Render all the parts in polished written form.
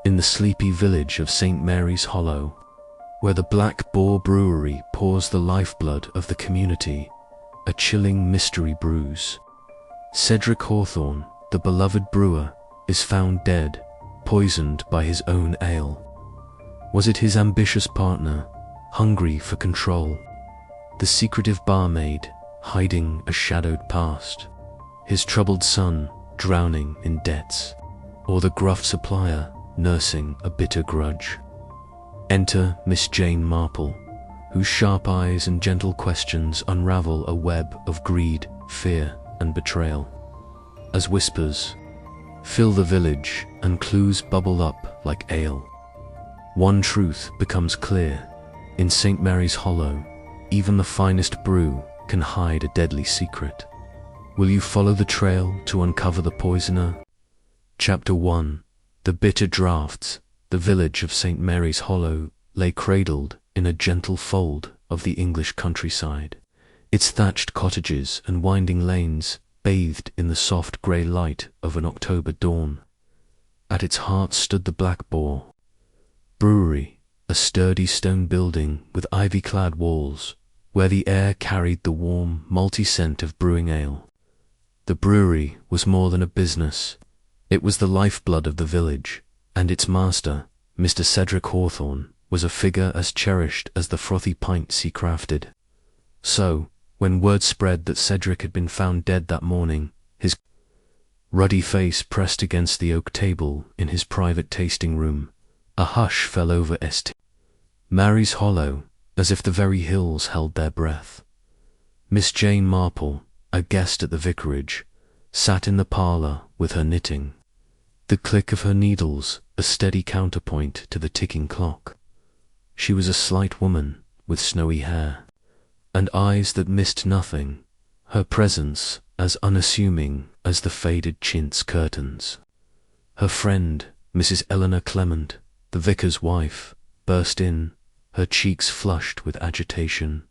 in the sleepy village of St. Mary's Hollow, where the Black Boar Brewery pours the lifeblood of the community, a chilling mystery brews. Cedric Hawthorne, the beloved brewer, is found dead, poisoned by his own ale. Was it his ambitious partner, hungry for control? The secretive barmaid, hiding a shadowed past? His troubled son, drowning in debts? Or the gruff supplier, nursing a bitter grudge? Enter Miss Jane Marple, whose sharp eyes and gentle questions unravel a web of greed, fear, and betrayal. As whispers fill the village and clues bubble up like ale, one truth becomes clear: in St. Mary's Hollow, even the finest brew can hide a deadly secret. Will you follow the trail to uncover the poisoner? Chapter 1. The bitter draughts. The village of St. Mary's Hollow lay cradled in a gentle fold of the English countryside, its thatched cottages and winding lanes bathed in the soft grey light of an October dawn. At its heart stood the Black Boar Brewery, a sturdy stone building with ivy-clad walls, where the air carried the warm, malty scent of brewing ale. The brewery was more than a business. It was the lifeblood of the village, and its master, Mr. Cedric Hawthorne, was a figure as cherished as the frothy pints he crafted. So, when word spread that Cedric had been found dead that morning, his ruddy face pressed against the oak table in his private tasting room, a hush fell over St. Mary's Hollow, as if the very hills held their breath. Miss Jane Marple, a guest at the vicarage, sat in the parlour with her knitting, the click of her needles a steady counterpoint to the ticking clock. She was a slight woman with snowy hair, and eyes that missed nothing, her presence as unassuming as the faded chintz curtains. Her friend, Mrs. Eleanor Clement, the vicar's wife, burst in, her cheeks flushed with agitation.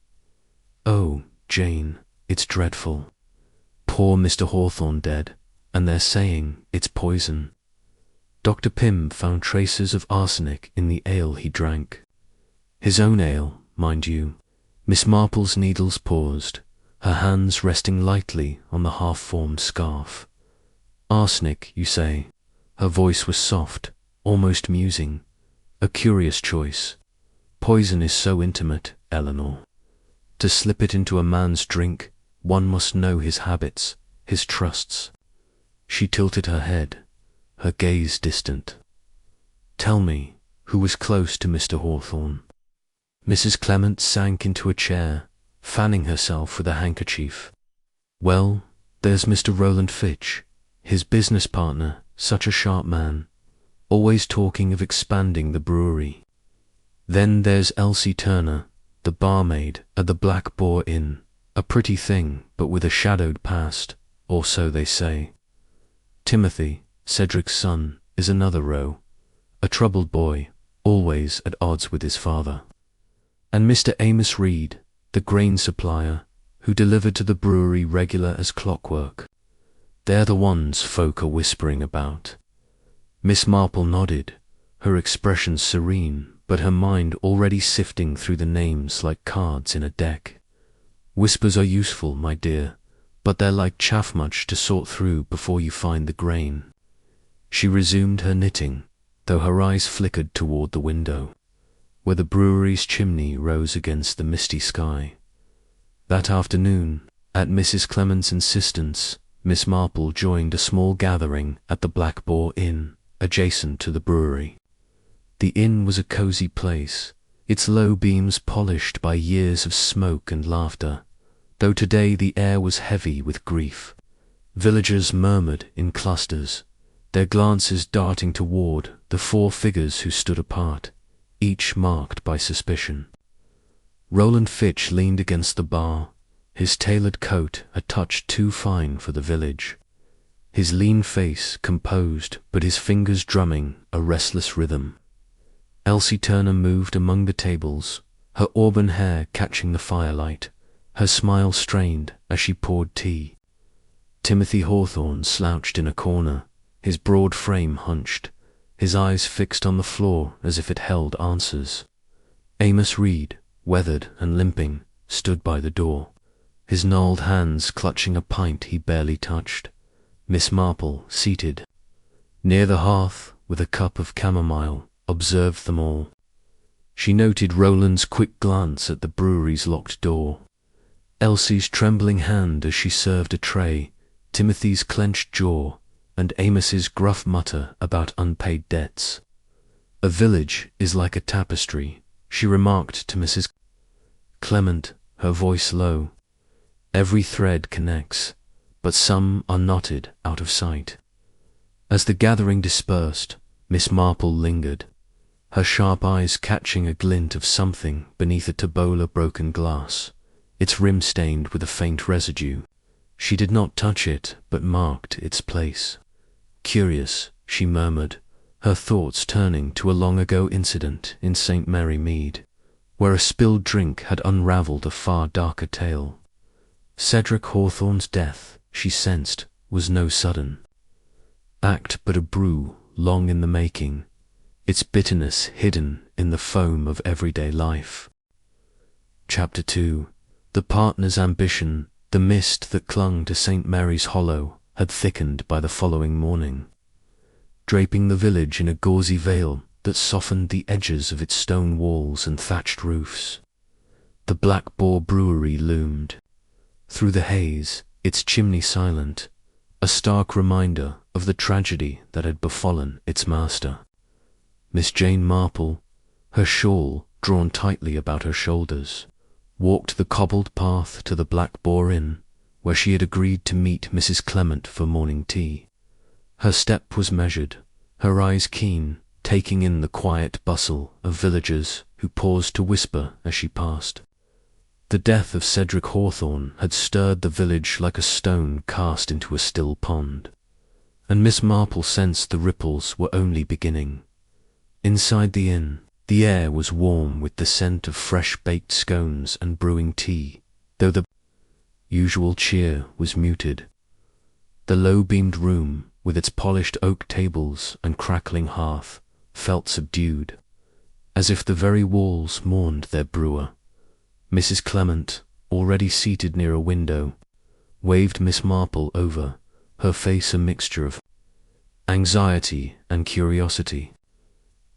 "Oh, Jane, it's dreadful. Poor Mr. Hawthorne dead, and they're saying it's poison. Dr. Pym found traces of arsenic in the ale he drank. His own ale, mind you." Miss Marple's needles paused, her hands resting lightly on the half-formed scarf. "Arsenic, you say?" Her voice was soft, almost musing. "A curious choice. Poison is so intimate, Eleanor. To slip it into a man's drink, one must know his habits, his trusts." She tilted her head, her gaze distant. "Tell me, who was close to Mr. Hawthorne?" Mrs. Clement sank into a chair, fanning herself with a handkerchief. "Well, there's Mr. Rowland Fitch, his business partner, such a sharp man, always talking of expanding the brewery. Then there's Elsie Turner, the barmaid at the Black Boar Inn, a pretty thing, but with a shadowed past, or so they say. Timothy, Cedric's son, is another row, a troubled boy, always at odds with his father. And Mr. Amos Reed, the grain supplier, who delivered to the brewery regular as clockwork. They're the ones folk are whispering about." Miss Marple nodded, her expression serene, but her mind already sifting through the names like cards in a deck. "Whispers are useful, my dear, but they're like chaff much to sort through before you find the grain." She resumed her knitting, though her eyes flickered toward the window, where the brewery's chimney rose against the misty sky. That afternoon, at Mrs. Clement's insistence, Miss Marple joined a small gathering at the Black Boar Inn, adjacent to the brewery. The inn was a cosy place, its low beams polished by years of smoke and laughter, though today the air was heavy with grief. Villagers murmured in clusters, their glances darting toward the four figures who stood apart, each marked by suspicion. Rowland Fitch leaned against the bar, his tailored coat a touch too fine for the village, his lean face composed but his fingers drumming a restless rhythm. Elsie Turner moved among the tables, her auburn hair catching the firelight, her smile strained as she poured tea. Timothy Hawthorne slouched in a corner, his broad frame hunched, his eyes fixed on the floor as if it held answers. Amos Reed, weathered and limping, stood by the door, his gnarled hands clutching a pint he barely touched. Miss Marple, seated near the hearth with a cup of chamomile, observed them all. She noted Roland's quick glance at the brewery's locked door, Elsie's trembling hand as she served a tray, Timothy's clenched jaw, and Amos's gruff mutter about unpaid debts. "A village is like a tapestry," she remarked to Mrs. Clement, her voice low. "Every thread connects, but some are knotted out of sight." As the gathering dispersed, Miss Marple lingered, her sharp eyes catching a glint of something beneath a Tobola broken glass, its rim stained with a faint residue. She did not touch it, but marked its place. "Curious," she murmured, her thoughts turning to a long-ago incident in St. Mary Mead, where a spilled drink had unravelled a far darker tale. Cedric Hawthorne's death, she sensed, was no sudden act, but a brew long in the making, its bitterness hidden in the foam of everyday life. Chapter 2. The partner's ambition. The mist that clung to St. Mary's Hollow had thickened by the following morning, draping the village in a gauzy veil that softened the edges of its stone walls and thatched roofs. The Black Boar Brewery loomed through the haze, its chimney silent, a stark reminder of the tragedy that had befallen its master. Miss Jane Marple, her shawl drawn tightly about her shoulders, walked the cobbled path to the Black Boar Inn, where she had agreed to meet Mrs. Clement for morning tea. Her step was measured, her eyes keen, taking in the quiet bustle of villagers who paused to whisper as she passed. The death of Cedric Hawthorne had stirred the village like a stone cast into a still pond, and Miss Marple sensed the ripples were only beginning. Inside the inn, the air was warm with the scent of fresh-baked scones and brewing tea, though the usual cheer was muted. The low-beamed room, with its polished oak tables and crackling hearth, felt subdued, as if the very walls mourned their brewer. Mrs. Clement, already seated near a window, waved Miss Marple over, her face a mixture of anxiety and curiosity.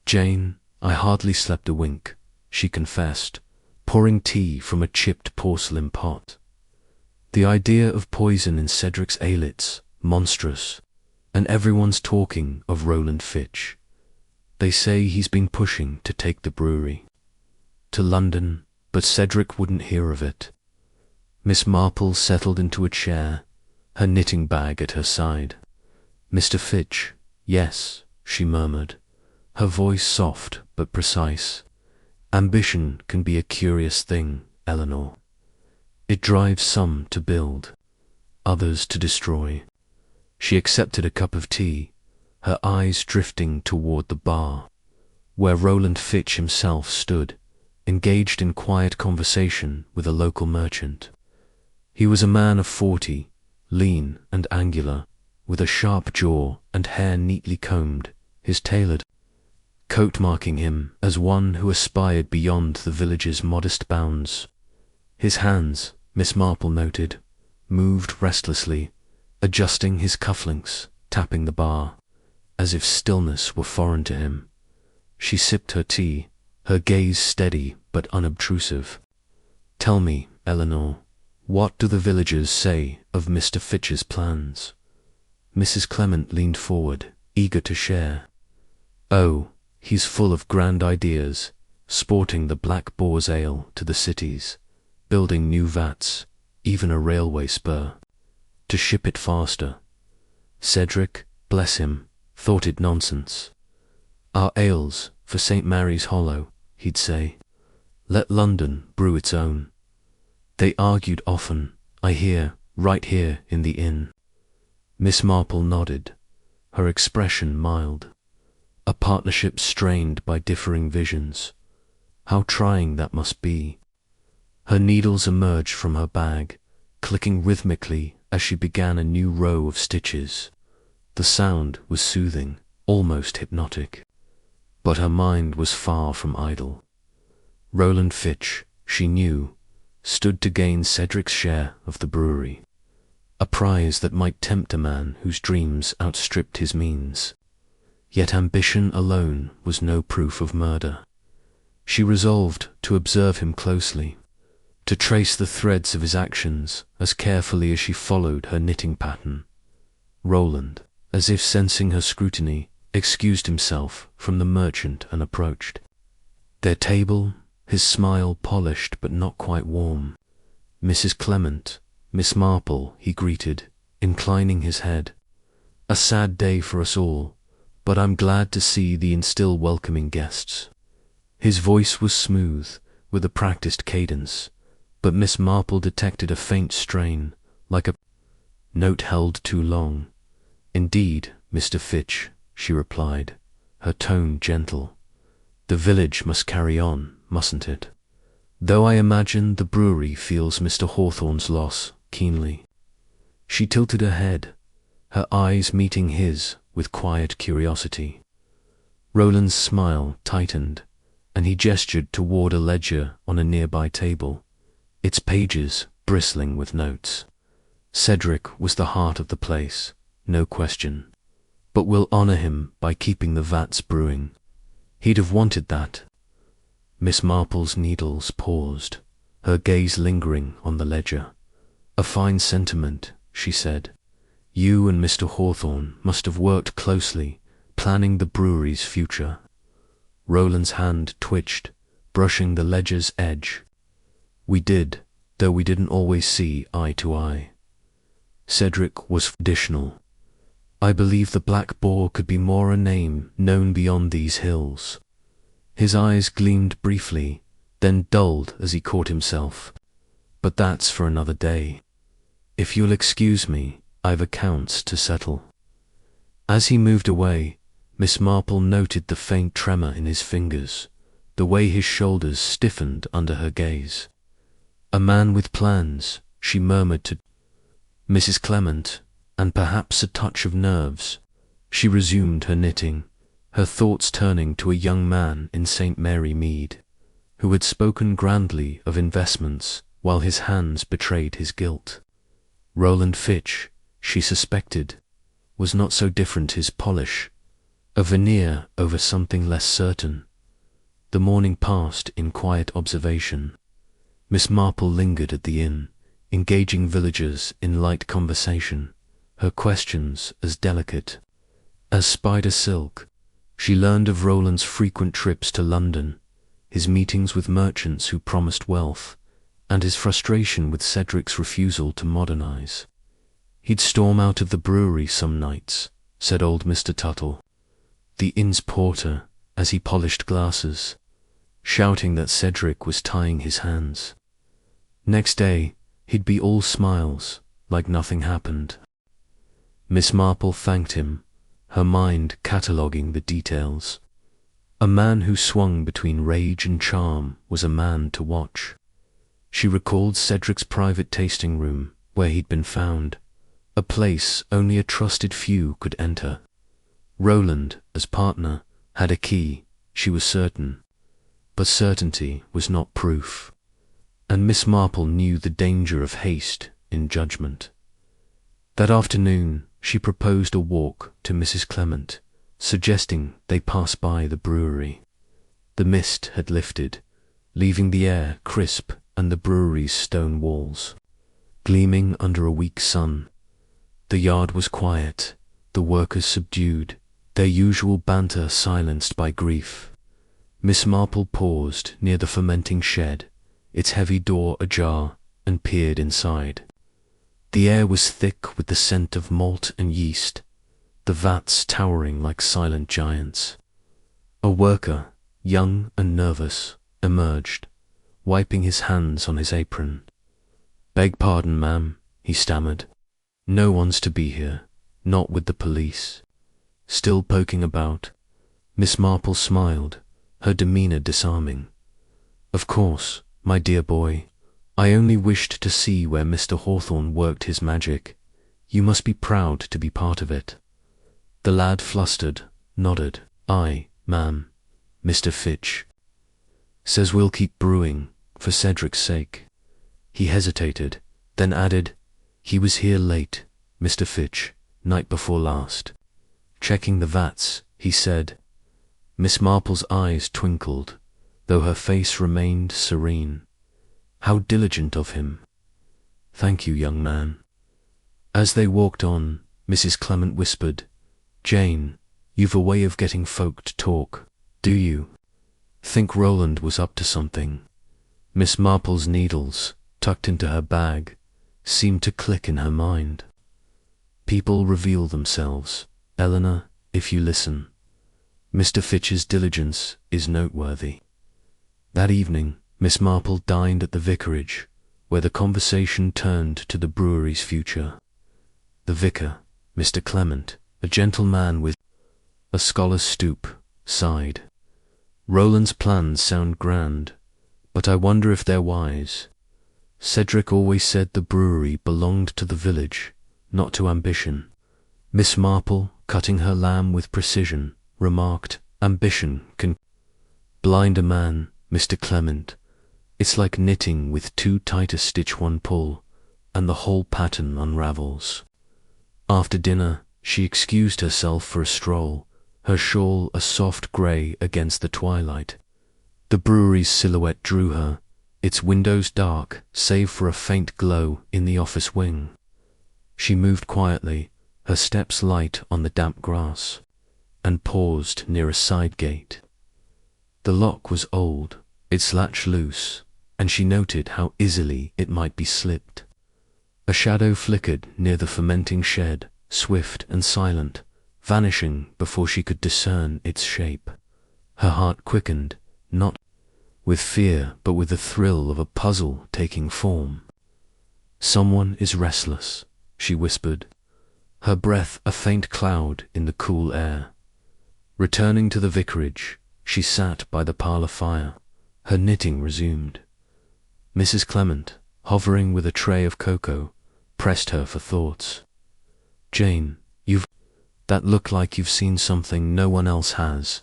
"Jane, I hardly slept a wink," she confessed, pouring tea from a chipped porcelain pot. "The idea of poison in Cedric's ale-it's monstrous, and everyone's talking of Roland Fitch. They say he's been pushing to take the brewery to London, but Cedric wouldn't hear of it." Miss Marple settled into a chair, her knitting bag at her side. "Mr. Fitch, yes," she murmured, her voice soft but precise. "Ambition can be a curious thing, Eleanor. It drives some to build, others to destroy." She accepted a cup of tea, her eyes drifting toward the bar, where Roland Fitch himself stood, engaged in quiet conversation with a local merchant. He was a man of 40, lean and angular, with a sharp jaw and hair neatly combed, his tailored coat marking him as one who aspired beyond the village's modest bounds. His hands, Miss Marple noted, moved restlessly, adjusting his cufflinks, tapping the bar, as if stillness were foreign to him. She sipped her tea, her gaze steady but unobtrusive. "Tell me, Eleanor, what do the villagers say of Mr. Fitch's plans?" Mrs. Clement leaned forward, eager to share. "Oh, he's full of grand ideas, sporting the Black Boar's ale to the cities, building new vats, even a railway spur, to ship it faster. Cedric, bless him, thought it nonsense. 'Our ales for St. Mary's Hollow,' he'd say. 'Let London brew its own.' They argued often, I hear, right here in the inn." Miss Marple nodded, her expression mild. A partnership strained by differing visions. How trying that must be. Her needles emerged from her bag, clicking rhythmically as she began a new row of stitches. The sound was soothing, almost hypnotic. But her mind was far from idle. Roland Fitch, she knew, stood to gain Cedric's share of the brewery, a prize that might tempt a man whose dreams outstripped his means. Yet ambition alone was no proof of murder. She resolved to observe him closely, to trace the threads of his actions as carefully as she followed her knitting pattern. Roland, as if sensing her scrutiny, excused himself from the merchant and approached their table, his smile polished but not quite warm. "Mrs. Clement, Miss Marple," he greeted, inclining his head. "A sad day for us all, but I'm glad to see thee and still welcoming guests." His voice was smooth, with a practiced cadence, but Miss Marple detected a faint strain, like a note held too long. "Indeed, Mr. Fitch," she replied, her tone gentle. "The village must carry on, mustn't it? Though I imagine the brewery feels Mr. Hawthorne's loss keenly." She tilted her head, her eyes meeting his with quiet curiosity. Roland's smile tightened, and he gestured toward a ledger on a nearby table, its pages bristling with notes. Cedric was the heart of the place, no question, but we'll honor him by keeping the vats brewing. He'd have wanted that. Miss Marple's needles paused, her gaze lingering on the ledger. "A fine sentiment," she said. "You and Mr. Hawthorne must have worked closely, planning the brewery's future." Roland's hand twitched, brushing the ledger's edge. "We did, though we didn't always see eye to eye." Cedric was additional. "I believe the Black Boar could be more a name known beyond these hills." His eyes gleamed briefly, then dulled as he caught himself. "But that's for another day. If you'll excuse me, I've accounts to settle." As he moved away, Miss Marple noted the faint tremor in his fingers, the way his shoulders stiffened under her gaze. "A man with plans," she murmured to Mrs. Clement, and perhaps a touch of nerves. She resumed her knitting, her thoughts turning to a young man in St. Mary Mead, who had spoken grandly of investments while his hands betrayed his guilt. Roland Fitch, she suspected, was not so different his polish, a veneer over something less certain. The morning passed in quiet observation. Miss Marple lingered at the inn, engaging villagers in light conversation, her questions as delicate as spider silk. She learned of Roland's frequent trips to London, his meetings with merchants who promised wealth, and his frustration with Cedric's refusal to modernize. "He'd storm out of the brewery some nights," said old Mr. Tuttle, the inn's porter, as he polished glasses, shouting that Cedric was tying his hands. Next day, he'd be all smiles, like nothing happened. Miss Marple thanked him, her mind cataloguing the details. A man who swung between rage and charm was a man to watch. She recalled Cedric's private tasting room, where he'd been found, a place only a trusted few could enter. Roland, as partner, had a key, she was certain, but certainty was not proof, and Miss Marple knew the danger of haste in judgment. That afternoon, she proposed a walk to Mrs. Clement, suggesting they pass by the brewery. The mist had lifted, leaving the air crisp and the brewery's stone walls gleaming under a weak sun. The yard was quiet, the workers subdued, their usual banter silenced by grief. Miss Marple paused near the fermenting shed, its heavy door ajar, and peered inside. The air was thick with the scent of malt and yeast, the vats towering like silent giants. A worker, young and nervous, emerged, wiping his hands on his apron. "Beg pardon, ma'am," he stammered. "No one's to be here, not with the police." Still poking about, Miss Marple smiled, her demeanor disarming. "Of course, my dear boy, I only wished to see where Mr. Hawthorne worked his magic. You must be proud to be part of it." The lad flustered, nodded. "Aye, ma'am. Mr. Fitch says we'll keep brewing, for Cedric's sake." He hesitated, then added, "He was here late, Mr. Fitch, night before last, checking the vats," he said. Miss Marple's eyes twinkled, though her face remained serene. "How diligent of him." "Thank you, young man." As they walked on, Mrs. Clement whispered, "Jane, you've a way of getting folk to talk, do you? Think Roland was up to something?" Miss Marple's needles, tucked into her bag, seemed to click in her mind. "People reveal themselves, Eleanor, if you listen. Mr. Fitch's diligence is noteworthy." That evening, Miss Marple dined at the vicarage, where the conversation turned to the brewery's future. The vicar, Mr. Clement, a gentleman with a scholar's stoop, sighed. "Roland's plans sound grand, but I wonder if they're wise. Cedric always said the brewery belonged to the village, not to ambition." Miss Marple, cutting her lamb with precision, remarked, "Ambition can blind a man, Mr. Clement. It's like knitting with too tight a stitch one pull, and the whole pattern unravels." After dinner, she excused herself for a stroll, her shawl a soft grey against the twilight. The brewery's silhouette drew her, its windows dark save for a faint glow in the office wing. She moved quietly, her steps light on the damp grass, and paused near a side gate. The lock was old, its latch loose, and she noted how easily it might be slipped. A shadow flickered near the fermenting shed, swift and silent, vanishing before she could discern its shape. Her heart quickened, not with fear but with the thrill of a puzzle taking form. "Someone is restless," she whispered, her breath a faint cloud in the cool air. Returning to the vicarage, she sat by the parlour fire, her knitting resumed. Mrs. Clement, hovering with a tray of cocoa, pressed her for thoughts. "Jane, you've that look like you've seen something no one else has."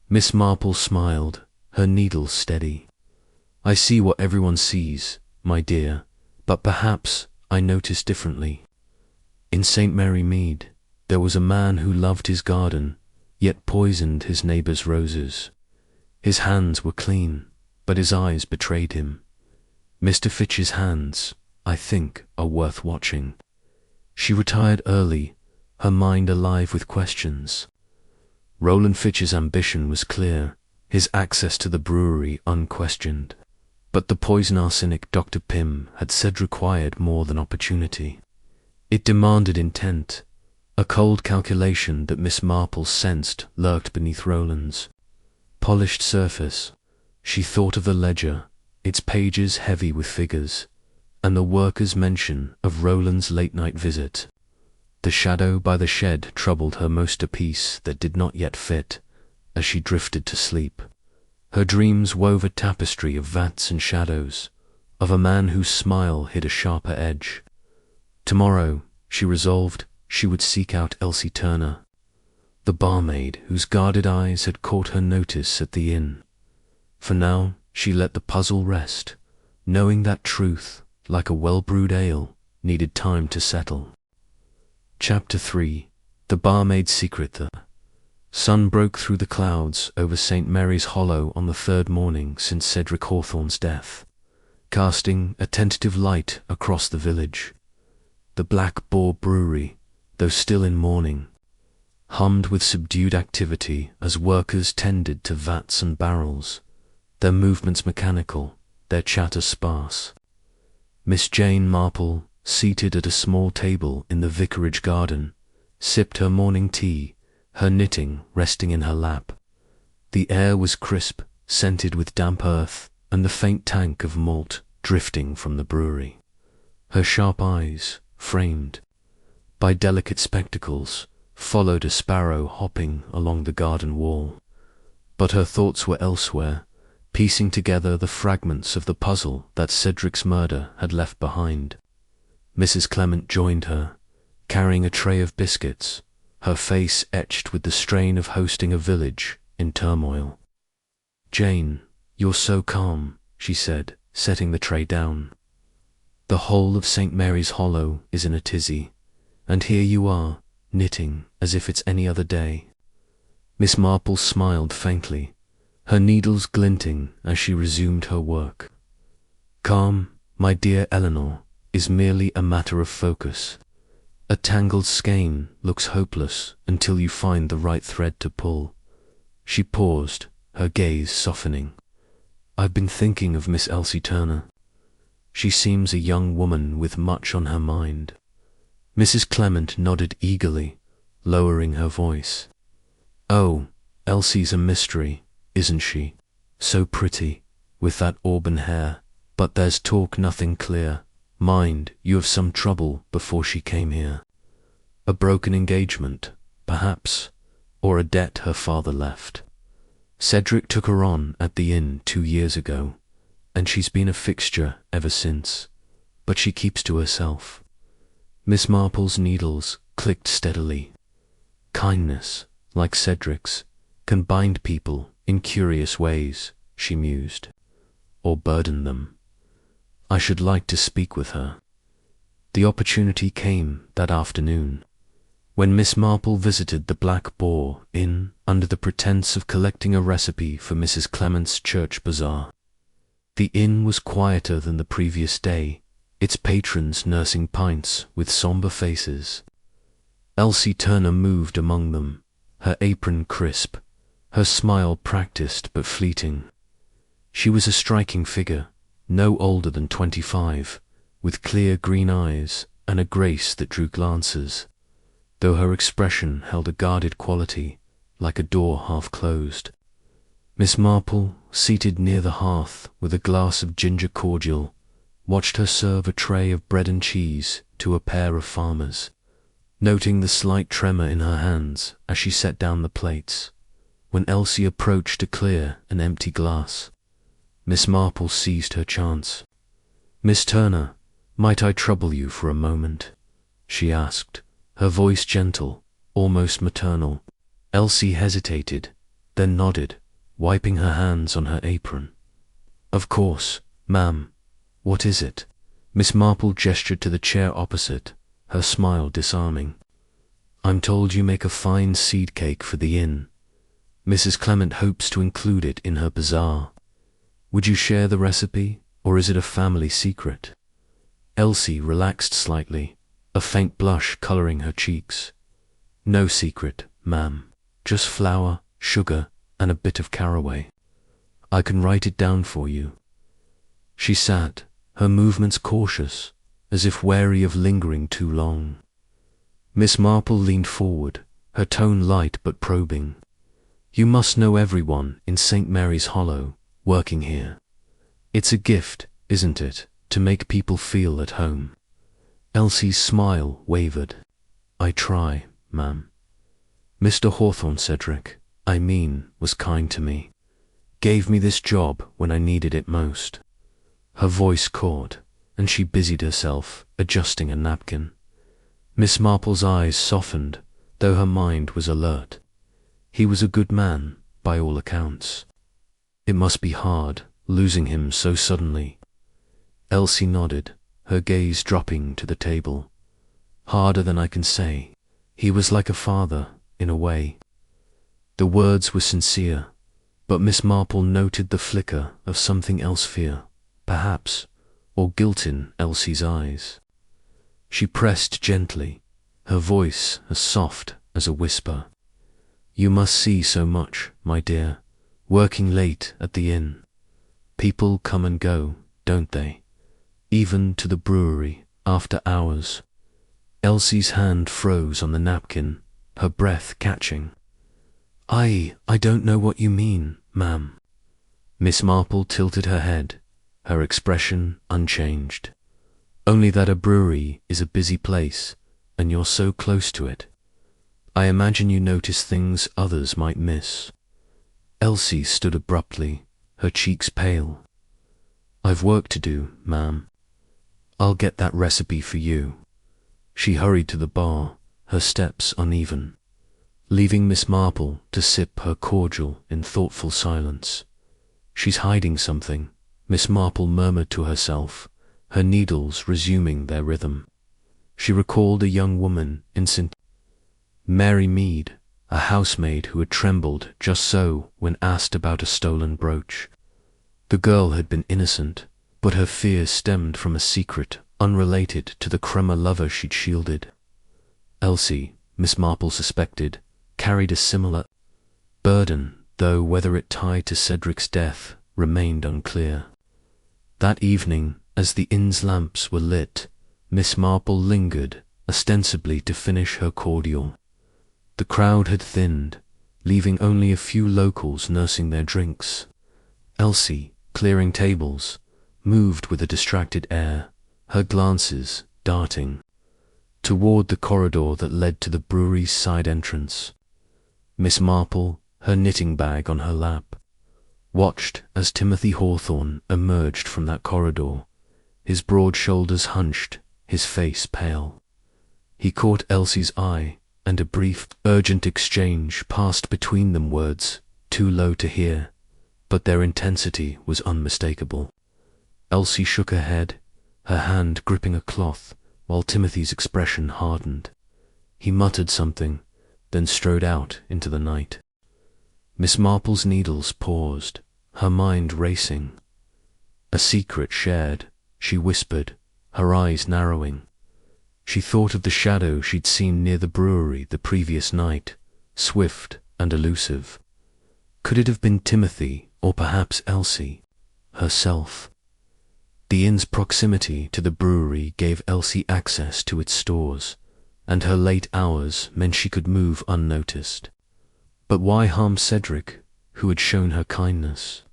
Miss Marple smiled, her needle steady. "I see what everyone sees, my dear, but perhaps I notice differently. In St. Mary Mead, there was a man who loved his garden, yet poisoned his neighbour's roses. His hands were clean, but his eyes betrayed him. Mr. Fitch's hands, I think, are worth watching." She retired early, her mind alive with questions. Roland Fitch's ambition was clear, his access to the brewery unquestioned. But the poison arsenic Dr. Pym had said required more than opportunity. It demanded intent, a cold calculation that Miss Marple sensed lurked beneath Roland's polished surface. She thought of the ledger, its pages heavy with figures, and the worker's mention of Roland's late-night visit. The shadow by the shed troubled her most a piece that did not yet fit, as she drifted to sleep. Her dreams wove a tapestry of vats and shadows, of a man whose smile hid a sharper edge. Tomorrow, she resolved, she would seek out Elsie Turner, the barmaid whose guarded eyes had caught her notice at the inn. For now, she let the puzzle rest, knowing that truth, like a well-brewed ale, needed time to settle. Chapter 3. The Barmaid's Secret. The sun broke through the clouds over St. Mary's Hollow on the third morning since Cedric Hawthorne's death, casting a tentative light across the village. The Black Boar Brewery, though still in mourning, hummed with subdued activity as workers tended to vats and barrels, their movements mechanical, their chatter sparse. Miss Jane Marple, seated at a small table in the vicarage garden, sipped her morning tea, her knitting resting in her lap. The air was crisp, scented with damp earth, and the faint tank of malt drifting from the brewery. Her sharp eyes, framed by delicate spectacles, followed a sparrow hopping along the garden wall. But her thoughts were elsewhere, piecing together the fragments of the puzzle that Cedric's murder had left behind. Mrs. Clement joined her, carrying a tray of biscuits, her face etched with the strain of hosting a village in turmoil. "Jane, you're so calm," she said, setting the tray down. "The whole of St. Mary's Hollow is in a tizzy, and here you are, knitting as if it's any other day." Miss Marple smiled faintly, her needles glinting as she resumed her work. "Calm, my dear Eleanor, is merely a matter of focus. A tangled skein looks hopeless until you find the right thread to pull." She paused, her gaze softening. "I've been thinking of Miss Elsie Turner. She seems a young woman with much on her mind." Mrs. Clement nodded eagerly, lowering her voice. "Oh, Elsie's a mystery, isn't she? So pretty, with that auburn hair, but there's talk nothing clear. Mind, you have some trouble before she came here. A broken engagement, perhaps, or a debt her father left. Cedric took her on at the inn 2 years ago, and she's been a fixture ever since, but she keeps to herself." Miss Marple's needles clicked steadily. "Kindness, like Cedric's, can bind people in curious ways," she mused, "or burden them. I should like to speak with her." The opportunity came that afternoon, when Miss Marple visited the Black Boar Inn under the pretense of collecting a recipe for Mrs. Clement's church bazaar. The inn was quieter than the previous day, its patrons nursing pints with sombre faces. Elsie Turner moved among them, her apron crisp, her smile practiced but fleeting. She was a striking figure, no older than 25, with clear green eyes and a grace that drew glances, though her expression held a guarded quality, like a door half closed. Miss Marple, seated near the hearth with a glass of ginger cordial, watched her serve a tray of bread and cheese to a pair of farmers, noting the slight tremor in her hands as she set down the plates. When Elsie approached to clear an empty glass, Miss Marple seized her chance. "Miss Turner, might I trouble you for a moment?" she asked, her voice gentle, almost maternal. Elsie hesitated, then nodded, wiping her hands on her apron. "Of course, ma'am. What is it?" Miss Marple gestured to the chair opposite, her smile disarming. "I'm told you make a fine seed cake for the inn. Mrs. Clement hopes to include it in her bazaar. Would you share the recipe, or is it a family secret?" Elsie relaxed slightly, a faint blush colouring her cheeks. "No secret, ma'am. Just flour, sugar, and a bit of caraway. I can write it down for you." She sat, her movements cautious, as if wary of lingering too long. Miss Marple leaned forward, her tone light but probing. "You must know everyone in St. Mary's Hollow, working here. It's a gift, isn't it, to make people feel at home?" Elsie's smile wavered. "I try, ma'am. Mr. Hawthorne Cedric, I mean, was kind to me. Gave me this job when I needed it most." Her voice caught, and she busied herself adjusting a napkin. Miss Marple's eyes softened, though her mind was alert. He was a good man, by all accounts. It must be hard, losing him so suddenly. Elsie nodded, her gaze dropping to the table. "Harder than I can say. He was like a father, in a way." The words were sincere, but Miss Marple noted the flicker of something else, fear, perhaps, or guilt in Elsie's eyes. She pressed gently, her voice as soft as a whisper. "You must see so much, my dear, working late at the inn. People come and go, don't they? Even to the brewery, after hours." Elsie's hand froze on the napkin, her breath catching. I don't know what you mean, ma'am." Miss Marple tilted her head, her expression unchanged. "Only that a brewery is a busy place, and you're so close to it. I imagine you notice things others might miss." Elsie stood abruptly, her cheeks pale. "I've work to do, ma'am. I'll get that recipe for you." She hurried to the bar, her steps uneven. leaving Miss Marple to sip her cordial in thoughtful silence. "She's hiding something," Miss Marple murmured to herself, her needles resuming their rhythm. She recalled a young woman in St. Mary Mead, a housemaid who had trembled just so when asked about a stolen brooch. The girl had been innocent, but her fears stemmed from a secret unrelated to the Kremer lover she'd shielded. Elsie, Miss Marple suspected, carried a similar burden, though whether it tied to Cedric's death remained unclear. That evening, as the inn's lamps were lit, Miss Marple lingered, ostensibly to finish her cordial. The crowd had thinned, leaving only a few locals nursing their drinks. Elsie, clearing tables, moved with a distracted air, her glances darting toward the corridor that led to the brewery's side entrance. Miss Marple, her knitting bag on her lap, watched as Timothy Hawthorne emerged from that corridor, his broad shoulders hunched, his face pale. He caught Elsie's eye, and a brief, urgent exchange passed between them, words too low to hear, but their intensity was unmistakable. Elsie shook her head, her hand gripping a cloth, while Timothy's expression hardened. He muttered something, then strode out into the night. Miss Marple's needles paused, her mind racing. "A secret shared," she whispered, her eyes narrowing. She thought of the shadow she'd seen near the brewery the previous night, swift and elusive. Could it have been Timothy, or perhaps Elsie herself? The inn's proximity to the brewery gave Elsie access to its stores, and her late hours meant she could move unnoticed. But why harm Cedric, who had shown her kindness?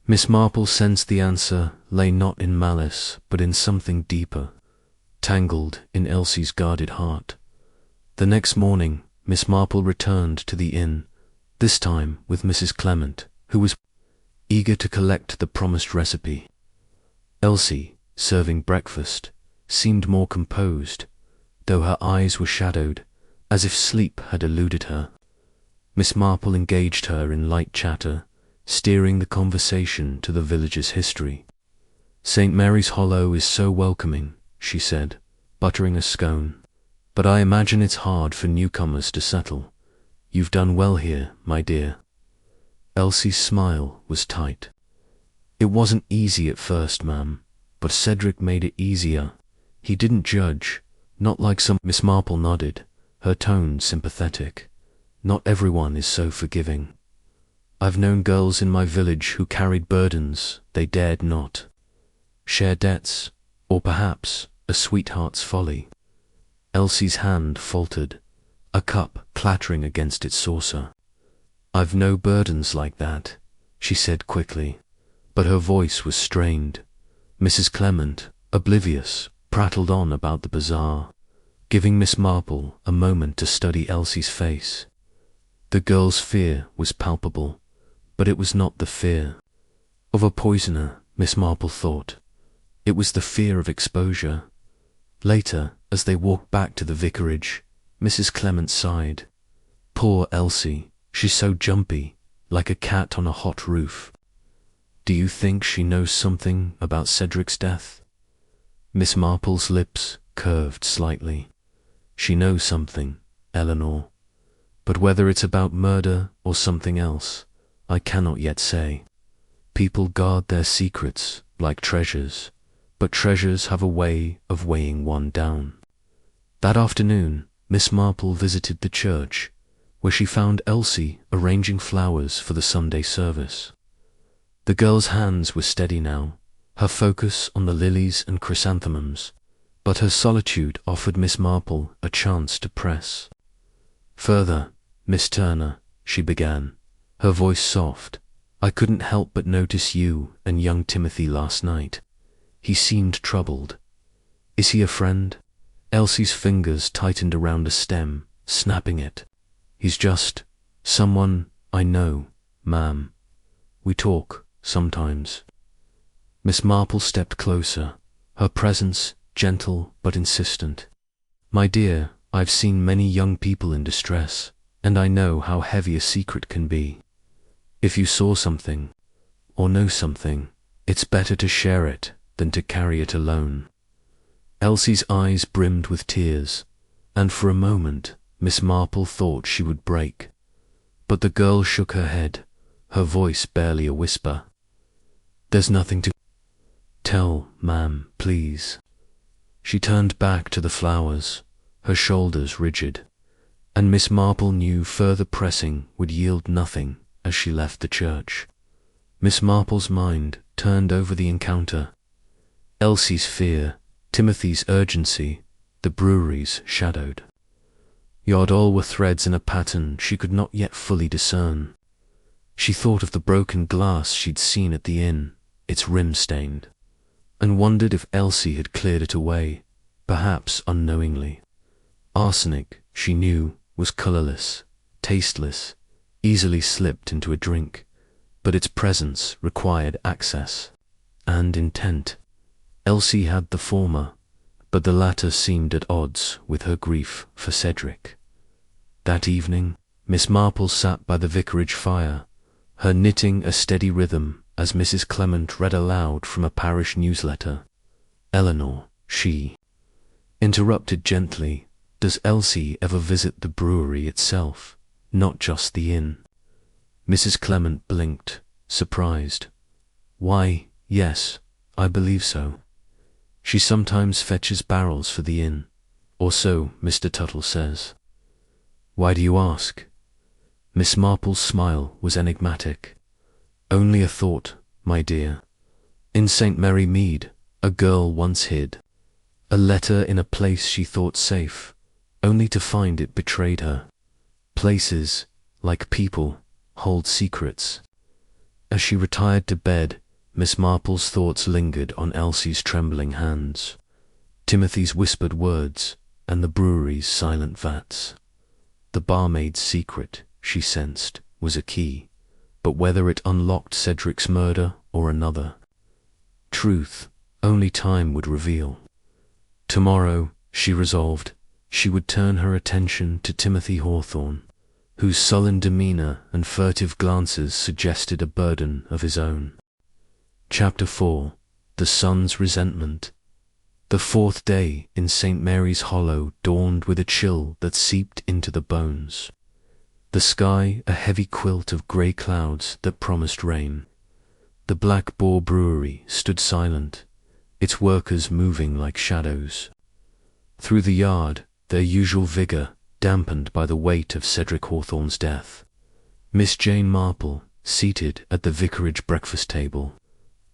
Miss Marple sensed the answer lay not in malice, but in something deeper, tangled in Elsie's guarded heart. The next morning, Miss Marple returned to the inn, this time with Mrs. Clement, who was eager to collect the promised recipe. Elsie, serving breakfast, seemed more composed, though her eyes were shadowed, as if sleep had eluded her. Miss Marple engaged her in light chatter, steering the conversation to the village's history. "St. Mary's Hollow is so welcoming," she said, buttering a scone, "but I imagine it's hard for newcomers to settle. You've done well here, my dear." Elsie's smile was tight. "It wasn't easy at first, ma'am, but Cedric made it easier. He didn't judge, not like some—" Miss Marple nodded, her tone sympathetic. "Not everyone is so forgiving. I've known girls in my village who carried burdens they dared not share, debts, or perhaps a sweetheart's folly." Elsie's hand faltered, a cup clattering against its saucer. "I've no burdens like that," she said quickly, but her voice was strained. Mrs. Clement, oblivious, prattled on about the bazaar, giving Miss Marple a moment to study Elsie's face. The girl's fear was palpable, but it was not the fear of a poisoner, Miss Marple thought. It was the fear of exposure. Later, as they walked back to the vicarage, Mrs. Clement sighed. "Poor Elsie, she's so jumpy, like a cat on a hot roof. Do you think she knows something about Cedric's death?" Miss Marple's lips curved slightly. "She knows something, Eleanor, but whether it's about murder or something else, I cannot yet say. People guard their secrets like treasures, but treasures have a way of weighing one down." That afternoon, Miss Marple visited the church, where she found Elsie arranging flowers for the Sunday service. The girl's hands were steady now, her focus on the lilies and chrysanthemums, but her solitude offered Miss Marple a chance to press. "Further, Miss Turner," she began, her voice soft, "I couldn't help but notice you and young Timothy last night. He seemed troubled. Is he a friend?" Elsie's fingers tightened around a stem, snapping it. "He's just someone I know, ma'am. We talk sometimes." Miss Marple stepped closer, her presence gentle but insistent. "My dear, I've seen many young people in distress, and I know how heavy a secret can be. If you saw something, or know something, it's better to share it than to carry it alone." Elsie's eyes brimmed with tears, and for a moment Miss Marple thought she would break. But the girl shook her head, her voice barely a whisper. "There's nothing to tell, ma'am, please." She turned back to the flowers, her shoulders rigid, and Miss Marple knew further pressing would yield nothing as she left the church. Miss Marple's mind turned over the encounter. Elsie's fear, Timothy's urgency, the brewery's shadowed. Yet all were threads in a pattern she could not yet fully discern. She thought of the broken glass she'd seen at the inn, its rim stained, and wondered if Elsie had cleared it away, perhaps unknowingly. Arsenic, she knew, was colourless, tasteless, easily slipped into a drink, but its presence required access and intent. Elsie had the former, but the latter seemed at odds with her grief for Cedric. That evening, Miss Marple sat by the vicarage fire, her knitting a steady rhythm as Mrs. Clement read aloud from a parish newsletter. "Eleanor," she interrupted gently, "does Elsie ever visit the brewery itself, not just the inn?" Mrs. Clement blinked, surprised. "Why, yes, I believe so. She sometimes fetches barrels for the inn, or so Mr. Tuttle says." "Why do you ask?" Miss Marple's smile was enigmatic. "Only a thought, my dear. In St. Mary Mead, a girl once hid a letter in a place she thought safe, only to find it betrayed her. Places, like people, hold secrets." As she retired to bed, Miss Marple's thoughts lingered on Elsie's trembling hands, Timothy's whispered words, and the brewery's silent vats. The barmaid's secret, she sensed, was a key, but whether it unlocked Cedric's murder or another, truth only time would reveal. Tomorrow, she resolved, she would turn her attention to Timothy Hawthorne, whose sullen demeanour and furtive glances suggested a burden of his own. Chapter 4. The Sun's Resentment. The fourth day in St. Mary's Hollow dawned with a chill that seeped into the bones. The sky a heavy quilt of grey clouds that promised rain. The Black Boar Brewery stood silent, its workers moving like shadows. Through the yard, their usual vigour dampened by the weight of Cedric Hawthorne's death. Miss Jane Marple, seated at the vicarage breakfast table,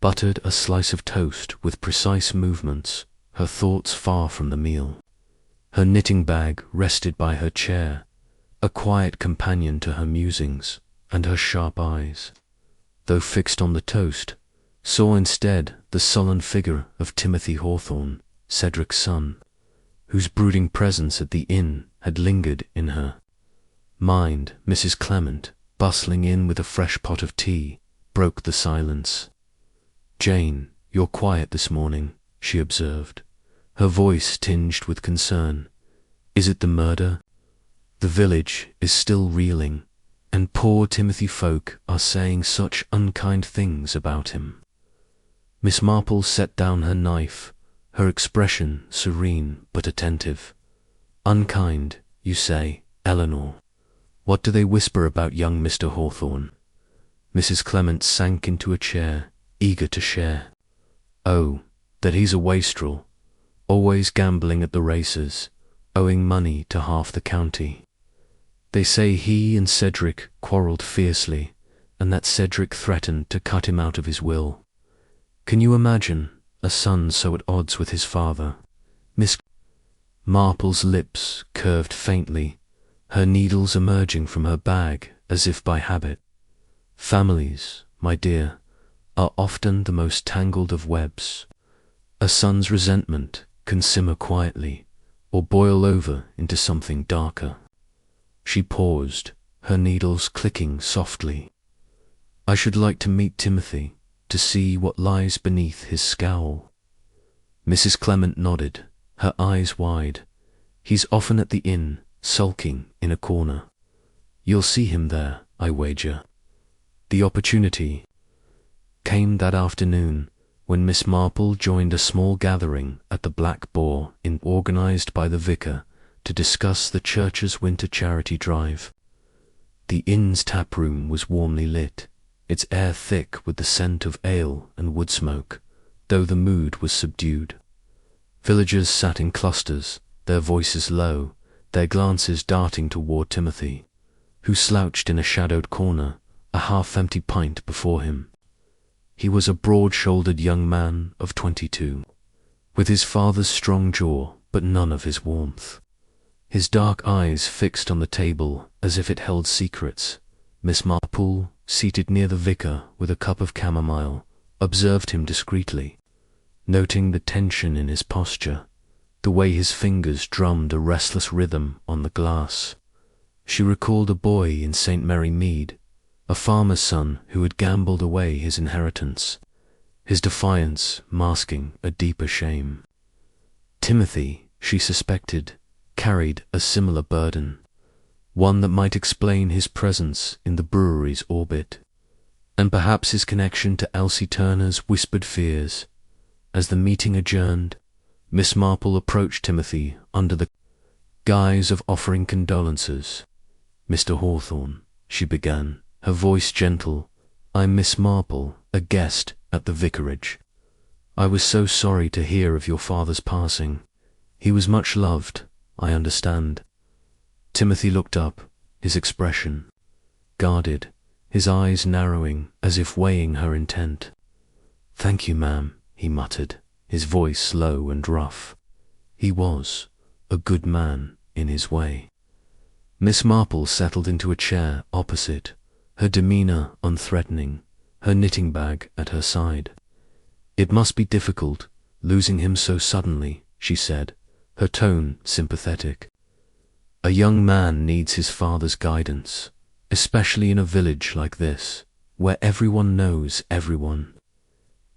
buttered a slice of toast with precise movements, her thoughts far from the meal. Her knitting bag rested by her chair, a quiet companion to her musings, and her sharp eyes, though fixed on the toast, saw instead the sullen figure of Timothy Hawthorne, Cedric's son, whose brooding presence at the inn had lingered in her mind. Mrs. Clement, bustling in with a fresh pot of tea, broke the silence. "Jane, you're quiet this morning," she observed, her voice tinged with concern. "Is it the murder? The village is still reeling, and poor Timothy folk are saying such unkind things about him." Miss Marple set down her knife, her expression serene but attentive. "Unkind, you say, Eleanor? What do they whisper about young Mr. Hawthorne?" Mrs. Clement sank into a chair, eager to share. "Oh, that he's a wastrel, always gambling at the races, owing money to half the county. They say he and Cedric quarrelled fiercely, and that Cedric threatened to cut him out of his will. Can you imagine a son so at odds with his father?" Miss Marple's lips curved faintly, her needles emerging from her bag as if by habit. "Families, my dear, are often the most tangled of webs. A son's resentment can simmer quietly, or boil over into something darker." She paused, her needles clicking softly. "I should like to meet Timothy, to see what lies beneath his scowl." Mrs. Clement nodded, her eyes wide. "He's often at the inn, sulking in a corner. You'll see him there, I wager. The opportunity came that afternoon when Miss Marple joined a small gathering at the Black Boar Inn organized by the vicar to discuss the church's winter charity drive. The inn's tap room was warmly lit, its air thick with the scent of ale and wood smoke, though the mood was subdued. Villagers sat in clusters, their voices low, their glances darting toward Timothy, who slouched in a shadowed corner, a half-empty pint before him. He was a broad-shouldered young man of 22, with his father's strong jaw but none of his warmth. His dark eyes fixed on the table as if it held secrets. Miss Marple, seated near the vicar with a cup of chamomile, observed him discreetly, noting the tension in his posture, the way his fingers drummed a restless rhythm on the glass. She recalled a boy in St. Mary Mead, a farmer's son who had gambled away his inheritance, his defiance masking a deeper shame. Timothy, she suspected, carried a similar burden, one that might explain his presence in the brewery's orbit, and perhaps his connection to Elsie Turner's whispered fears. As the meeting adjourned, Miss Marple approached Timothy under the guise of offering condolences. "Mr. Hawthorne," she began, her voice gentle, "I'm Miss Marple, a guest at the vicarage. I was so sorry to hear of your father's passing. He was much loved, I understand." Timothy looked up, his expression guarded, his eyes narrowing as if weighing her intent. "Thank you, ma'am," he muttered, his voice low and rough. He was a good man in his way. Miss Marple settled into a chair opposite, her demeanor unthreatening, her knitting bag at her side. "It must be difficult, losing him so suddenly," she said, her tone sympathetic. "A young man needs his father's guidance, especially in a village like this, where everyone knows everyone."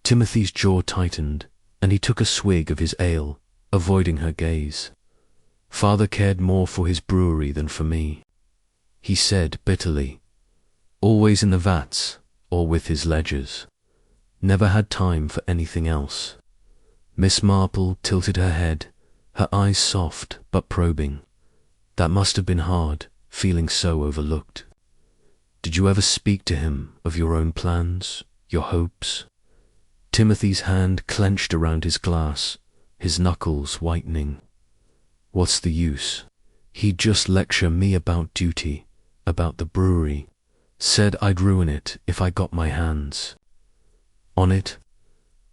Timothy's jaw tightened, and he took a swig of his ale, avoiding her gaze. "Father cared more for his brewery than for me," he said bitterly. "Always in the vats, or with his ledgers. Never had time for anything else." Miss Marple tilted her head, her eyes soft but probing. "That must have been hard, feeling so overlooked. Did you ever speak to him of your own plans, your hopes?" Timothy's hand clenched around his glass, his knuckles whitening. "What's the use? He'd just lecture me about duty, about the brewery, said I'd ruin it if I got my hands on it."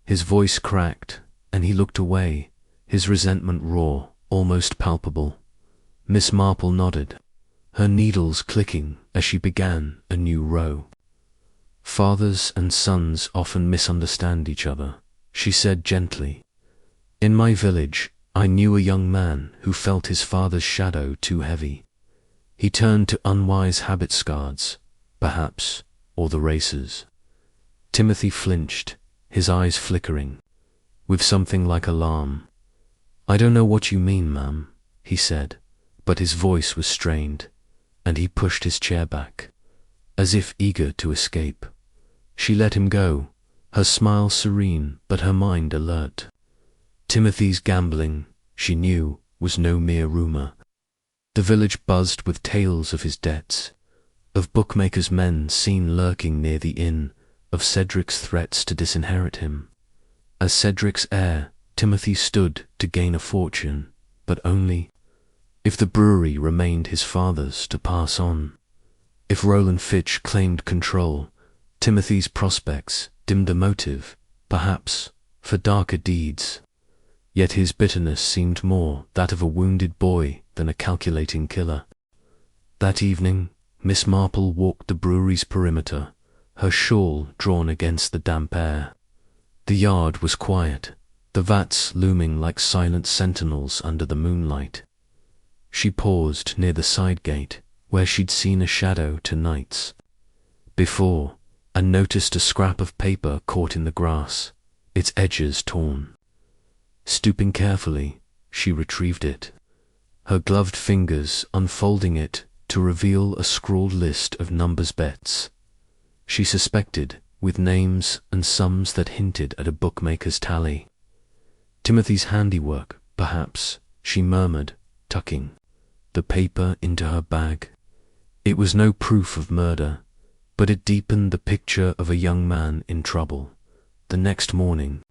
His voice cracked, and he looked away, his resentment raw, almost palpable. Miss Marple nodded, her needles clicking as she began a new row. "Fathers and sons often misunderstand each other," she said gently. "In my village, I knew a young man who felt his father's shadow too heavy. He turned to unwise habit scars, perhaps, or the races." Timothy flinched, his eyes flickering, with something like alarm. "I don't know what you mean, ma'am," he said, but his voice was strained, and he pushed his chair back, as if eager to escape. She let him go, her smile serene but her mind alert. Timothy's gambling, she knew, was no mere rumor. The village buzzed with tales of his debts, of bookmakers' men seen lurking near the inn, of Cedric's threats to disinherit him. As Cedric's heir, Timothy stood to gain a fortune, but only if the brewery remained his father's to pass on. If Roland Fitch claimed control, Timothy's prospects dimmed a motive, perhaps, for darker deeds. Yet his bitterness seemed more that of a wounded boy than a calculating killer. That evening, Miss Marple walked the brewery's perimeter, her shawl drawn against the damp air. The yard was quiet, the vats looming like silent sentinels under the moonlight. She paused near the side gate, where she'd seen a shadow to nights before, and noticed a scrap of paper caught in the grass, its edges torn. Stooping carefully, she retrieved it, her gloved fingers unfolding it to reveal a scrawled list of numbers bets. She suspected, with names and sums that hinted at a bookmaker's tally. Timothy's handiwork, perhaps, she murmured, tucking the paper into her bag. It was no proof of murder, but it deepened the picture of a young man in trouble. The next morning,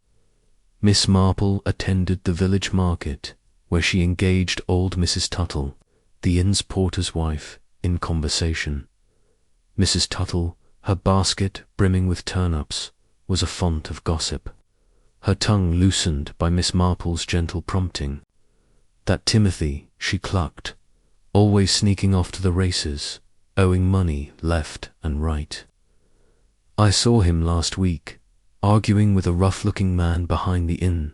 Miss Marple attended the village market, where she engaged old Mrs. Tuttle, the inn's porter's wife, in conversation. Mrs. Tuttle, her basket brimming with turnips, was a font of gossip, her tongue loosened by Miss Marple's gentle prompting. That Timothy, she clucked, always sneaking off to the races, owing money left and right. I saw him last week, arguing with a rough-looking man behind the inn,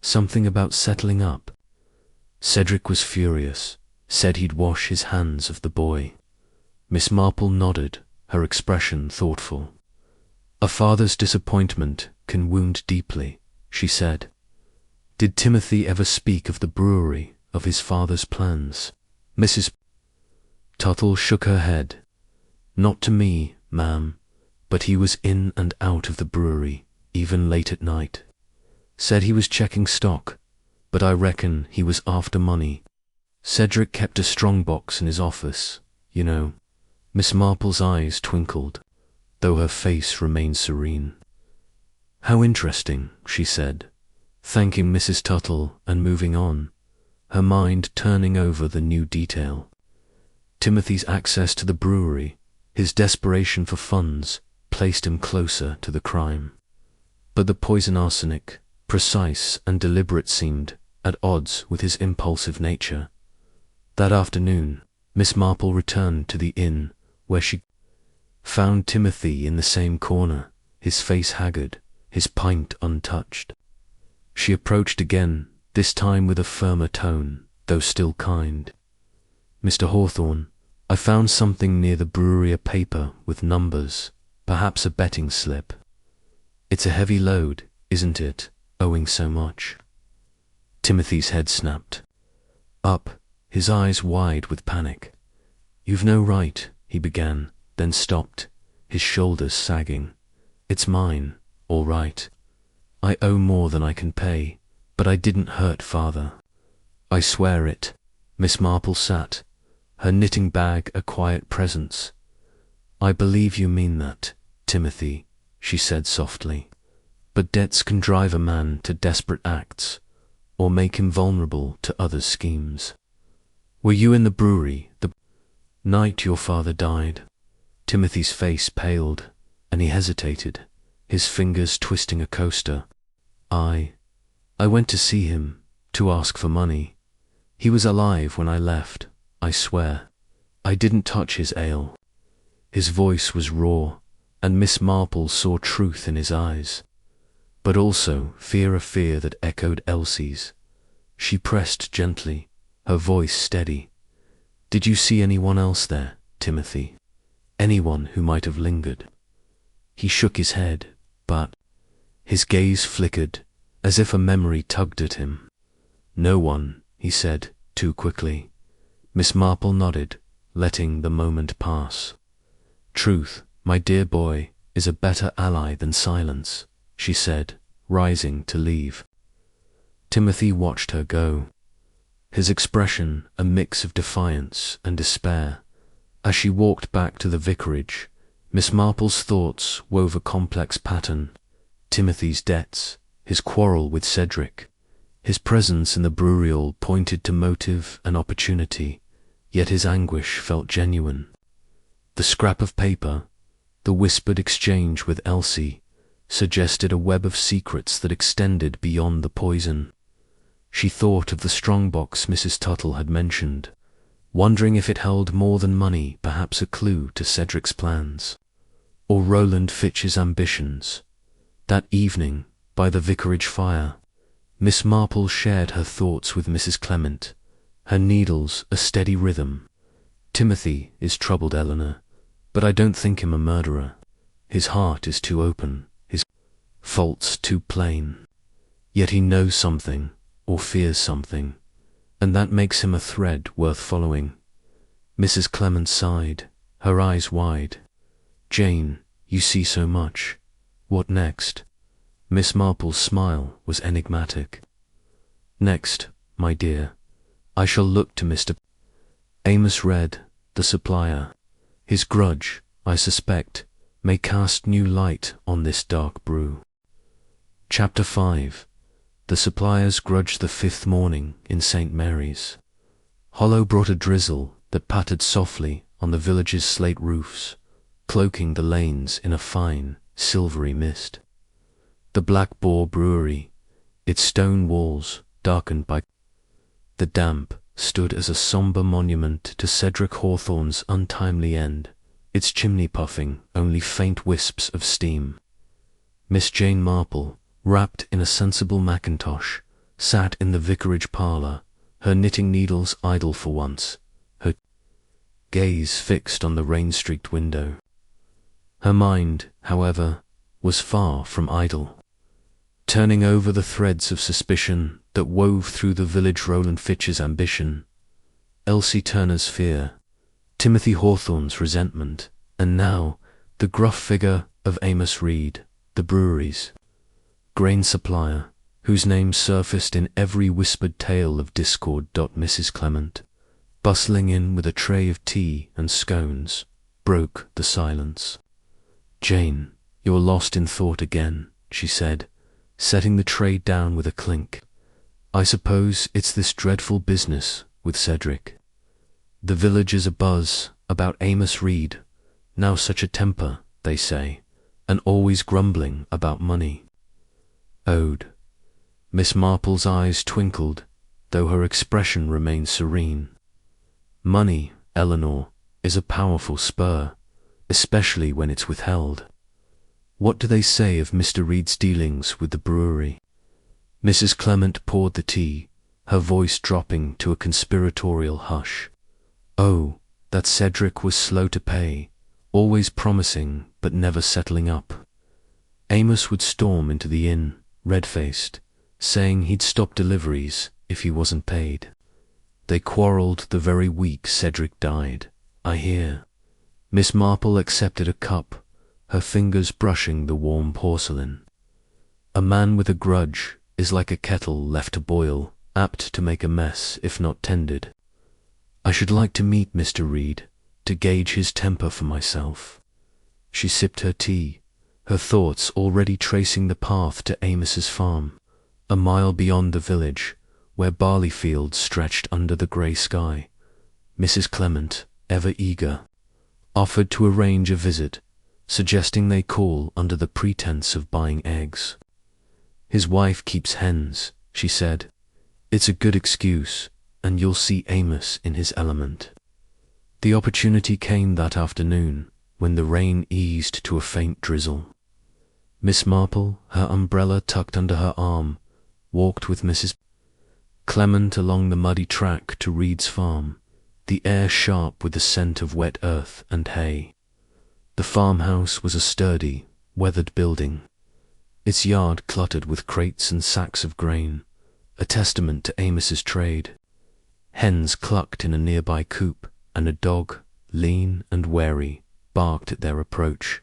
something about settling up. Cedric was furious, said he'd wash his hands of the boy. Miss Marple nodded, her expression thoughtful. A father's disappointment can wound deeply, she said. Did Timothy ever speak of the brewery, of his father's plans? Mrs. Tuttle shook her head. Not to me, ma'am, but he was in and out of the brewery, even late at night. Said he was checking stock, but I reckon he was after money. Cedric kept a strong box in his office, you know. Miss Marple's eyes twinkled, though her face remained serene. How interesting, she said, thanking Mrs. Tuttle and moving on, her mind turning over the new detail. Timothy's access to the brewery, his desperation for funds, placed him closer to the crime. But the poison arsenic, precise and deliberate, seemed at odds with his impulsive nature. That afternoon, Miss Marple returned to the inn, where she found Timothy in the same corner, his face haggard, his pint untouched. She approached again, this time with a firmer tone, though still kind. Mr. Hawthorne, I found something near the brewery, a paper with numbers, perhaps a betting slip. It's a heavy load, isn't it, owing so much? Timothy's head snapped up, his eyes wide with panic. You've no right, he began, then stopped, his shoulders sagging. It's mine, all right. I owe more than I can pay, but I didn't hurt father. I swear it. Miss Marple sat, her knitting bag a quiet presence. I believe you mean that, Timothy, she said softly. But debts can drive a man to desperate acts, or make him vulnerable to others' schemes. Were you in the brewery the night your father died? Timothy's face paled, and he hesitated, his fingers twisting a coaster. I went to see him, to ask for money. He was alive when I left, I swear. I didn't touch his ale. His voice was raw, and Miss Marple saw truth in his eyes, but also fear, a fear that echoed Elsie's. She pressed gently, her voice steady. Did you see anyone else there, Timothy? Anyone who might have lingered? He shook his head, but his gaze flickered, as if a memory tugged at him. No one, he said, too quickly. Miss Marple nodded, letting the moment pass. Truth, my dear boy, is a better ally than silence, she said, rising to leave. Timothy watched her go, his expression a mix of defiance and despair. As she walked back to the vicarage, Miss Marple's thoughts wove a complex pattern. Timothy's debts, his quarrel with Cedric, his presence in the brewery all pointed to motive and opportunity, yet his anguish felt genuine. The scrap of paper, the whispered exchange with Elsie, suggested a web of secrets that extended beyond the poison. She thought of the strongbox Mrs. Tuttle had mentioned, wondering if it held more than money, perhaps a clue to Cedric's plans, or Roland Fitch's ambitions. That evening, by the vicarage fire, Miss Marple shared her thoughts with Mrs. Clement, her needles a steady rhythm. Timothy is troubled, Eleanor, but I don't think him a murderer. His heart is too open, his faults too plain. Yet he knows something, or fears something, and that makes him a thread worth following. Mrs. Clement sighed, her eyes wide. Jane, you see so much. What next? Miss Marple's smile was enigmatic. Next, my dear, I shall look to Mr. Amos read, the supplier. His grudge, I suspect, may cast new light on this dark brew. Chapter 5. The Suppliers Grudge. The fifth morning in St. Mary's. Hollow brought a drizzle that pattered softly on the village's slate roofs, cloaking the lanes in a fine, silvery mist. The Black Boar Brewery, its stone walls darkened by the damp, stood as a sombre monument to Cedric Hawthorne's untimely end, its chimney puffing only faint wisps of steam. Miss Jane Marple, wrapped in a sensible mackintosh, sat in the vicarage parlour, her knitting needles idle for once, her gaze fixed on the rain-streaked window. Her mind, however, was far from idle. Turning over the threads of suspicion that wove through the village Roland Fitch's ambition, Elsie Turner's fear, Timothy Hawthorne's resentment, and now the gruff figure of Amos Reed, the brewery's grain supplier, whose name surfaced in every whispered tale of discord. Mrs. Clement, bustling in with a tray of tea and scones, broke the silence. Jane, you're lost in thought again, she said, setting the tray down with a clink. I suppose it's this dreadful business with Cedric. The village is abuzz about Amos Reed, now such a temper, they say, and always grumbling about money. Ode. Miss Marple's eyes twinkled, though her expression remained serene. Money, Eleanor, is a powerful spur, especially when it's withheld. What do they say of Mr. Reed's dealings with the brewery? Mrs. Clement poured the tea, her voice dropping to a conspiratorial hush. Oh, that Cedric was slow to pay, always promising but never settling up. Amos would storm into the inn, red-faced, saying he'd stop deliveries if he wasn't paid. They quarrelled the very week Cedric died, I hear. Miss Marple accepted a cup, her fingers brushing the warm porcelain. A man with a grudge is like a kettle left to boil, apt to make a mess if not tended. I should like to meet Mr. Reed, to gauge his temper for myself. She sipped her tea, her thoughts already tracing the path to Amos's farm, a mile beyond the village, where barley fields stretched under the grey sky. Mrs. Clement, ever eager, offered to arrange a visit, suggesting they call under the pretense of buying eggs. His wife keeps hens, she said. It's a good excuse, and you'll see Amos in his element. The opportunity came that afternoon, when the rain eased to a faint drizzle. Miss Marple, her umbrella tucked under her arm, walked with Mrs. Clement along the muddy track to Reed's farm, the air sharp with the scent of wet earth and hay. The farmhouse was a sturdy, weathered building, its yard cluttered with crates and sacks of grain, a testament to Amos's trade. Hens clucked in a nearby coop, and a dog, lean and wary, barked at their approach.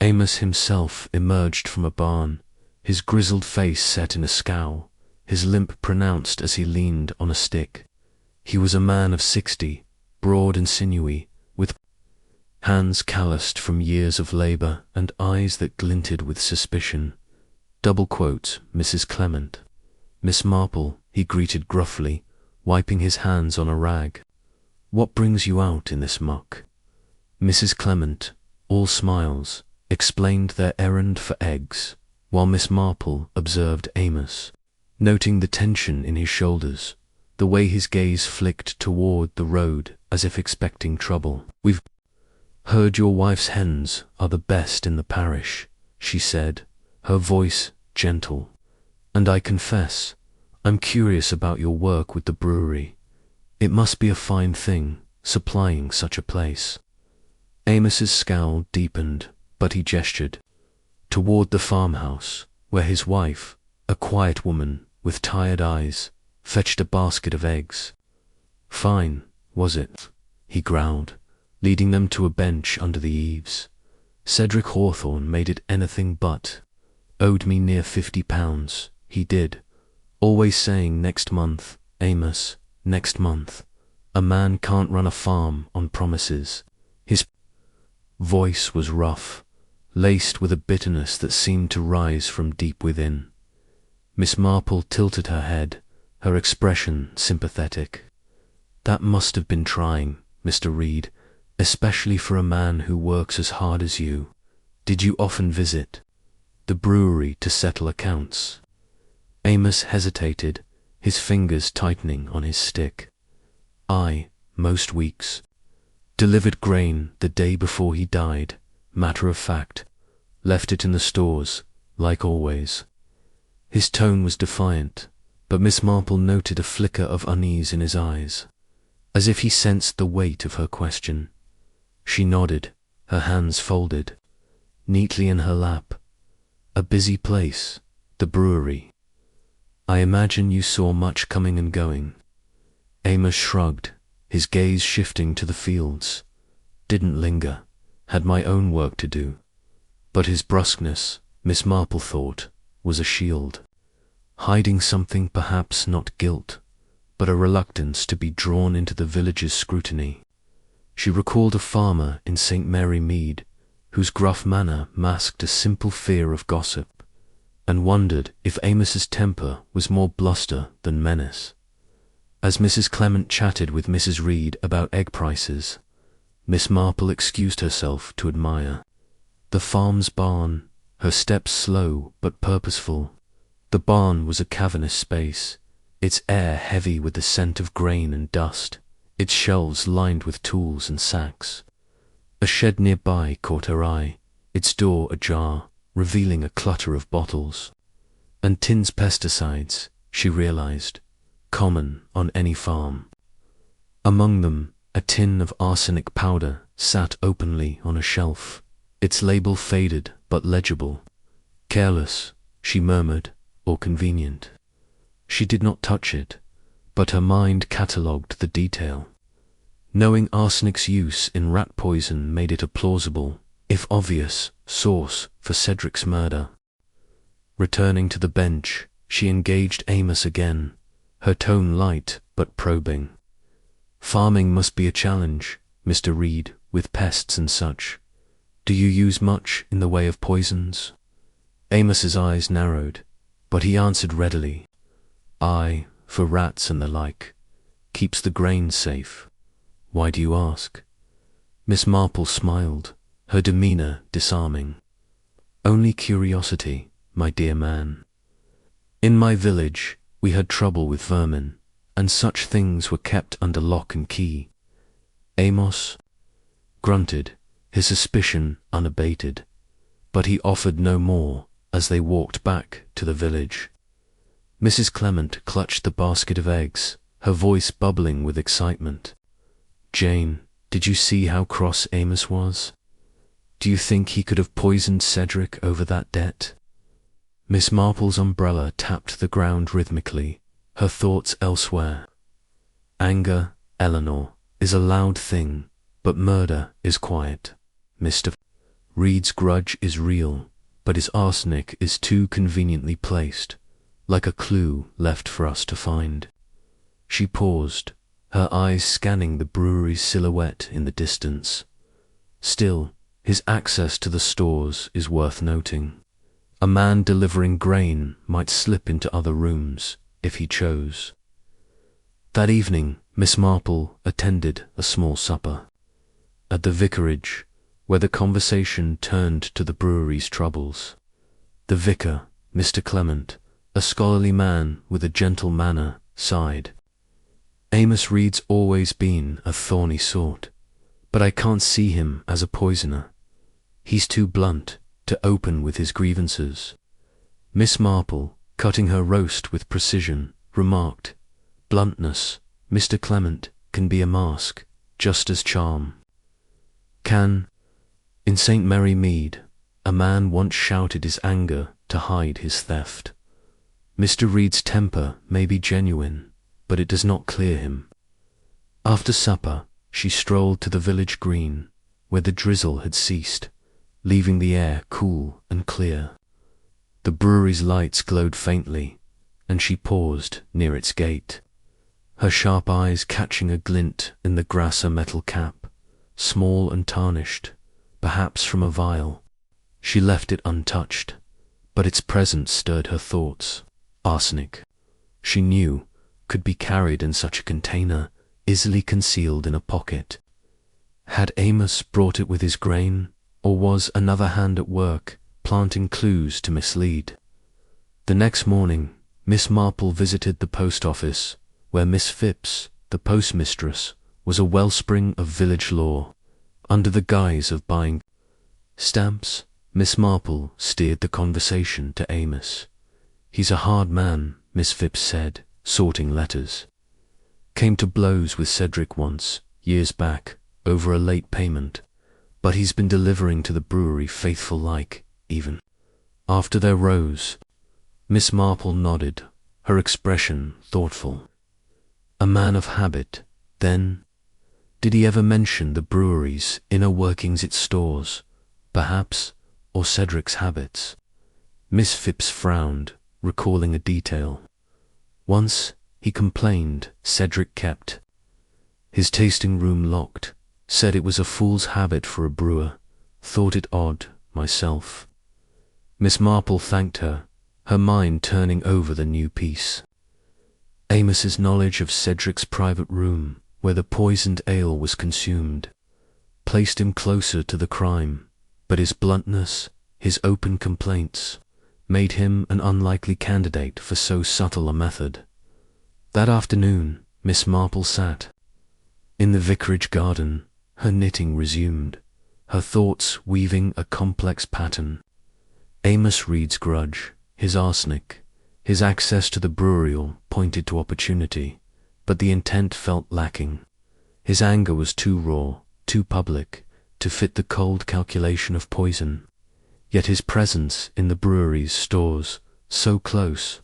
Amos himself emerged from a barn, his grizzled face set in a scowl, his limp pronounced as he leaned on a stick. He was a man of 60, broad and sinewy, with hands calloused from years of labour and eyes that glinted with suspicion. Double quote, Mrs. Clement. Miss Marple, he greeted gruffly, wiping his hands on a rag. What brings you out in this muck? Mrs. Clement, all smiles, explained their errand for eggs, while Miss Marple observed Amos, noting the tension in his shoulders, the way his gaze flicked toward the road as if expecting trouble. We've heard your wife's hens are the best in the parish, she said, her voice gentle, and I confess, I'm curious about your work with the brewery. It must be a fine thing, supplying such a place. Amos's scowl deepened, but he gestured toward the farmhouse, where his wife, a quiet woman with tired eyes, fetched a basket of eggs. Fine, was it? he growled, leading them to a bench under the eaves. Cedric Hawthorne made it anything but. Owed me near £50, he did, always saying next month, Amos, next month. A man can't run a farm on promises. His voice was rough, laced with a bitterness that seemed to rise from deep within. Miss Marple tilted her head, her expression sympathetic. That must have been trying, Mr. Reed, especially for a man who works as hard as you. Did you often visit the brewery to settle accounts? Amos hesitated, his fingers tightening on his stick. Most weeks. Delivered grain the day before he died, matter of fact. Left it in the stores, like always. His tone was defiant, but Miss Marple noted a flicker of unease in his eyes, as if he sensed the weight of her question. She nodded, her hands folded, neatly in her lap. A busy place, the brewery. I imagine you saw much coming and going. Amos shrugged, his gaze shifting to the fields. Didn't linger, had my own work to do. But his brusqueness, Miss Marple thought, was a shield, hiding something perhaps not guilt, but a reluctance to be drawn into the village's scrutiny. She recalled a farmer in St. Mary Mead, whose gruff manner masked a simple fear of gossip, and wondered if Amos's temper was more bluster than menace. As Mrs. Clement chatted with Mrs. Reed about egg prices, Miss Marple excused herself to admire the farm's barn, her steps slow but purposeful. The barn was a cavernous space, its air heavy with the scent of grain and dust, its shelves lined with tools and sacks. A shed nearby caught her eye, its door ajar, revealing a clutter of bottles and tins. Pesticides, she realized, common on any farm. Among them, a tin of arsenic powder sat openly on a shelf, its label faded but legible. Careless, she murmured, or convenient. She did not touch it, but her mind catalogued the detail. Knowing arsenic's use in rat poison made it a plausible, if obvious, source for Cedric's murder. Returning to the bench, she engaged Amos again, her tone light but probing. Farming must be a challenge, Mr. Reed, with pests and such. Do you use much in the way of poisons? Amos's eyes narrowed, but he answered readily. Aye, for rats and the like. Keeps the grain safe. Why do you ask? Miss Marple smiled, her demeanour disarming. Only curiosity, my dear man. In my village, we had trouble with vermin, and such things were kept under lock and key. Amos grunted, his suspicion unabated, but he offered no more as they walked back to the village. Mrs. Clement clutched the basket of eggs, her voice bubbling with excitement. Jane, did you see how cross Amos was? Do you think he could have poisoned Cedric over that debt? Miss Marple's umbrella tapped the ground rhythmically, her thoughts elsewhere. Anger, Eleanor, is a loud thing, but murder is quiet. Mr. Reed's grudge is real, but his arsenic is too conveniently placed, like a clue left for us to find. She paused, her eyes scanning the brewery's silhouette in the distance. Still, his access to the stores is worth noting. A man delivering grain might slip into other rooms, if he chose. That evening, Miss Marple attended a small supper. At the vicarage, where the conversation turned to the brewery's troubles. The vicar, Mr. Clement, a scholarly man with a gentle manner, sighed. Amos Reed's always been a thorny sort, but I can't see him as a poisoner. He's too blunt to open with his grievances. Miss Marple, cutting her roast with precision, remarked, Bluntness, Mr. Clement, can be a mask, just as charm. In St. Mary Mead, a man once shouted his anger to hide his theft. Mr. Reed's temper may be genuine, but it does not clear him. After supper, she strolled to the village green, where the drizzle had ceased, leaving the air cool and clear. The brewery's lights glowed faintly, and she paused near its gate, her sharp eyes catching a glint in the grasser metal cap, small and tarnished, perhaps from a vial. She left it untouched, but its presence stirred her thoughts. Arsenic, she knew, could be carried in such a container, easily concealed in a pocket. Had Amos brought it with his grain, or was another hand at work, planting clues to mislead? The next morning, Miss Marple visited the post office, where Miss Phipps, the postmistress, was a wellspring of village lore. Under the guise of buying stamps, Miss Marple steered the conversation to Amos. "He's a hard man," Miss Phipps said, sorting letters. "Came to blows with Cedric once, years back, over a late payment, but he's been delivering to the brewery faithful-like, even after their rows." Miss Marple nodded, her expression thoughtful. "A man of habit, then? Did he ever mention the brewery's inner workings, its stores, perhaps, or Cedric's habits?" Miss Phipps frowned, recalling a detail. "Once, he complained Cedric kept his tasting room locked, said it was a fool's habit for a brewer, thought it odd, myself." Miss Marple thanked her, her mind turning over the new piece. Amos's knowledge of Cedric's private room, where the poisoned ale was consumed, placed him closer to the crime, but his bluntness, his open complaints, made him an unlikely candidate for so subtle a method. That afternoon, Miss Marple sat in the vicarage garden, her knitting resumed, her thoughts weaving a complex pattern. Amos Reed's grudge, his arsenic, his access to the brewery all pointed to opportunity, but the intent felt lacking. His anger was too raw, too public, to fit the cold calculation of poison. Yet his presence in the brewery's stores, so close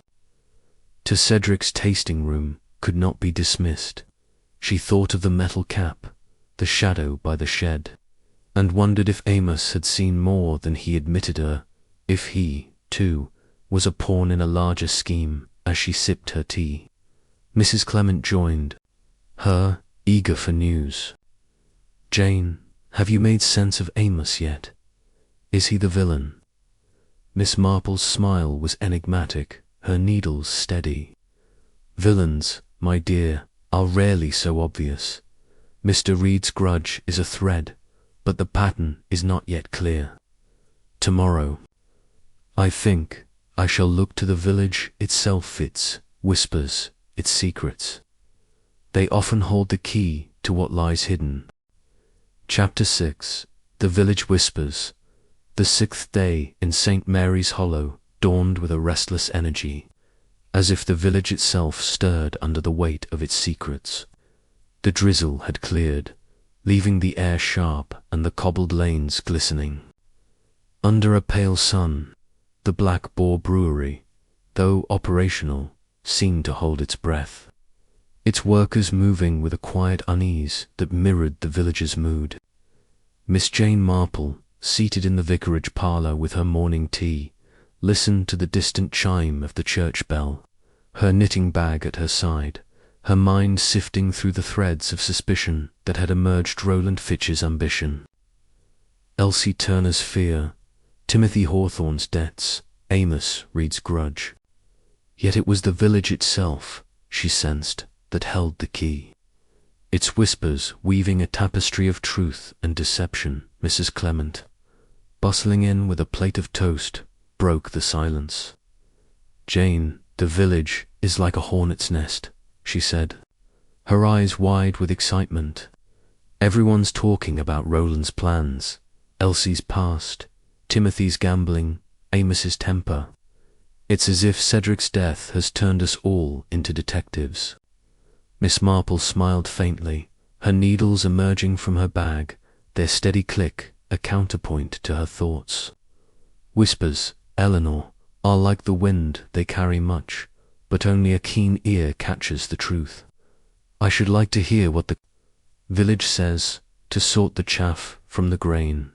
to Cedric's tasting room, could not be dismissed. She thought of the metal cap, the shadow by the shed, and wondered if Amos had seen more than he admitted her, if he, too, was a pawn in a larger scheme. As she sipped her tea, Mrs. Clement joined her, eager for news. "Jane, have you made sense of Amos yet? Is he the villain?" Miss Marple's smile was enigmatic, her needles steady. "Villains, my dear, are rarely so obvious. Mr. Reed's grudge is a thread, but the pattern is not yet clear. Tomorrow, I think, I shall look to the village itself, its whispers, its secrets. They often hold the key to what lies hidden." Chapter 6. The Village Whispers. The 6th day in St. Mary's Hollow dawned with a restless energy, as if the village itself stirred under the weight of its secrets. The drizzle had cleared, leaving the air sharp and the cobbled lanes glistening. Under a pale sun, the Black Boar Brewery, though operational, seemed to hold its breath, its workers moving with a quiet unease that mirrored the villagers' mood. Miss Jane Marple, seated in the vicarage parlour with her morning tea, listened to the distant chime of the church bell, her knitting bag at her side, her mind sifting through the threads of suspicion that had emerged Roland Fitch's ambition, Elsie Turner's fear, Timothy Hawthorne's debts, Amos Reed's grudge. Yet it was the village itself, she sensed, that held the key. Its whispers weaving a tapestry of truth and deception. Mrs. Clement, bustling in with a plate of toast, broke the silence. "Jane, the village is like a hornet's nest," she said, her eyes wide with excitement. "Everyone's talking about Roland's plans, Elsie's past, Timothy's gambling, Amos's temper. It's as if Cedric's death has turned us all into detectives." Miss Marple smiled faintly, her needles emerging from her bag, their steady click a counterpoint to her thoughts. "Whispers, Eleanor, are like the wind, they carry much, but only a keen ear catches the truth. I should like to hear what the Village says, to sort the chaff from the grain.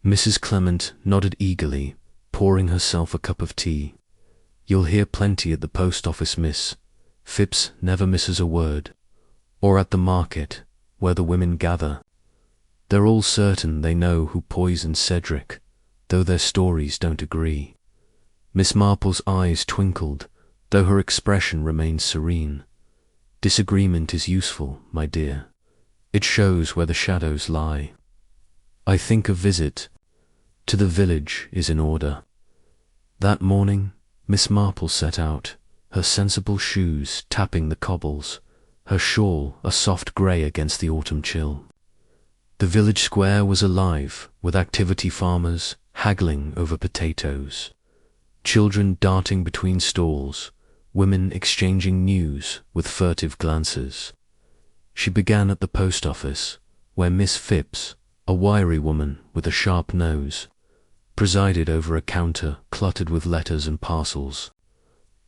Mrs. Clement nodded eagerly, pouring herself a cup of tea. You'll hear plenty at the post office, miss. Phipps never misses a word. Or at the market, where the women gather. They're all certain they know who poisoned Cedric, though their stories don't agree. Miss Marple's eyes twinkled, though her expression remained serene. Disagreement is useful, my dear. It shows where the shadows lie. I think a visit to the village is in order. That morning, Miss Marple set out, her sensible shoes tapping the cobbles, her shawl a soft grey against the autumn chill. The village square was alive with activity, farmers haggling over potatoes, children darting between stalls, women exchanging news with furtive glances. She began at the post office, where Miss Phipps, a wiry woman with a sharp nose, presided over a counter cluttered with letters and parcels.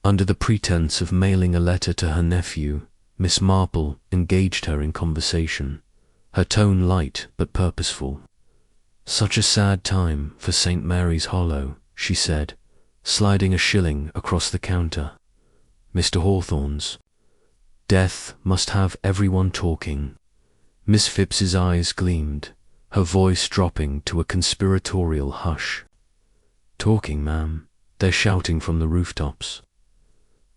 Under the pretense of mailing a letter to her nephew, Miss Marple engaged her in conversation, her tone light but purposeful. Such a sad time for St. Mary's Hollow, she said, sliding a shilling across the counter. Mr. Hawthorne's death must have everyone talking. Miss Phipps's eyes gleamed, her voice dropping to a conspiratorial hush. Talking, ma'am. They're shouting from the rooftops.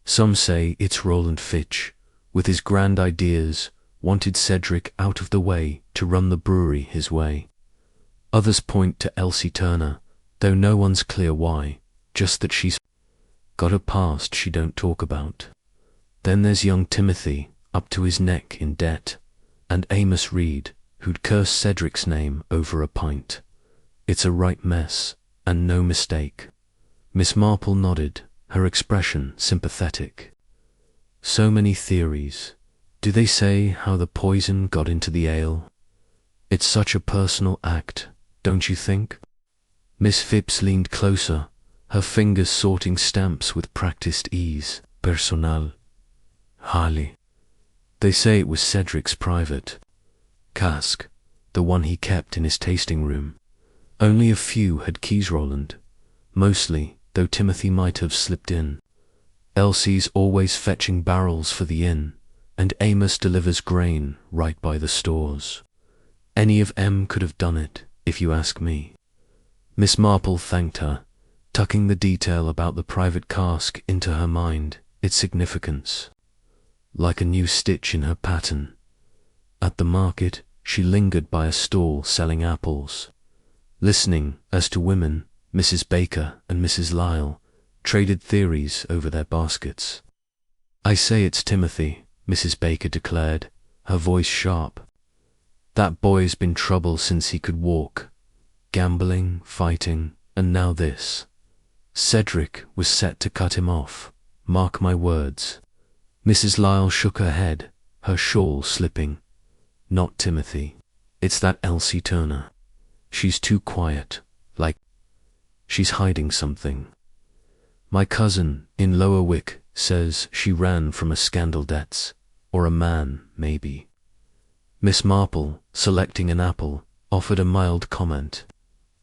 Some say it's Roland Fitch, with his grand ideas, wanted Cedric out of the way to run the brewery his way. Others point to Elsie Turner, though no one's clear why, just that she's got a past she don't talk about. Then there's young Timothy, up to his neck in debt, and Amos Reed, who'd curse Cedric's name over a pint. It's a right mess, and no mistake. Miss Marple nodded, her expression sympathetic. So many theories. Do they say how the poison got into the ale? It's such a personal act, don't you think? Miss Phipps leaned closer, her fingers sorting stamps with practiced ease. Personal. Harley. They say it was Cedric's private cask, the one he kept in his tasting room. Only a few had keys, Roland. Mostly, though Timothy might have slipped in. Elsie's always fetching barrels for the inn, and Amos delivers grain right by the stores. Any of 'em could have done it, if you ask me. Miss Marple thanked her, tucking the detail about the private cask into her mind, its significance like a new stitch in her pattern. At the market, she lingered by a stall selling apples, listening as to women, Mrs. Baker and Mrs. Lyle, traded theories over their baskets. I say it's Timothy, Mrs. Baker declared, her voice sharp. That boy's been trouble since he could walk. Gambling, fighting, and now this. Cedric was set to cut him off, mark my words. Mrs. Lyle shook her head, her shawl slipping. Not Timothy. It's that Elsie Turner. She's too quiet, like she's hiding something. My cousin in Lower Wick says she ran from a scandal debts, or a man, maybe. Miss Marple, selecting an apple, offered a mild comment.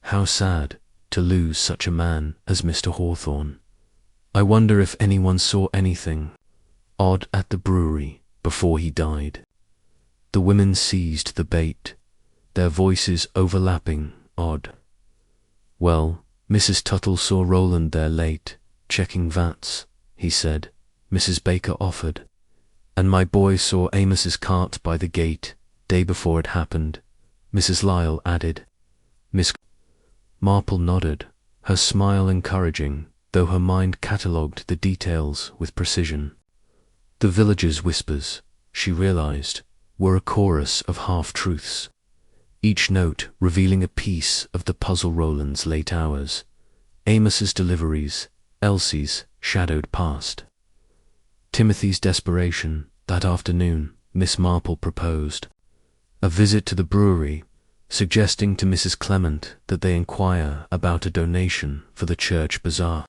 How sad to lose such a man as Mr. Hawthorne. I wonder if anyone saw anything odd at the brewery before he died. The women seized the bait, their voices overlapping, odd. Well, Mrs. Tuttle saw Roland there late, checking vats, he said, Mrs. Baker offered. And my boy saw Amos's cart by the gate, day before it happened, Mrs. Lyle added. Miss Marple nodded, her smile encouraging, though her mind catalogued the details with precision. The villagers' whispers, she realized, were a chorus of half-truths, each note revealing a piece of the puzzle Roland's late hours, Amos's deliveries, Elsie's shadowed past. Timothy's desperation, that afternoon, Miss Marple proposed a visit to the brewery, suggesting to Mrs. Clement that they inquire about a donation for the church bazaar.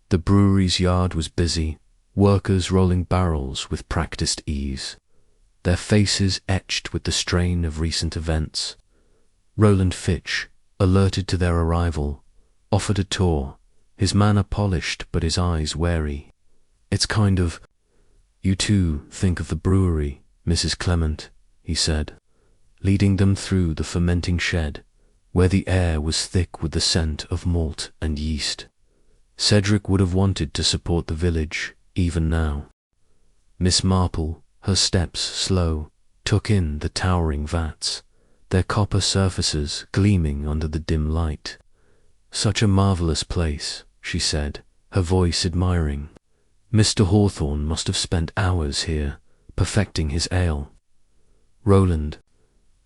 The brewery's yard was busy, workers rolling barrels with practiced ease. their faces etched with the strain of recent events. Roland Fitch, alerted to their arrival, offered a tour, his manner polished but his eyes wary. "It's kind of... You too think of the brewery, Mrs. Clement," he said, leading them through the fermenting shed, where the air was thick with the scent of malt and yeast. Cedric would have wanted to support the village, even now. Miss Marple, her steps slow, took in the towering vats, their copper surfaces gleaming under the dim light. "Such a marvellous place," she said, her voice admiring. "Mr. Hawthorne must have spent hours here, perfecting his ale." Roland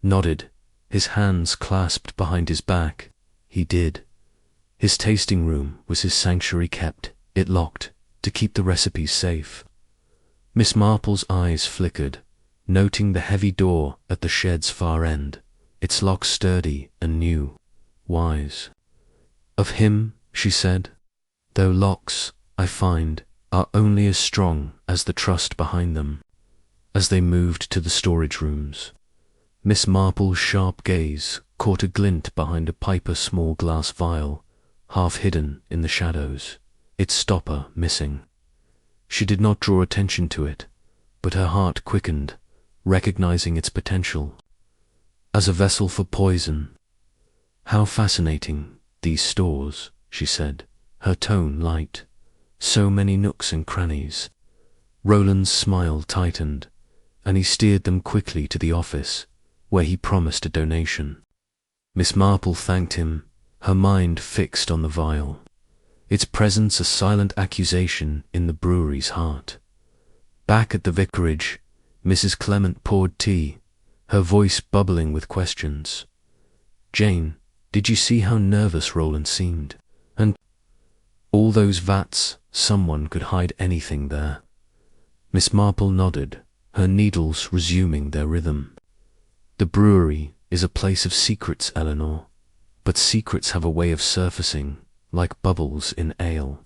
nodded, his hands clasped behind his back. He did. His tasting room was his sanctuary, kept it locked to keep the recipes safe. Miss Marple's eyes flickered, noting the heavy door at the shed's far end, its lock sturdy and new, wise. "Of him," she said, "though locks, I find, are only as strong as the trust behind them." As they moved to the storage rooms, Miss Marple's sharp gaze caught a glint behind a Piper's small glass vial, half hidden in the shadows, its stopper missing. She did not draw attention to it, but her heart quickened, recognizing its potential. As a vessel for poison. "How fascinating, these stores," she said, her tone light. "So many nooks and crannies." Roland's smile tightened, and he steered them quickly to the office, where he promised a donation. Miss Marple thanked him, her mind fixed on the vial, its presence a silent accusation in the brewery's heart. Back at the vicarage, Mrs. Clement poured tea, her voice bubbling with questions. "Jane, did you see how nervous Roland seemed? And all those vats, someone could hide anything there." Miss Marple nodded, her needles resuming their rhythm. "The brewery is a place of secrets, Eleanor, but secrets have a way of surfacing, like bubbles in ale.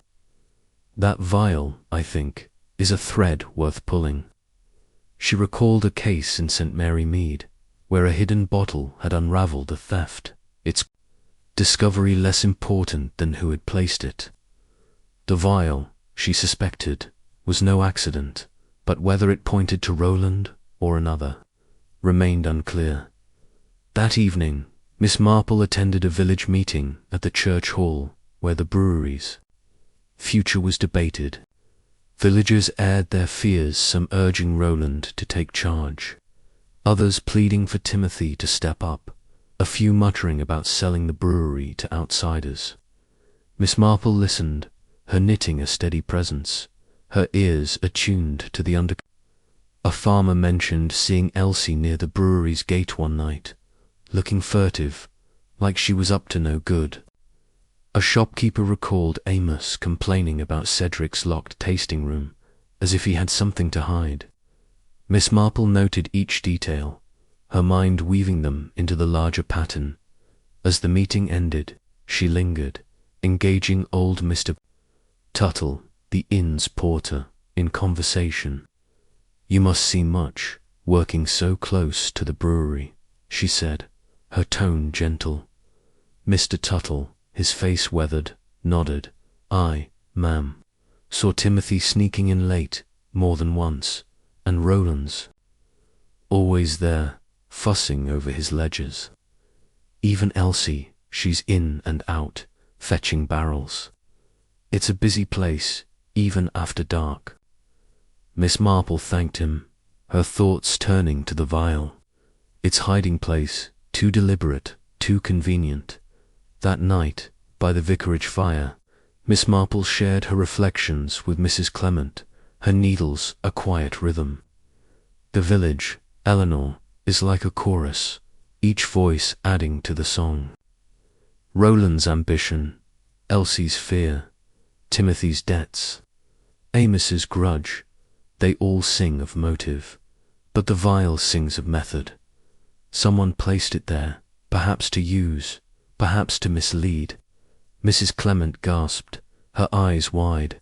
That vial, I think, is a thread worth pulling." She recalled a case in St. Mary Mead, where a hidden bottle had unravelled a theft, its discovery less important than who had placed it. The vial, she suspected, was no accident, but whether it pointed to Roland or another remained unclear. That evening, Miss Marple attended a village meeting at the church hall where the brewery's future was debated. Villagers aired their fears, some urging Roland to take charge, others pleading for Timothy to step up, a few muttering about selling the brewery to outsiders. Miss Marple listened, her knitting a steady presence, her ears attuned to the under. A farmer mentioned seeing Elsie near the brewery's gate one night, looking furtive, like she was up to no good. A shopkeeper recalled Amos complaining about Cedric's locked tasting room, as if he had something to hide. Miss Marple noted each detail, her mind weaving them into the larger pattern. As the meeting ended, she lingered, engaging old Mr. Tuttle, the inn's porter, in conversation. "You must see much, working so close to the brewery," she said, her tone gentle. Mr. Tuttle, his face weathered, nodded. "I, ma'am, saw Timothy sneaking in late, more than once, and Roland's always there, fussing over his ledgers. Even Elsie, she's in and out, fetching barrels. It's a busy place, even after dark." Miss Marple thanked him, her thoughts turning to the vial. Its hiding place, too deliberate, too convenient. That night, by the vicarage fire, Miss Marple shared her reflections with Mrs. Clement, her needles a quiet rhythm. The village, Eleanor, is like a chorus, each voice adding to the song. Roland's ambition, Elsie's fear, Timothy's debts, Amos's grudge, they all sing of motive, but the vial sings of method. Someone placed it there, perhaps to use, perhaps to mislead. Mrs. Clement gasped, her eyes wide.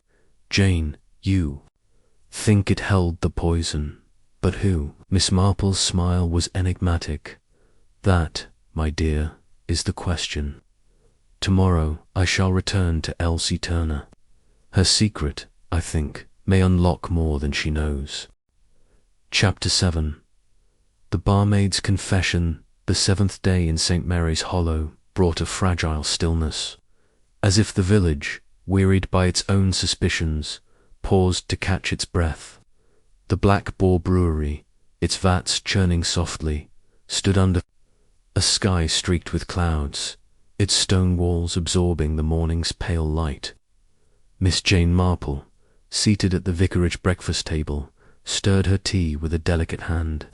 "Jane, you think it held the poison?" But who? Miss Marple's smile was enigmatic. That, my dear, is the question. Tomorrow I shall return to Elsie Turner. Her secret, I think, may unlock more than she knows. Chapter 7. The barmaid's confession, the seventh day in St. Mary's Hollow, brought a fragile stillness, as if the village, wearied by its own suspicions, paused to catch its breath. The Black Boar Brewery, its vats churning softly, stood under a sky streaked with clouds, its stone walls absorbing the morning's pale light. Miss Jane Marple, seated at the vicarage breakfast table, stirred her tea with a delicate hand,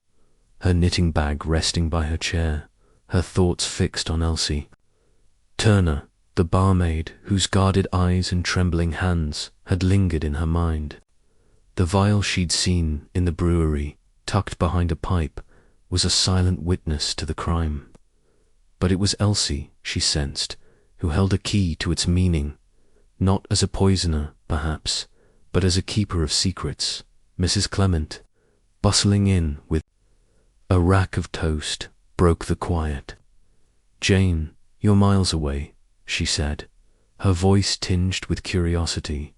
her knitting bag resting by her chair, her thoughts fixed on Elsie Turner, the barmaid whose guarded eyes and trembling hands had lingered in her mind. The vial she'd seen in the brewery, tucked behind a pipe, was a silent witness to the crime. But it was Elsie, she sensed, who held a key to its meaning, not as a poisoner, perhaps, but as a keeper of secrets. Mrs. Clement, bustling in with a rack of toast, broke the quiet. "Jane, you're miles away," she said, her voice tinged with curiosity.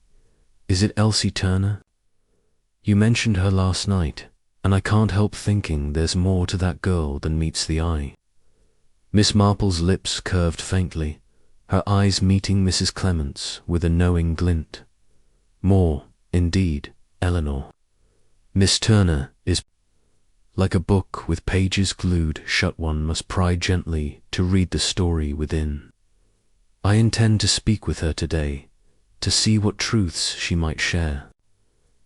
"Is it Elsie Turner? You mentioned her last night, and I can't help thinking there's more to that girl than meets the eye." Miss Marple's lips curved faintly, her eyes meeting Mrs. Clement's with a knowing glint. "More, indeed, Eleanor. Miss Turner is like a book with pages glued shut. One must pry gently to read the story within. I intend to speak with her today, to see what truths she might share."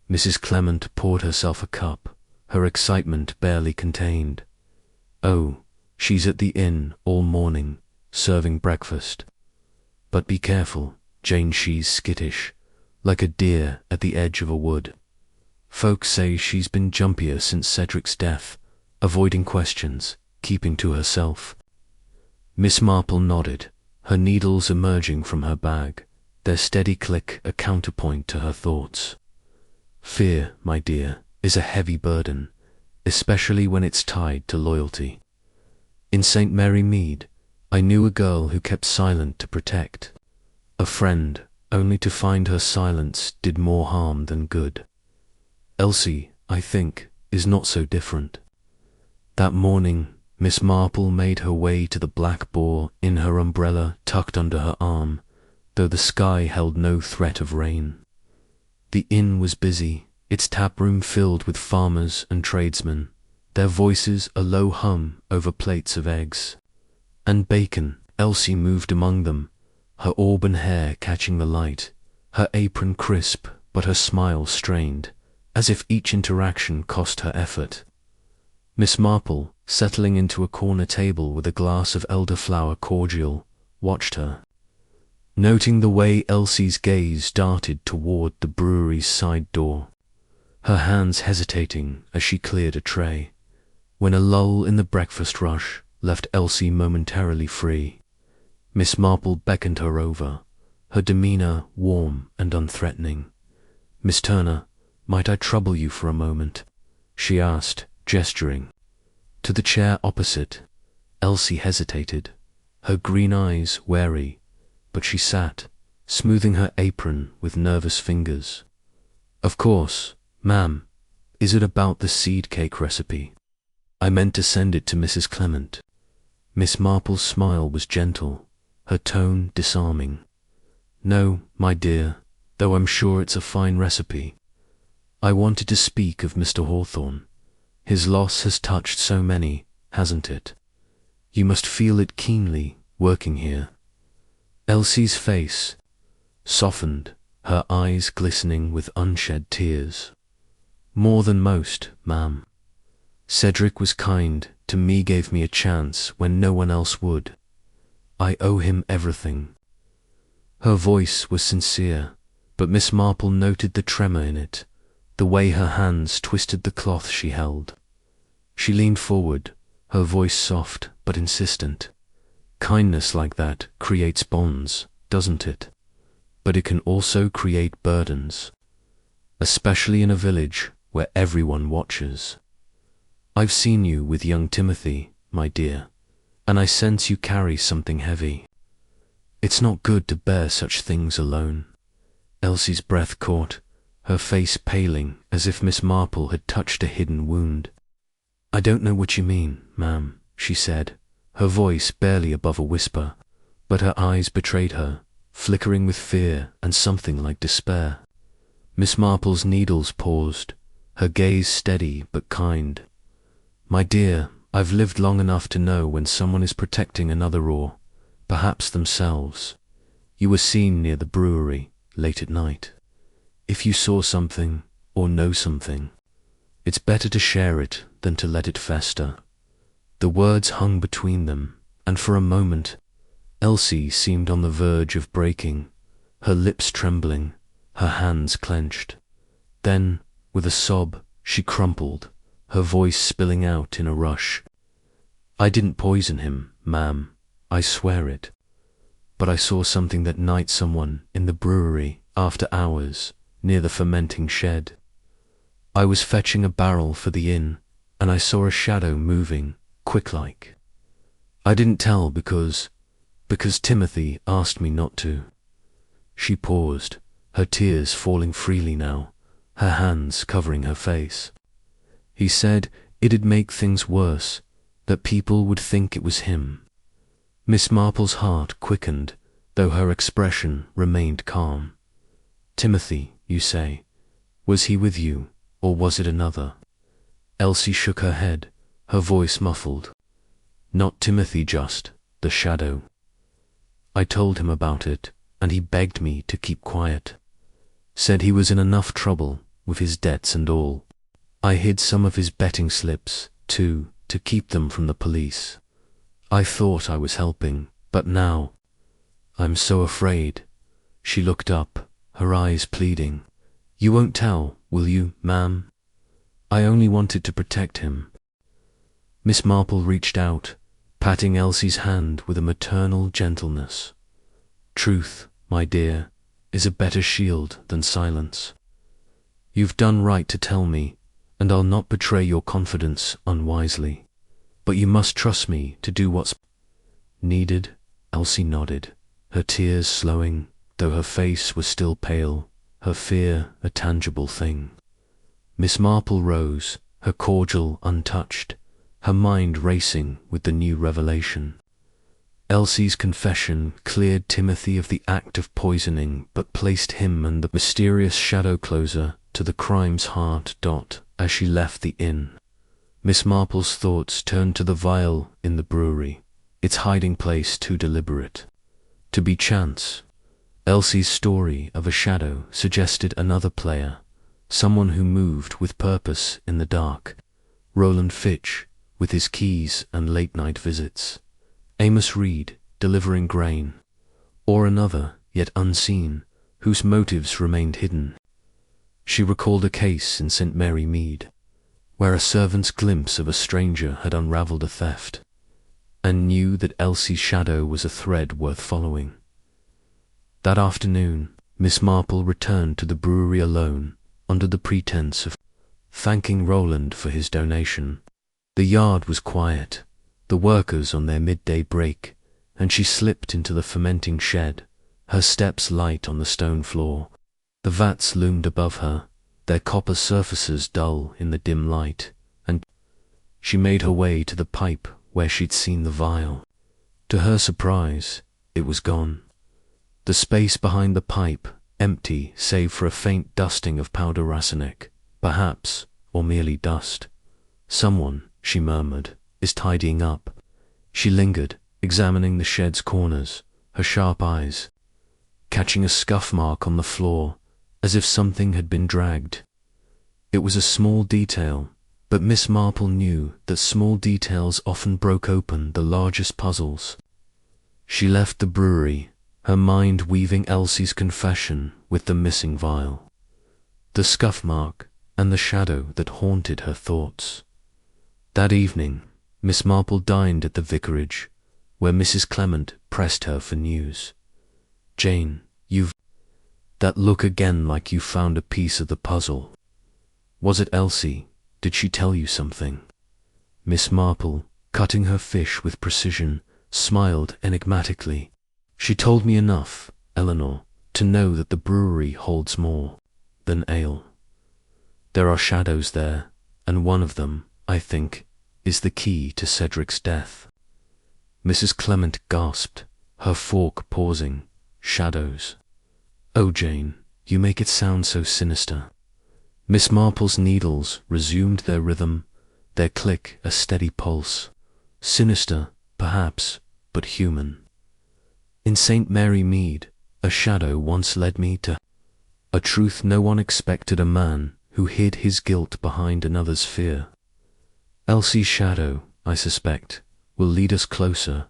Mrs. Clement poured herself a cup, her excitement barely contained. "Oh, she's at the inn all morning, serving breakfast. But be careful, Jane, she's skittish, like a deer at the edge of a wood. Folks say she's been jumpier since Cedric's death, avoiding questions, keeping to herself." Miss Marple nodded, her needles emerging from her bag, their steady click a counterpoint to her thoughts. "Fear, my dear, is a heavy burden, especially when it's tied to loyalty. In St. Mary Mead, I knew a girl who kept silent to protect, a friend, only to find her silence did more harm than good. Elsie, I think, is not so different." That morning, Miss Marple made her way to the Black Boar in her umbrella tucked under her arm, though the sky held no threat of rain. The inn was busy, its taproom filled with farmers and tradesmen, their voices a low hum over plates of eggs and bacon. Elsie moved among them, her auburn hair catching the light, her apron crisp but her smile strained, as if each interaction cost her effort. Miss Marple, settling into a corner table with a glass of elderflower cordial, watched her, noting the way Elsie's gaze darted toward the brewery's side door, her hands hesitating as she cleared a tray. When a lull in the breakfast rush left Elsie momentarily free, Miss Marple beckoned her over, her demeanor warm and unthreatening. "Miss Turner, might I trouble you for a moment?" she asked, gesturing to the chair opposite. Elsie hesitated, her green eyes wary, but she sat, smoothing her apron with nervous fingers. "Of course, ma'am. Is it about the seed cake recipe? I meant to send it to Mrs. Clement." Miss Marple's smile was gentle, her tone disarming. "No, my dear, though I'm sure it's a fine recipe. I wanted to speak of Mr. Hawthorne. His loss has touched so many, hasn't it? You must feel it keenly, working here." Elsie's face softened, her eyes glistening with unshed tears. "More than most, ma'am. Cedric was kind to me, gave me a chance when no one else would. I owe him everything." Her voice was sincere, but Miss Marple noted the tremor in it, the way her hands twisted the cloth she held. She leaned forward, her voice soft but insistent. "Kindness like that creates bonds, doesn't it? But it can also create burdens, especially in a village where everyone watches." I've seen you with young Timothy, my dear, and I sense you carry something heavy. It's not good to bear such things alone. Elsie's breath caught, her face paling as if Miss Marple had touched a hidden wound. I don't know what you mean, ma'am, she said, her voice barely above a whisper, but her eyes betrayed her, flickering with fear and something like despair. Miss Marple's needles paused, her gaze steady but kind. My dear, I've lived long enough to know when someone is protecting another or, perhaps themselves. You were seen near the brewery, late at night. If you saw something, or know something, it's better to share it than to let it fester. The words hung between them, and for a moment, Elsie seemed on the verge of breaking, her lips trembling, her hands clenched. Then, with a sob, she crumpled, her voice spilling out in a rush. I didn't poison him, ma'am, I swear it. But I saw something that night, someone in the brewery, after hours, near the fermenting shed. I was fetching a barrel for the inn, and I saw a shadow moving, quick-like. I didn't tell because Timothy asked me not to. She paused, her tears falling freely now, her hands covering her face. He said it'd make things worse, that people would think it was him. Miss Marple's heart quickened, though her expression remained calm. Timothy, you say, was he with you, or was it another? Elsie shook her head, her voice muffled. Not Timothy, just the shadow. I told him about it, and he begged me to keep quiet. Said he was in enough trouble with his debts and all. I hid some of his betting slips, too, to keep them from the police. I thought I was helping, but now, I'm so afraid. She looked up, her eyes pleading. You won't tell, will you, ma'am? I only wanted to protect him. Miss Marple reached out, patting Elsie's hand with a maternal gentleness. Truth, my dear, is a better shield than silence. You've done right to tell me, and I'll not betray your confidence unwisely. But you must trust me to do what's needed. Elsie nodded, her tears slowing, though her face was still pale, her fear a tangible thing. Miss Marple rose, her cordial untouched, her mind racing with the new revelation. Elsie's confession cleared Timothy of the act of poisoning, but placed him and the mysterious shadow closer to the crime's heart. As she left the inn, Miss Marple's thoughts turned to the vial in the brewery, its hiding place too deliberate to be chance. Elsie's story of a shadow suggested another player, someone who moved with purpose in the dark. Roland Fitch, with his keys and late-night visits. Amos Reed, delivering grain. Or another, yet unseen, whose motives remained hidden. She recalled a case in St. Mary Mead, where a servant's glimpse of a stranger had unravelled a theft, and knew that Elsie's shadow was a thread worth following. That afternoon, Miss Marple returned to the brewery alone, under the pretense of thanking Roland for his donation. The yard was quiet, the workers on their midday break, and she slipped into the fermenting shed, her steps light on the stone floor. The vats loomed above her, their copper surfaces dull in the dim light, and she made her way to the pipe where she'd seen the vial. To her surprise, it was gone. The space behind the pipe, empty save for a faint dusting of powder racinic, perhaps, or merely dust. Someone, she murmured, is tidying up. She lingered, examining the shed's corners, her sharp eyes catching a scuff mark on the floor, as if something had been dragged. It was a small detail, but Miss Marple knew that small details often broke open the largest puzzles. She left the brewery, her mind weaving Elsie's confession with the missing vial, the scuff mark, and the shadow that haunted her thoughts. That evening, Miss Marple dined at the vicarage, where Mrs. Clement pressed her for news. Jane, you've that look again, like you found a piece of the puzzle. Was it Elsie? Did she tell you something? Miss Marple, cutting her fish with precision, smiled enigmatically. She told me enough, Eleanor, to know that the brewery holds more than ale. There are shadows there, and one of them, I think, is the key to Cedric's death. Mrs. Clement gasped, her fork pausing. Shadows. Oh, Jane, you make it sound so sinister. Miss Marple's needles resumed their rhythm, their click a steady pulse. Sinister, perhaps, but human. In St. Mary Mead, a shadow once led me to a truth no one expected, a man who hid his guilt behind another's fear. Elsie's shadow, I suspect, will lead us closer,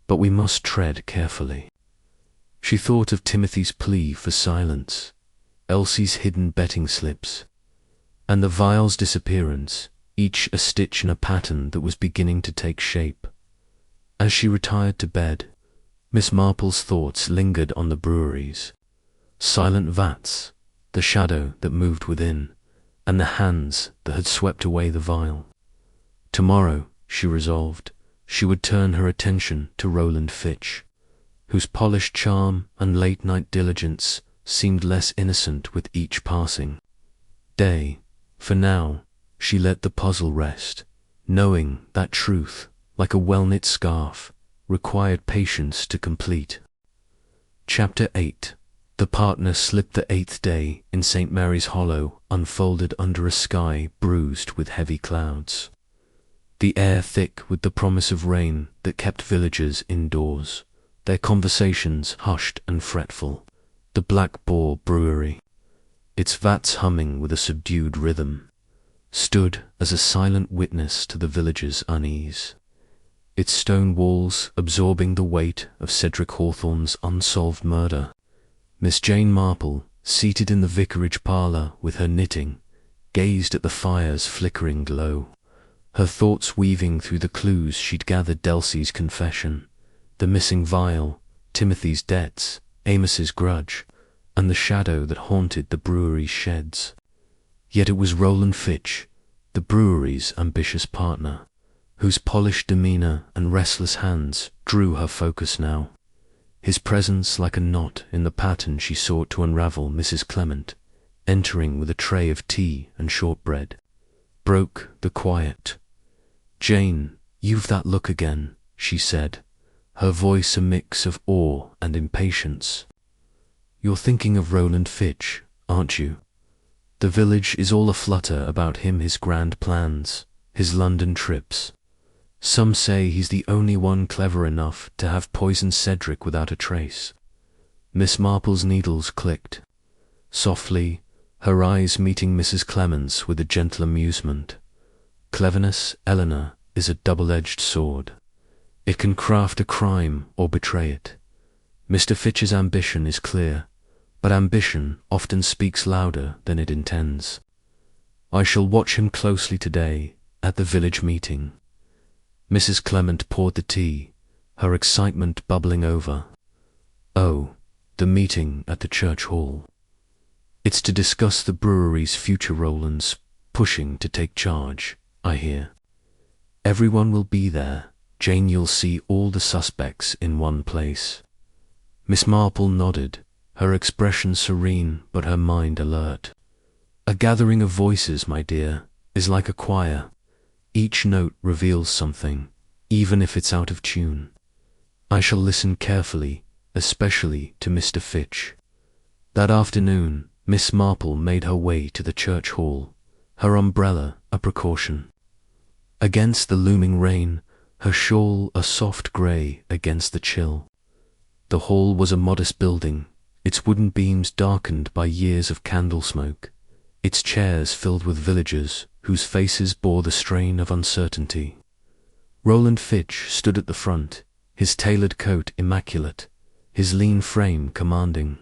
but we must tread carefully. She thought of Timothy's plea for silence, Elsie's hidden betting slips, and the vial's disappearance, each a stitch in a pattern that was beginning to take shape. As she retired to bed, Miss Marple's thoughts lingered on the breweries, silent vats, the shadow that moved within, and the hands that had swept away the vial. Tomorrow, she resolved, she would turn her attention to Roland Fitch, whose polished charm and late-night diligence seemed less innocent with each passing day. For now, she let the puzzle rest, knowing that truth, like a well-knit scarf, required patience to complete. Chapter 8. The partner slipped the 8th day in St. Mary's Hollow unfolded under a sky bruised with heavy clouds. The air thick with the promise of rain that kept villagers indoors, their conversations hushed and fretful. The Black Boar Brewery, its vats humming with a subdued rhythm, stood as a silent witness to the villagers' unease, its stone walls absorbing the weight of Cedric Hawthorne's unsolved murder. Miss Jane Marple, seated in the vicarage parlour with her knitting, gazed at the fire's flickering glow, her thoughts weaving through the clues she'd gathered: Delsie's confession, the missing vial, Timothy's debts, Amos's grudge, and the shadow that haunted the brewery's sheds. Yet it was Roland Fitch, the brewery's ambitious partner, whose polished demeanour and restless hands drew her focus now. His presence like a knot in the pattern she sought to unravel. Mrs. Clement, entering with a tray of tea and shortbread, broke the quiet. "Jane, you've that look again," she said, her voice a mix of awe and impatience. "You're thinking of Roland Fitch, aren't you? The village is all aflutter about him, his grand plans, his London trips. Some say he's the only one clever enough to have poisoned Cedric without a trace." Miss Marple's needles clicked softly, her eyes meeting Mrs. Clement's with a gentle amusement. Cleverness, Eleanor, is a double-edged sword. It can craft a crime or betray it. Mr. Fitch's ambition is clear, but ambition often speaks louder than it intends. I shall watch him closely today at the village meeting. Mrs. Clement poured the tea, her excitement bubbling over. "Oh, the meeting at the church hall. It's to discuss the brewery's future. Roland's pushing to take charge, I hear. Everyone will be there. Jane, you'll see all the suspects in one place." Miss Marple nodded, her expression serene but her mind alert. "A gathering of voices, my dear, is like a choir. Each note reveals something, even if it's out of tune. I shall listen carefully, especially to Mr. Fitch." That afternoon, Miss Marple made her way to the church hall, her umbrella a precaution. Against the looming rain, her shawl a soft grey against the chill. The hall was a modest building, its wooden beams darkened by years of candle smoke, its chairs filled with villagers whose faces bore the strain of uncertainty. Roland Fitch stood at the front, his tailored coat immaculate, his lean frame commanding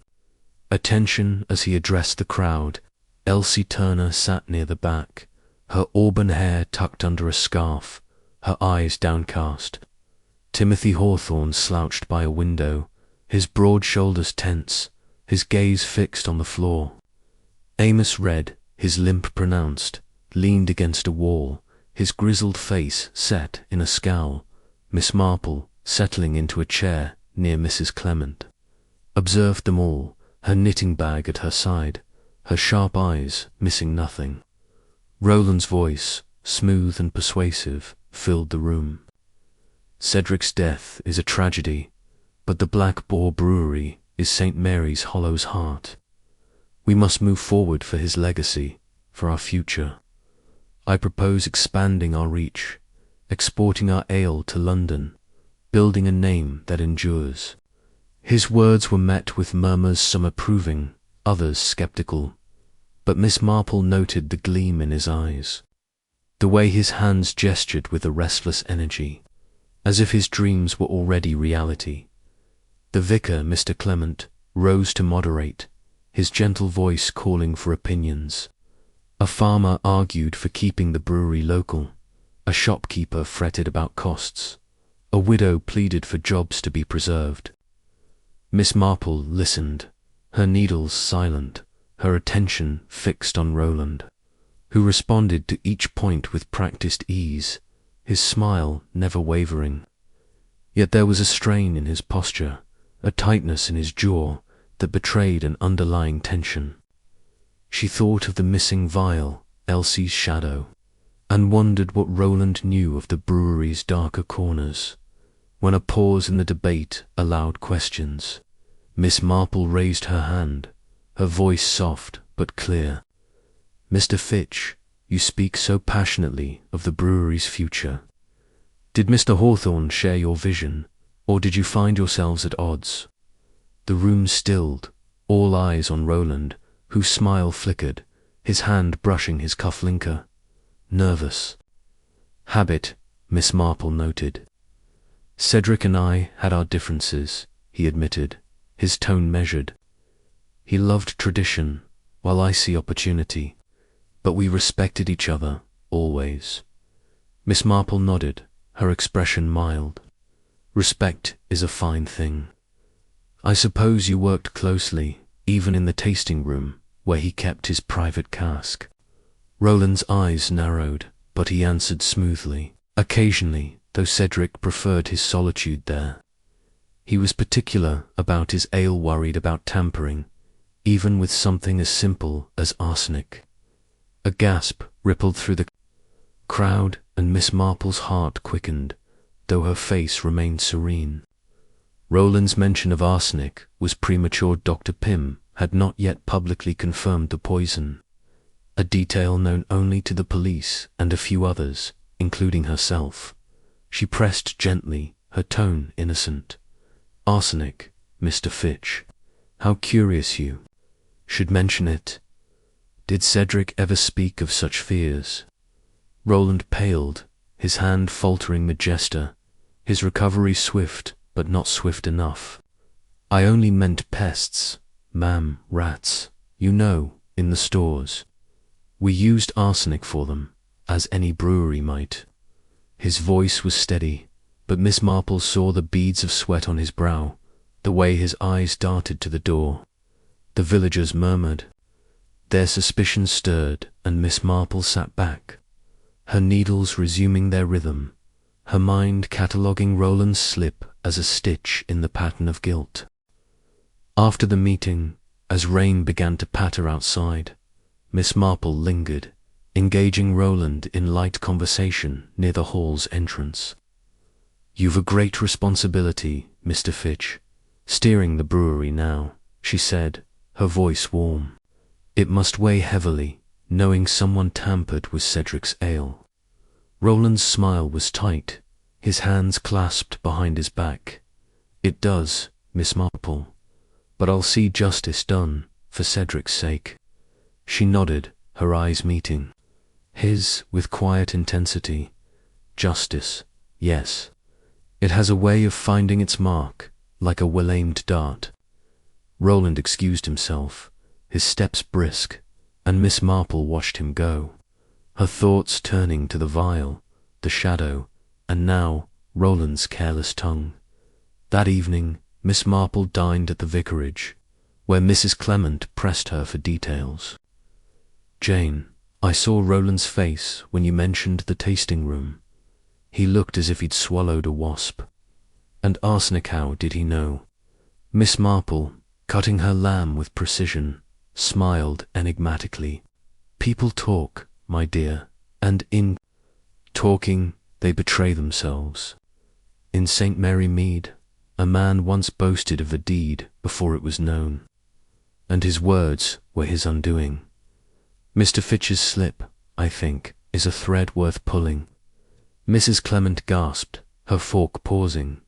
attention as he addressed the crowd. Elsie Turner sat near the back, her auburn hair tucked under a scarf, her eyes downcast. Timothy Hawthorne slouched by a window, his broad shoulders tense, his gaze fixed on the floor. Amos Red, his limp pronounced, leaned against a wall, his grizzled face set in a scowl. Miss Marple, settling into a chair near Mrs. Clement, observed them all, her knitting bag at her side, her sharp eyes missing nothing. Roland's voice, smooth and persuasive, filled the room. Cedric's death is a tragedy, but the Black Boar Brewery is St. Mary's Hollow's heart. We must move forward for his legacy, for our future. I propose expanding our reach, exporting our ale to London, building a name that endures. His words were met with murmurs, some approving, others skeptical, but Miss Marple noted the gleam in his eyes, the way his hands gestured with a restless energy, as if his dreams were already reality. The vicar, Mr. Clement, rose to moderate, his gentle voice calling for opinions. A farmer argued for keeping the brewery local, a shopkeeper fretted about costs, a widow pleaded for jobs to be preserved. Miss Marple listened, her needles silent, her attention fixed on Roland, who responded to each point with practiced ease, his smile never wavering. Yet there was a strain in his posture, a tightness in his jaw that betrayed an underlying tension. She thought of the missing vial, Elsie's shadow, and wondered what Roland knew of the brewery's darker corners. When a pause in the debate allowed questions, Miss Marple raised her hand, her voice soft but clear. "Mr. Fitch, you speak so passionately of the brewery's future. Did Mr. Hawthorne share your vision, or did you find yourselves at odds?" The room stilled, all eyes on Roland, whose smile flickered, his hand brushing his cufflinker. Nervous. "Habit," Miss Marple noted. "Cedric and I had our differences," he admitted, his tone measured. "He loved tradition, while I see opportunity, but we respected each other, always." Miss Marple nodded, her expression mild. "Respect is a fine thing. I suppose you worked closely, even in the tasting room, where he kept his private cask." Roland's eyes narrowed, but he answered smoothly. Occasionally, though Cedric preferred his solitude there. He was particular about his ale, worried about tampering, even with something as simple as arsenic. A gasp rippled through the crowd, and Miss Marple's heart quickened, though her face remained serene. Roland's mention of arsenic was premature. Dr. Pym had not yet publicly confirmed the poison, a detail known only to the police and a few others, including herself. She pressed gently, her tone innocent. "Arsenic, Mr. Fitch. How curious you should mention it. Did Cedric ever speak of such fears?" Roland paled, his hand faltering mid-gesture, his recovery swift but not swift enough. "I only meant pests, ma'am, rats, you know, in the stores. We used arsenic for them, as any brewery might." His voice was steady, but Miss Marple saw the beads of sweat on his brow, the way his eyes darted to the door. The villagers murmured. Their suspicions stirred, and Miss Marple sat back, her needles resuming their rhythm, her mind cataloguing Roland's slip as a stitch in the pattern of guilt. After the meeting, as rain began to patter outside, Miss Marple lingered, engaging Roland in light conversation near the hall's entrance. "You've a great responsibility, Mr. Fitch, steering the brewery now," she said, her voice warm. "It must weigh heavily, knowing someone tampered with Cedric's ale." Roland's smile was tight, his hands clasped behind his back. "It does, Miss Marple, but I'll see justice done, for Cedric's sake." She nodded, her eyes meeting his with quiet intensity. "Justice, yes. It has a way of finding its mark, like a well-aimed dart." Roland excused himself, his steps brisk, and Miss Marple watched him go, her thoughts turning to the vial, the shadow, and now Roland's careless tongue. That evening, Miss Marple dined at the vicarage, where Mrs. Clement pressed her for details. "Jane, I saw Roland's face when you mentioned the tasting room. He looked as if he'd swallowed a wasp. And arsenic, how did he know? Miss Marple, cutting her lamb with precision, smiled enigmatically. People talk, my dear, and in talking they betray themselves. In St. Mary Mead, a man once boasted of a deed before it was known, and his words were his undoing. Mr. Fitch's slip, I think, is a thread worth pulling. Mrs. Clement gasped, her fork pausing.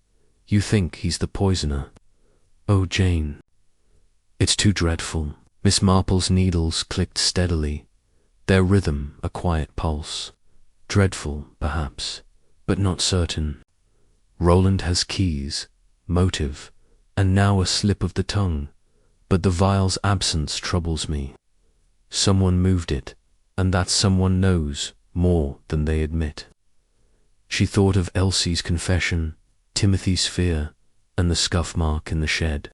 You think he's the poisoner? Oh, Jane. It's too dreadful. Miss Marple's needles clicked steadily, their rhythm a quiet pulse. Dreadful, perhaps, but not certain. Roland has keys, motive, and now a slip of the tongue, but the vial's absence troubles me. Someone moved it, and that someone knows more than they admit. She thought of Elsie's confession, Timothy's fear, and the scuff mark in the shed,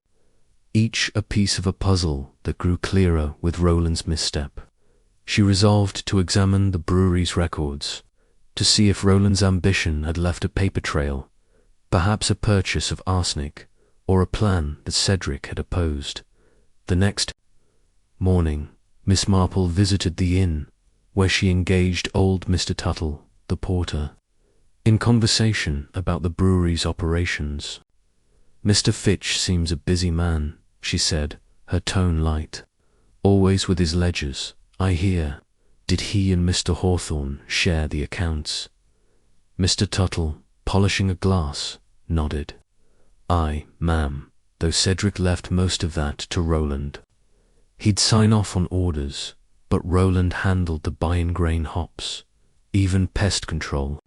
each a piece of a puzzle that grew clearer with Roland's misstep. She resolved to examine the brewery's records, to see if Roland's ambition had left a paper trail, perhaps a purchase of arsenic, or a plan that Cedric had opposed. The next morning, Miss Marple visited the inn, where she engaged old Mr. Tuttle, the porter, in conversation about the brewery's operations. Mr. Fitch seems a busy man, she said, her tone light. Always with his ledgers, I hear. Did he and Mr. Hawthorne share the accounts? Mr. Tuttle, polishing a glass, nodded. Aye, ma'am, though Cedric left most of that to Roland. He'd sign off on orders, but Roland handled the buying grain hops, even pest control.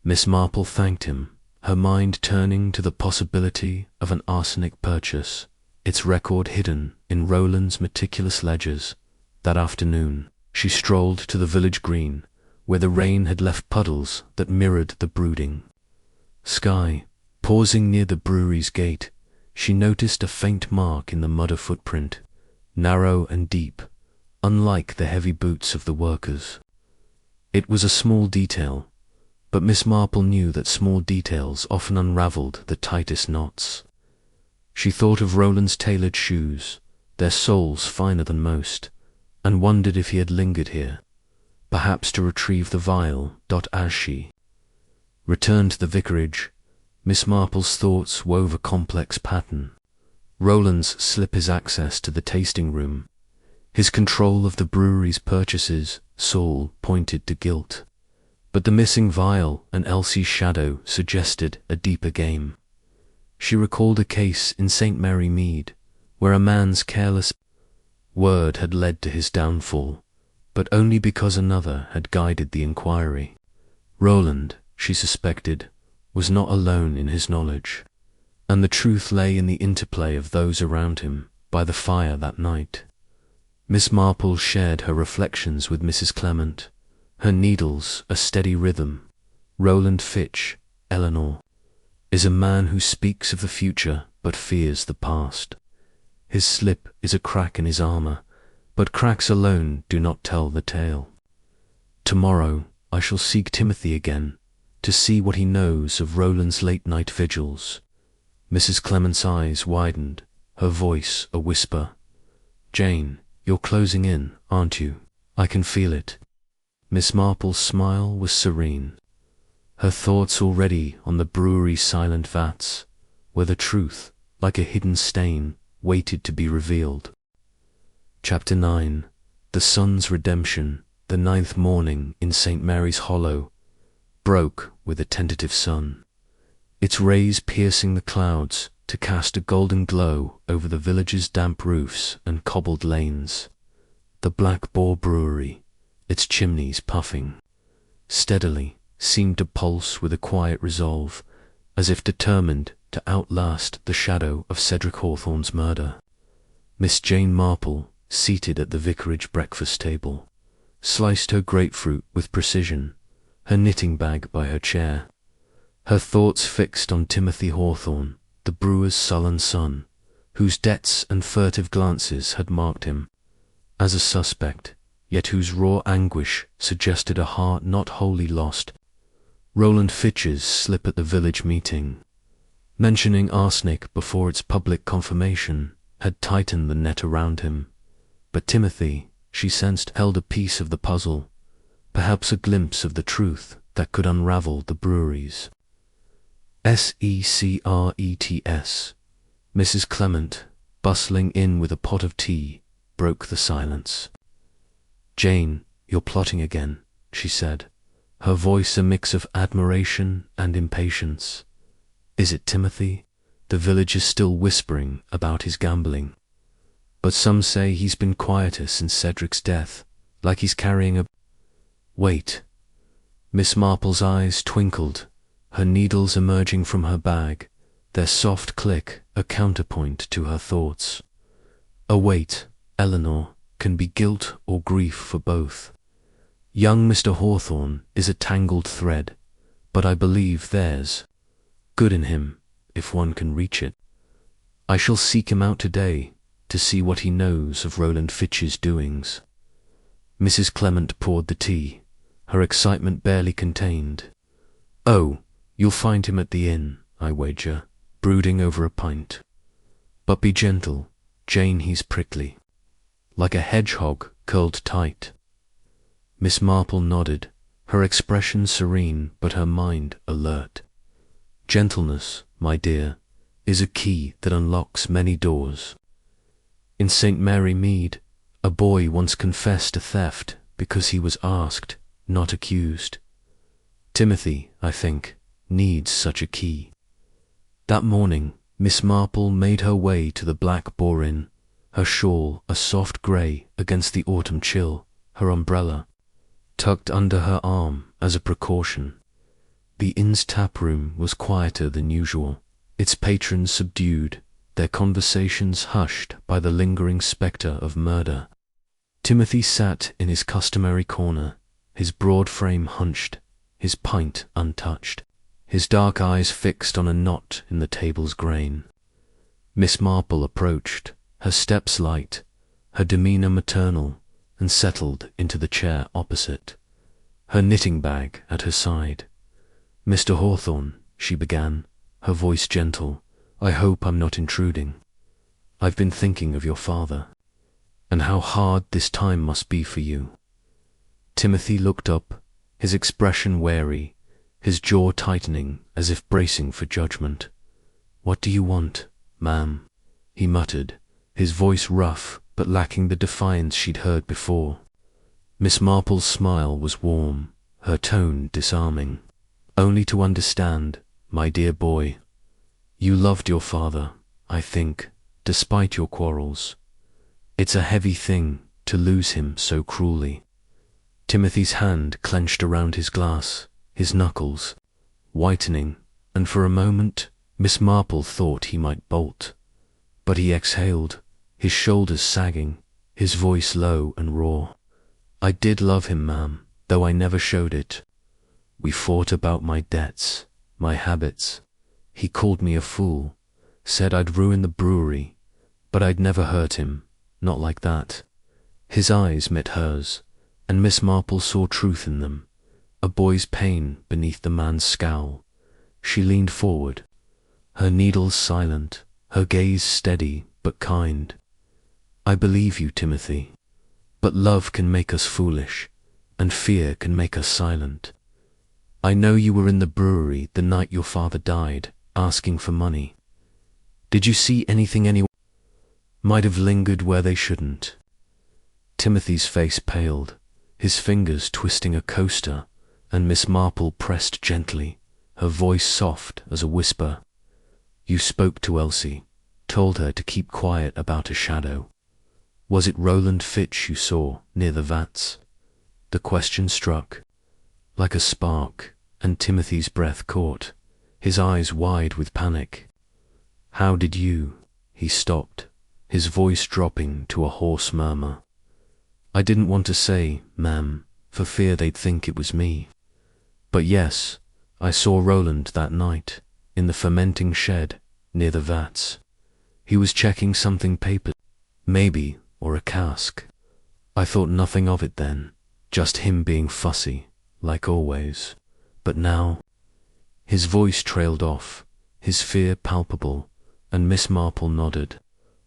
Miss Marple thanked him, her mind turning to the possibility of an arsenic purchase, its record hidden in Roland's meticulous ledgers. That afternoon, she strolled to the village green, where the rain had left puddles that mirrored the brooding sky. Pausing near the brewery's gate, she noticed a faint mark in the mudder footprint, narrow and deep, unlike the heavy boots of the workers. It was a small detail, but Miss Marple knew that small details often unravelled the tightest knots. She thought of Roland's tailored shoes, their soles finer than most, and wondered if he had lingered here, perhaps to retrieve the vial. As she returned to the vicarage, Miss Marple's thoughts wove a complex pattern. Roland's slip his access to the tasting room, his control of the brewery's purchases, Saul pointed to guilt. But the missing vial and Elsie's shadow suggested a deeper game. She recalled a case in St. Mary Mead, where a man's careless word had led to his downfall, but only because another had guided the inquiry. Roland, she suspected, was not alone in his knowledge, and the truth lay in the interplay of those around him by the fire that night. Miss Marple shared her reflections with Mrs. Clement, her needles a steady rhythm. Roland Fitch, Eleanor, is a man who speaks of the future but fears the past. His slip is a crack in his armour, but cracks alone do not tell the tale. Tomorrow I shall seek Timothy again, to see what he knows of Roland's late-night vigils. Mrs. Clement's eyes widened, her voice a whisper. Jane, you're closing in, aren't you? I can feel it. Miss Marple's smile was serene, her thoughts already on the brewery's silent vats, where the truth, like a hidden stain, waited to be revealed. Chapter 9. The Sun's Redemption. The 9th morning in St. Mary's Hollow broke with a tentative sun, its rays piercing the clouds to cast a golden glow over the village's damp roofs and cobbled lanes. The Black Boar Brewery, its chimneys puffing steadily, seemed to pulse with a quiet resolve, as if determined to outlast the shadow of Cedric Hawthorne's murder. Miss Jane Marple, seated at the vicarage breakfast table, sliced her grapefruit with precision, her knitting bag by her chair, her thoughts fixed on Timothy Hawthorne, the brewer's sullen son, whose debts and furtive glances had marked him as a suspect yet whose raw anguish suggested a heart not wholly lost. Roland Fitch's slip at the village meeting, mentioning arsenic before its public confirmation, had tightened the net around him. But Timothy, she sensed, held a piece of the puzzle, perhaps a glimpse of the truth that could unravel the breweries. Secrets. Mrs. Clement, bustling in with a pot of tea, broke the silence. "Jane, you're plotting again," she said, her voice a mix of admiration and impatience. "Is it Timothy? The village is still whispering about his gambling. But some say he's been quieter since Cedric's death, like he's carrying a—" "Wait." Miss Marple's eyes twinkled, her needles emerging from her bag, their soft click a counterpoint to her thoughts. "A wait, Eleanor, can be guilt or grief for both. Young Mr. Hawthorne is a tangled thread, but I believe there's good in him, if one can reach it. I shall seek him out today to see what he knows of Roland Fitch's doings." Mrs. Clement poured the tea, her excitement barely contained. "Oh, you'll find him at the inn, I wager, brooding over a pint. But be gentle, Jane, he's prickly, like a hedgehog curled tight." Miss Marple nodded, her expression serene but her mind alert. "Gentleness, my dear, is a key that unlocks many doors. In St. Mary Mead, a boy once confessed a theft because he was asked, not accused. Timothy, I think, needs such a key." That morning, Miss Marple made her way to the Black Boar Inn, her shawl a soft grey against the autumn chill, her umbrella tucked under her arm as a precaution. The inn's tap-room was quieter than usual, its patrons subdued, their conversations hushed by the lingering spectre of murder. Timothy sat in his customary corner, his broad frame hunched, his pint untouched, his dark eyes fixed on a knot in the table's grain. Miss Marple approached, her steps light, her demeanour maternal, and settled into the chair opposite, her knitting bag at her side. "Mr. Hawthorne," she began, her voice gentle, "I hope I'm not intruding. I've been thinking of your father, and how hard this time must be for you." Timothy looked up, his expression wary, his jaw tightening as if bracing for judgment. "What do you want, ma'am?" he muttered, his voice rough but lacking the defiance she'd heard before. Miss Marple's smile was warm, her tone disarming. "Only to understand, my dear boy, you loved your father, I think, despite your quarrels. It's a heavy thing to lose him so cruelly." Timothy's hand clenched around his glass, his knuckles whitening, and for a moment Miss Marple thought he might bolt. But he exhaled, his shoulders sagging, his voice low and raw. "I did love him, ma'am, though I never showed it. We fought about my debts, my habits. He called me a fool, said I'd ruin the brewery, but I'd never hurt him, not like that." His eyes met hers, and Miss Marple saw truth in them, a boy's pain beneath the man's scowl. She leaned forward, her needles silent, her gaze steady but kind. "I believe you, Timothy, but love can make us foolish, and fear can make us silent. I know you were in the brewery the night your father died, asking for money. Did you see anything anyone might have lingered where they shouldn't?" Timothy's face paled, his fingers twisting a coaster, and Miss Marple pressed gently, her voice soft as a whisper. "You spoke to Elsie, told her to keep quiet about a shadow. Was it Roland Fitch you saw near the vats?" The question struck like a spark, and Timothy's breath caught, his eyes wide with panic. "How did you—" He stopped, his voice dropping to a hoarse murmur. "I didn't want to say, ma'am, for fear they'd think it was me. But yes, I saw Roland that night, in the fermenting shed, near the vats. He was checking something paper, maybe, or a cask. I thought nothing of it then, just him being fussy, like always. But now, his voice trailed off, his fear palpable, and Miss Marple nodded,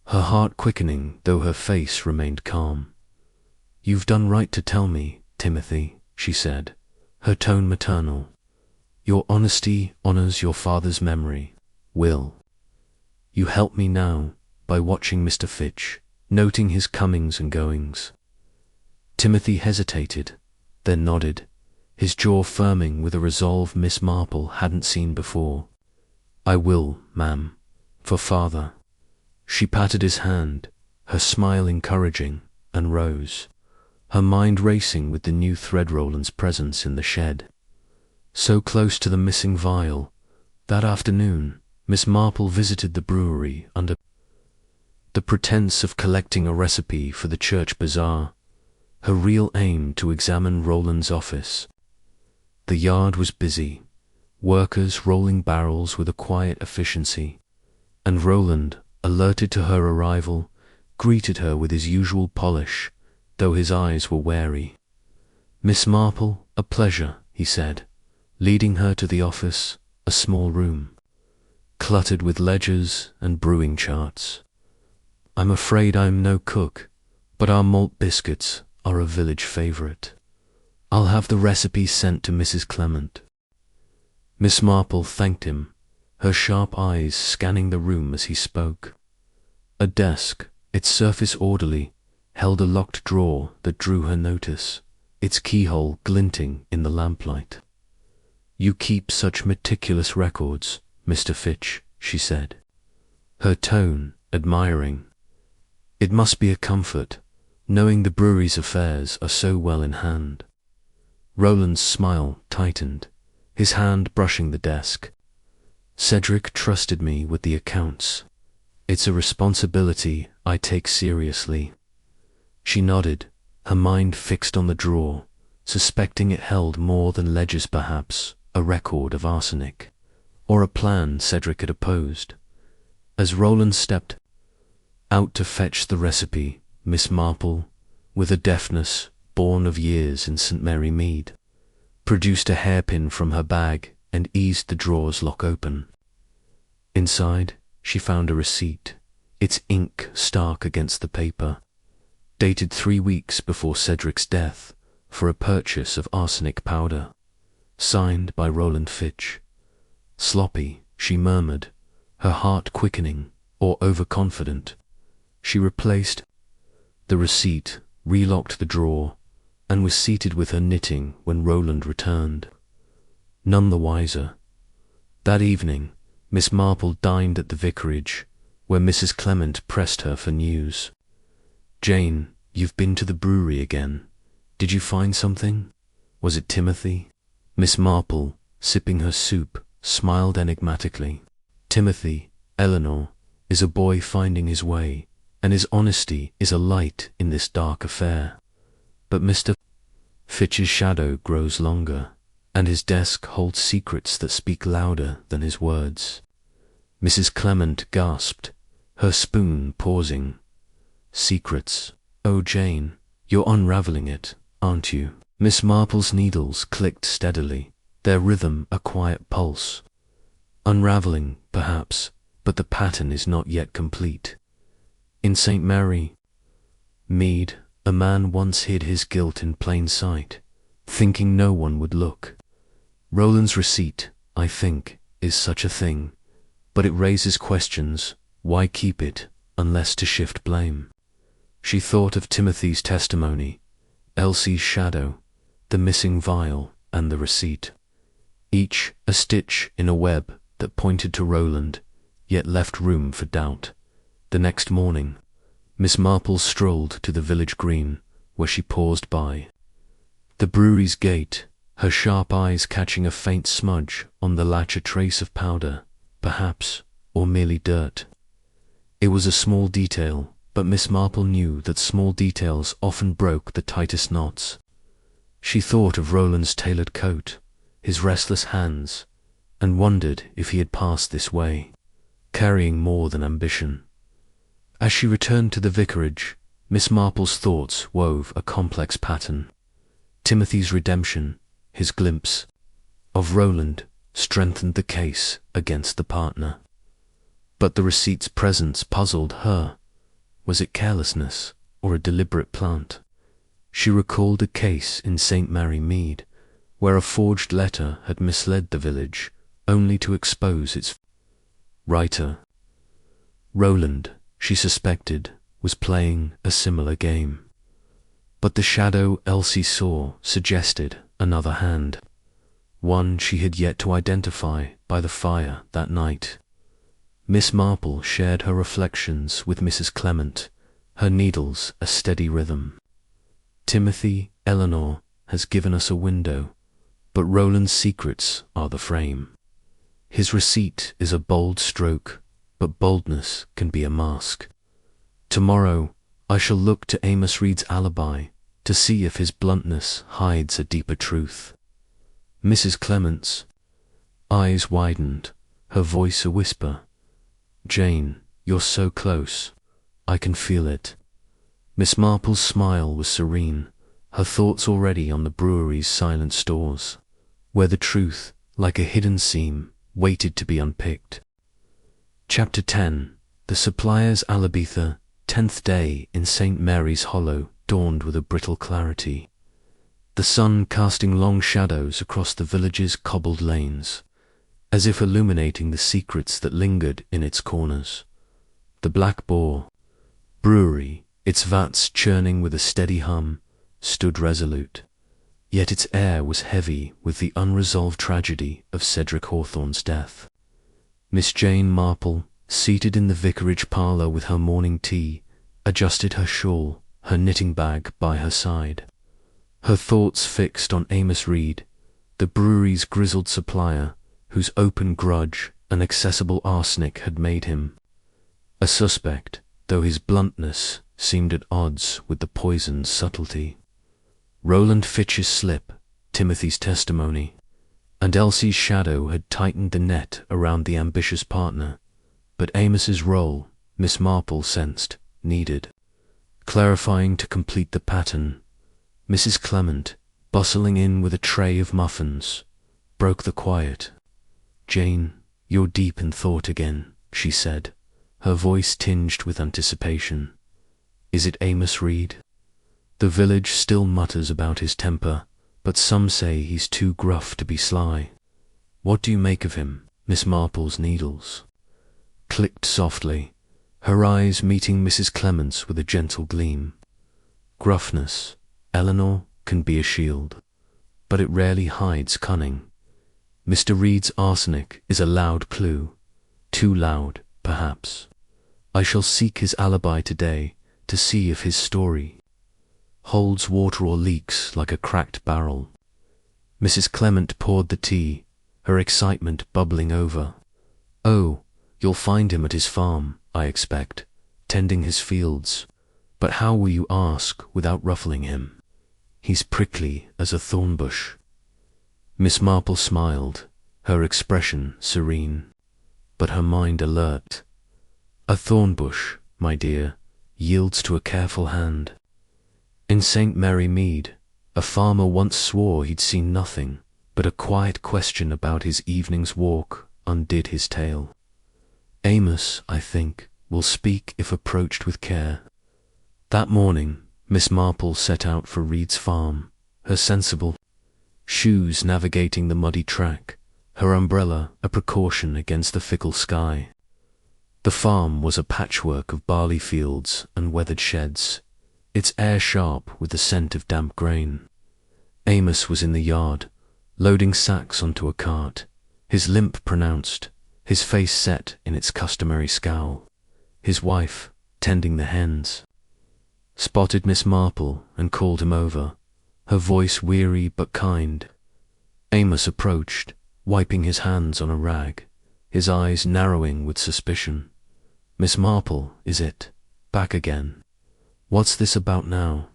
her heart quickening though her face remained calm. "You've done right to tell me, Timothy," she said, her tone maternal. "Your honesty honors your father's memory. Will you help me now by watching Mr. Fitch, noting his comings and goings?" Timothy hesitated, then nodded, his jaw firming with a resolve Miss Marple hadn't seen before. "I will, ma'am, for father." She patted his hand, her smile encouraging, and rose, her mind racing with the new thread Roland's presence in the shed. So close to the missing vial, that afternoon, Miss Marple visited the brewery under the pretense of collecting a recipe for the church bazaar, her real aim to examine Roland's office. The yard was busy, workers rolling barrels with a quiet efficiency, and Roland, alerted to her arrival, greeted her with his usual polish, though his eyes were wary. "Miss Marple, a pleasure," he said, leading her to the office, a small room, cluttered with ledgers and brewing charts. "I'm afraid I'm no cook, but our malt biscuits are a village favorite. I'll have the recipe sent to Mrs. Clement." Miss Marple thanked him, her sharp eyes scanning the room as he spoke. A desk, its surface orderly, held a locked drawer that drew her notice, its keyhole glinting in the lamplight. "You keep such meticulous records, Mr. Fitch," she said, her tone admiring. "It must be a comfort, knowing the brewery's affairs are so well in hand." Roland's smile tightened, his hand brushing the desk. "Cedric trusted me with the accounts. It's a responsibility I take seriously." She nodded, her mind fixed on the drawer, suspecting it held more than ledgers, perhaps a record of arsenic, or a plan Cedric had opposed. As Roland stepped out to fetch the recipe, Miss Marple, with a deftness born of years in St. Mary Mead, produced a hairpin from her bag and eased the drawer's lock open. Inside, she found a receipt, its ink stark against the paper, dated 3 weeks before Cedric's death, for a purchase of arsenic powder, signed by Roland Fitch. "Sloppy," she murmured, her heart quickening, or overconfident. She replaced the receipt, relocked the drawer, and was seated with her knitting when Roland returned. None the wiser. That evening, Miss Marple dined at the vicarage, where Mrs. Clement pressed her for news. "Jane, you've been to the brewery again. Did you find something? Was it Timothy?" Miss Marple, sipping her soup, smiled enigmatically. "Timothy, Eleanor, is a boy finding his way, and his honesty is a light in this dark affair. But Mr. Fitch's shadow grows longer, and his desk holds secrets that speak louder than his words." Mrs. Clement gasped, her spoon pausing. "Secrets? Oh, Jane, you're unraveling it, aren't you?" Miss Marple's needles clicked steadily, their rhythm a quiet pulse. "Unraveling, perhaps, but the pattern is not yet complete. In St. Mary Mead, a man once hid his guilt in plain sight, thinking no one would look. Roland's receipt, I think, is such a thing, but it raises questions. Why keep it, unless to shift blame?" She thought of Timothy's testimony, Elsie's shadow, the missing vial, and the receipt. Each a stitch in a web that pointed to Roland, yet left room for doubt. The next morning, Miss Marple strolled to the village green, where she paused by the brewery's gate, her sharp eyes catching a faint smudge on the latch, a trace of powder, perhaps, or merely dirt. It was a small detail, but Miss Marple knew that small details often broke the tightest knots. She thought of Roland's tailored coat, his restless hands, and wondered if he had passed this way, carrying more than ambition. As she returned to the vicarage, Miss Marple's thoughts wove a complex pattern. Timothy's redemption, his glimpse of Roland, strengthened the case against the partner. But the receipt's presence puzzled her. Was it carelessness or a deliberate plant? She recalled a case in St. Mary Mead, where a forged letter had misled the village, only to expose its writer. Roland, she suspected, was playing a similar game. But the shadow Elsie saw suggested another hand, one she had yet to identify by the fire that night. Miss Marple shared her reflections with Mrs. Clement, her needles a steady rhythm. Timothy, Eleanor, has given us a window, but Roland's secrets are the frame. His receipt is a bold stroke, but boldness can be a mask. Tomorrow I shall look to Amos Reed's alibi to see if his bluntness hides a deeper truth. Mrs. Clement's eyes widened, her voice a whisper. Jane, you're so close. I can feel it. Miss Marple's smile was serene, her thoughts already on the brewery's silent stores, where the truth, like a hidden seam, waited to be unpicked. Chapter 10. The Suppliers Grudge, 10th day in St. Mary's Hollow, dawned with a brittle clarity, the sun casting long shadows across the village's cobbled lanes, as if illuminating the secrets that lingered in its corners. The Black Boar Brewery, its vats churning with a steady hum, stood resolute, yet its air was heavy with the unresolved tragedy of Cedric Hawthorne's death. Miss Jane Marple, seated in the vicarage parlour with her morning tea, adjusted her shawl, her knitting bag by her side, her thoughts fixed on Amos Reed, the brewery's grizzled supplier, whose open grudge and accessible arsenic had made him a suspect, though his bluntness seemed at odds with the poison's subtlety. Roland Fitch's slip, Timothy's testimony, and Elsie's shadow had tightened the net around the ambitious partner, but Amos's role, Miss Marple sensed, needed clarifying to complete the pattern. Mrs. Clement, bustling in with a tray of muffins, broke the quiet. Jane, you're deep in thought again, she said, her voice tinged with anticipation. Is it Amos Reed? The village still mutters about his temper, but some say he's too gruff to be sly. What do you make of him? Miss Marple's needles clicked softly, her eyes meeting Mrs. Clement's with a gentle gleam. Gruffness, Eleanor, can be a shield, but it rarely hides cunning. Mr. Reed's arsenic is a loud clue, too loud, perhaps. I shall seek his alibi today to see if his story holds water or leaks like a cracked barrel. Mrs. Clement poured the tea, her excitement bubbling over. Oh, you'll find him at his farm, I expect, tending his fields. But how will you ask without ruffling him? He's prickly as a thorn bush. Miss Marple smiled, her expression serene, but her mind alert. A thorn bush, my dear, yields to a careful hand. In St. Mary Mead, a farmer once swore he'd seen nothing, but a quiet question about his evening's walk undid his tale. Amos, I think, will speak if approached with care. That morning, Miss Marple set out for Reed's farm, her sensible shoes navigating the muddy track, her umbrella a precaution against the fickle sky. The farm was a patchwork of barley fields and weathered sheds, its air sharp with the scent of damp grain. Amos was in the yard, loading sacks onto a cart, his limp pronounced, his face set in its customary scowl. His wife, tending the hens, spotted Miss Marple and called him over, her voice weary but kind. Amos approached, wiping his hands on a rag, his eyes narrowing with suspicion. Miss Marple, is it? Back again? What's this about now?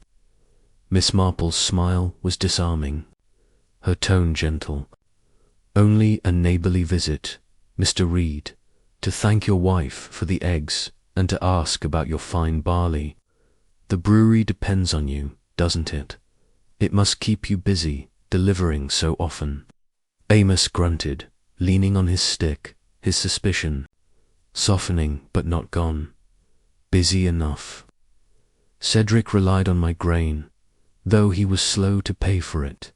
Miss Marple's smile was disarming, her tone gentle. Only a neighbourly visit, Mr. Reed, to thank your wife for the eggs and to ask about your fine barley. The brewery depends on you, doesn't it? It must keep you busy, delivering so often. Amos grunted, leaning on his stick, his suspicion softening but not gone. Busy enough. Cedric relied on my grain, though he was slow to pay for it,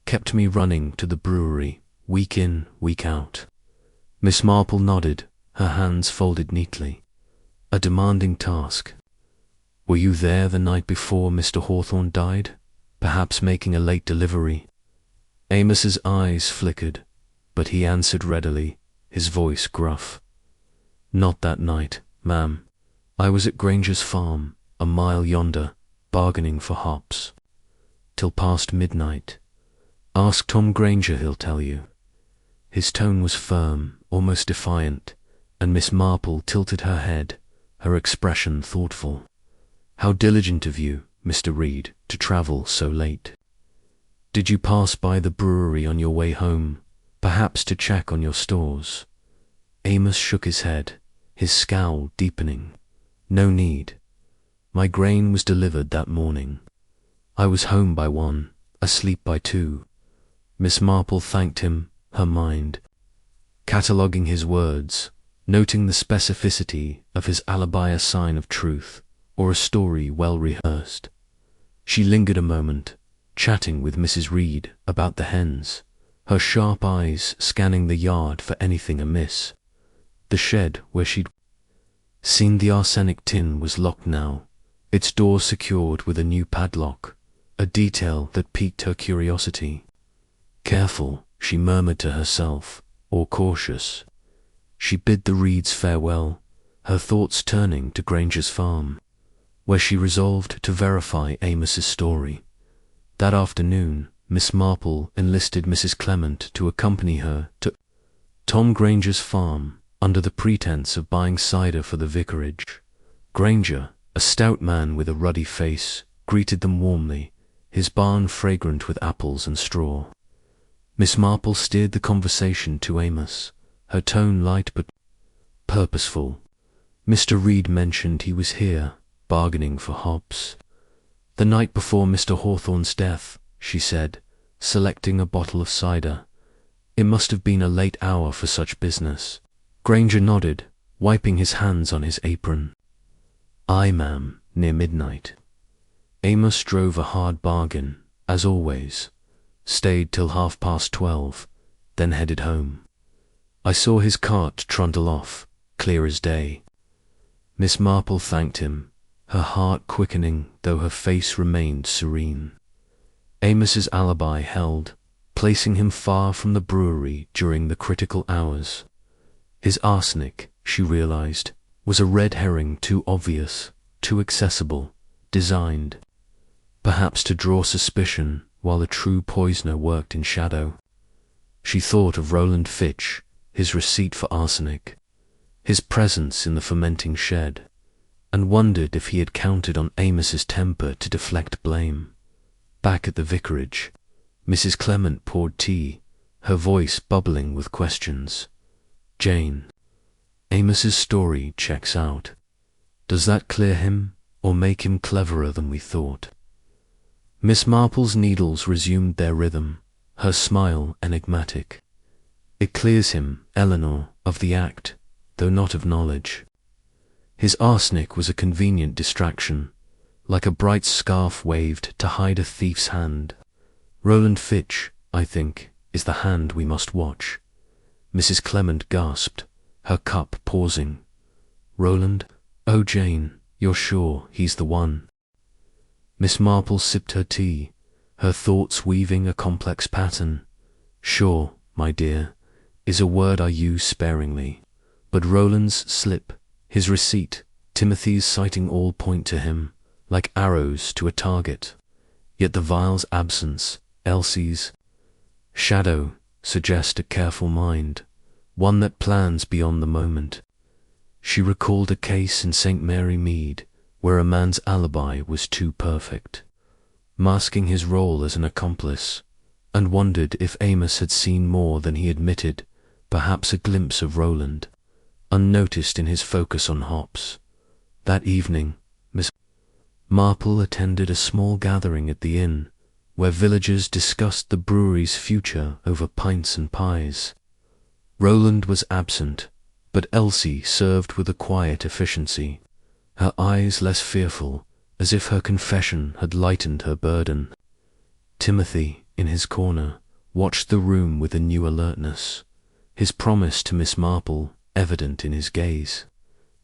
kept me running to the brewery, week in, week out. Miss Marple nodded, her hands folded neatly. A demanding task. Were you there the night before Mr. Hawthorne died, perhaps making a late delivery? Amos's eyes flickered, but he answered readily, his voice gruff. Not that night, ma'am. I was at Granger's farm, a mile yonder, bargaining for hops. Till past midnight. Ask Tom Granger, he'll tell you. His tone was firm, almost defiant, and Miss Marple tilted her head, her expression thoughtful. How diligent of you, Mr. Reed, to travel so late. Did you pass by the brewery on your way home, perhaps to check on your stores? Amos shook his head, his scowl deepening. No need. My grain was delivered that morning. I was home by 1, asleep by 2. Miss Marple thanked him, her mind, cataloguing his words, noting the specificity of his alibi, a sign of truth, or a story well rehearsed. She lingered a moment, chatting with Mrs. Reed about the hens, her sharp eyes scanning the yard for anything amiss. The shed where she'd seen the arsenic tin was locked now, its door secured with a new padlock, a detail that piqued her curiosity. Careful, she murmured to herself, or cautious. She bid the Reeds farewell, her thoughts turning to Granger's farm, where she resolved to verify Amos's story. That afternoon, Miss Marple enlisted Mrs. Clement to accompany her to Tom Granger's farm, under the pretense of buying cider for the vicarage. Granger, a stout man with a ruddy face, greeted them warmly, his barn fragrant with apples and straw. Miss Marple steered the conversation to Amos, her tone light but purposeful. Mr. Reed mentioned he was here, bargaining for hops. The night before Mr. Hawthorne's death, she said, selecting a bottle of cider. It must have been a late hour for such business. Granger nodded, wiping his hands on his apron. Aye, ma'am, near midnight. Amos drove a hard bargain, as always, stayed till 12:30, then headed home. I saw his cart trundle off, clear as day. Miss Marple thanked him, her heart quickening though her face remained serene. Amos's alibi held, placing him far from the brewery during the critical hours. His arsenic, she realized, was a red herring too obvious, too accessible, designed, perhaps to draw suspicion while the true poisoner worked in shadow. She thought of Roland Fitch, his receipt for arsenic, his presence in the fermenting shed, and wondered if he had counted on Amos's temper to deflect blame. Back at the vicarage, Mrs. Clement poured tea, her voice bubbling with questions. Jane, Amos's story checks out. Does that clear him, or make him cleverer than we thought? Miss Marple's needles resumed their rhythm, her smile enigmatic. It clears him, Eleanor, of the act, though not of knowledge. His arsenic was a convenient distraction, like a bright scarf waved to hide a thief's hand. Roland Fitch, I think, is the hand we must watch. Mrs. Clement gasped, her cup pausing. Roland? Oh, Jane, you're sure he's the one? Miss Marple sipped her tea, her thoughts weaving a complex pattern. Sure, my dear, is a word I use sparingly. But Roland's slip, his receipt, Timothy's citing all point to him, like arrows to a target. Yet the vial's absence, Elsie's shadow, suggest a careful mind, one that plans beyond the moment. She recalled a case in St. Mary Mead where a man's alibi was too perfect, masking his role as an accomplice, and wondered if Amos had seen more than he admitted, perhaps a glimpse of Roland, unnoticed in his focus on hops. That evening, Miss Marple attended a small gathering at the inn, where villagers discussed the brewery's future over pints and pies. Roland was absent, but Elsie served with a quiet efficiency, her eyes less fearful, as if her confession had lightened her burden. Timothy, in his corner, watched the room with a new alertness, his promise to Miss Marple evident in his gaze.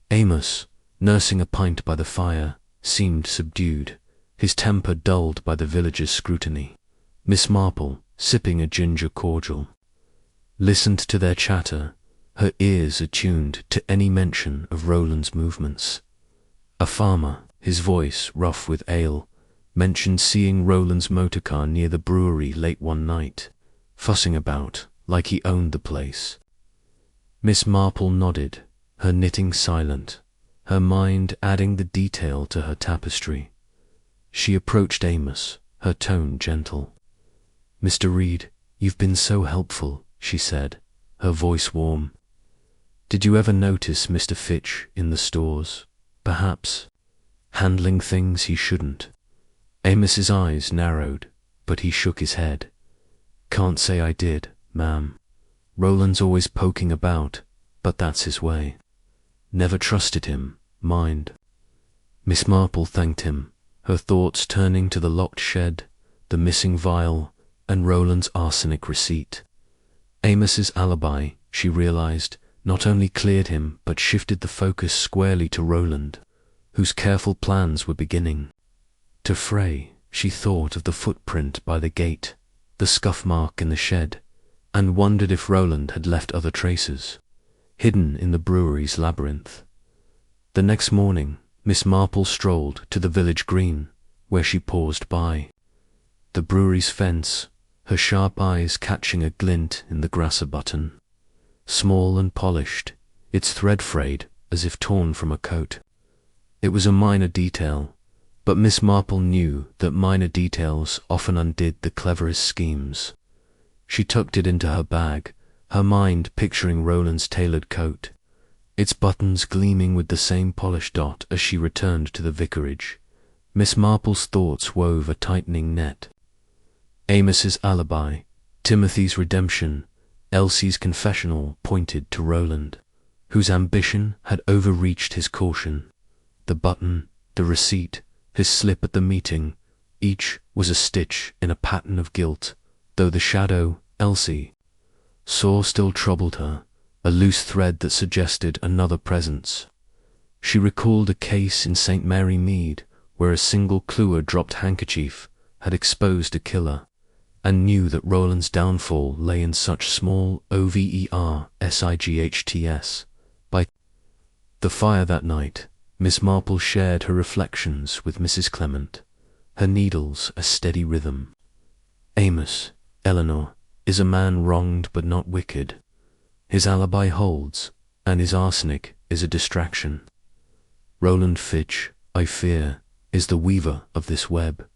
Amos, nursing a pint by the fire, seemed subdued, his temper dulled by the villagers' scrutiny. Miss Marple, sipping a ginger cordial, listened to their chatter, her ears attuned to any mention of Roland's movements. A farmer, his voice rough with ale, mentioned seeing Roland's motorcar near the brewery late one night, fussing about like he owned the place. Miss Marple nodded, her knitting silent, her mind adding the detail to her tapestry. She approached Amos, her tone gentle. "Mr. Reed, you've been so helpful," she said, her voice warm. "Did you ever notice Mr. Fitch in the stores, perhaps, handling things he shouldn't?" Amos's eyes narrowed, but he shook his head. "Can't say I did, ma'am. Roland's always poking about, but that's his way. Never trusted him, mind." Miss Marple thanked him, her thoughts turning to the locked shed, the missing vial, and Roland's arsenic receipt. Amos's alibi, she realized, not only cleared him but shifted the focus squarely to Roland, whose careful plans were beginning to fray. She thought of the footprint by the gate, the scuff mark in the shed, and wondered if Roland had left other traces, hidden in the brewery's labyrinth. The next morning, Miss Marple strolled to the village green, where she paused by the brewery's fence, her sharp eyes catching a glint in the grasser button. Small and polished, its thread frayed as if torn from a coat. It was a minor detail, but Miss Marple knew that minor details often undid the cleverest schemes. She tucked it into her bag, her mind picturing Roland's tailored coat, its buttons gleaming with the same polished dot as she returned to the vicarage. Miss Marple's thoughts wove a tightening net. Amos's alibi, Timothy's redemption, Elsie's confessional pointed to Roland, whose ambition had overreached his caution. The button, the receipt, his slip at the meeting, each was a stitch in a pattern of guilt, though the shadow, Elsie, saw still troubled her, a loose thread that suggested another presence. She recalled a case in St. Mary Mead where a single clue-dropped handkerchief had exposed a killer, and knew that Roland's downfall lay in such small oversight's. By the fire that night, Miss Marple shared her reflections with Mrs. Clement, her needles a steady rhythm. Amos, Eleanor, is a man wronged but not wicked. His alibi holds, and his arsenic is a distraction. Roland Fitch, I fear, is the weaver of this web,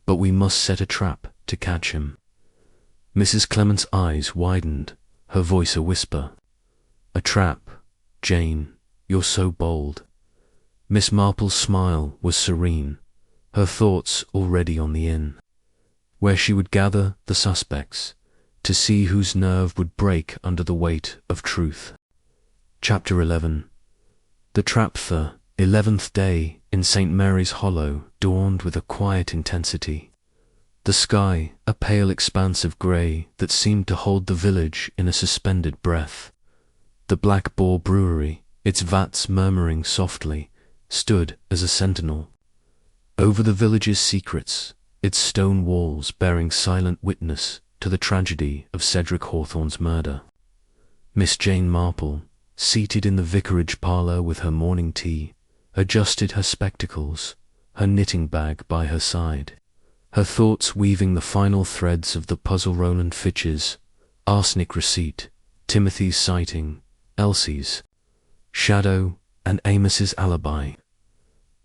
but we must set a trap to catch him. Mrs. Clement's eyes widened, her voice a whisper. "A trap, Jane, you're so bold." Miss Marple's smile was serene, her thoughts already on the inn, where she would gather the suspects, to see whose nerve would break under the weight of truth. Chapter 11. The trap, the 11th day in St. Mary's Hollow, dawned with a quiet intensity. The sky, a pale expanse of grey that seemed to hold the village in a suspended breath. The Black Boar Brewery, its vats murmuring softly, stood as a sentinel over the village's secrets, its stone walls bearing silent witness to the tragedy of Cedric Hawthorne's murder. Miss Jane Marple, seated in the vicarage parlour with her morning tea, adjusted her spectacles, her knitting bag by her side, her thoughts weaving the final threads of the puzzle. Roland Fitch's arsenic receipt, Timothy's sighting, Elsie's shadow, and Amos's alibi.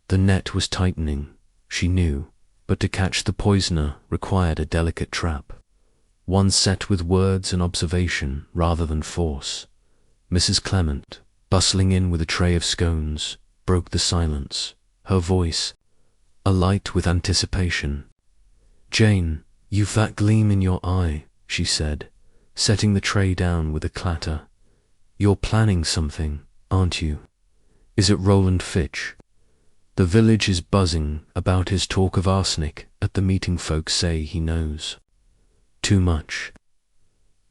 The net was tightening, she knew, but to catch the poisoner required a delicate trap, one set with words and observation rather than force. Mrs. Clement, bustling in with a tray of scones, broke the silence, her voice alight with anticipation. "Jane, you've that gleam in your eye," she said, setting the tray down with a clatter. "You're planning something, aren't you? Is it Roland Fitch? The village is buzzing about his talk of arsenic at the meeting. Folks say he knows too much."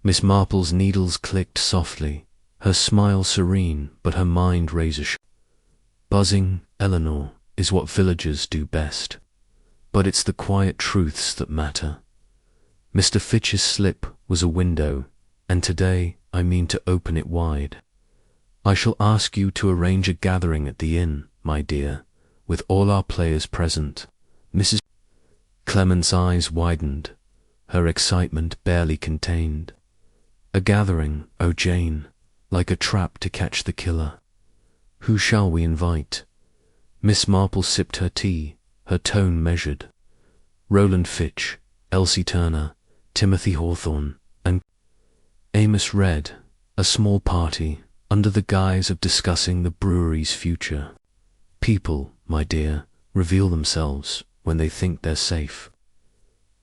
Miss Marple's needles clicked softly, her smile serene but her mind razor-sharp. "Buzzing, Eleanor, is what villagers do best. But it's the quiet truths that matter. Mr. Fitch's slip was a window, and today I mean to open it wide. I shall ask you to arrange a gathering at the inn, my dear, with all our players present." Mrs. Clement's eyes widened, her excitement barely contained. "A gathering, oh Jane, like a trap to catch the killer. Who shall we invite?" Miss Marple sipped her tea, her tone measured. "Roland Fitch, Elsie Turner, Timothy Hawthorne, and Amos read, a small party, under the guise of discussing the brewery's future. People, my dear, reveal themselves when they think they're safe."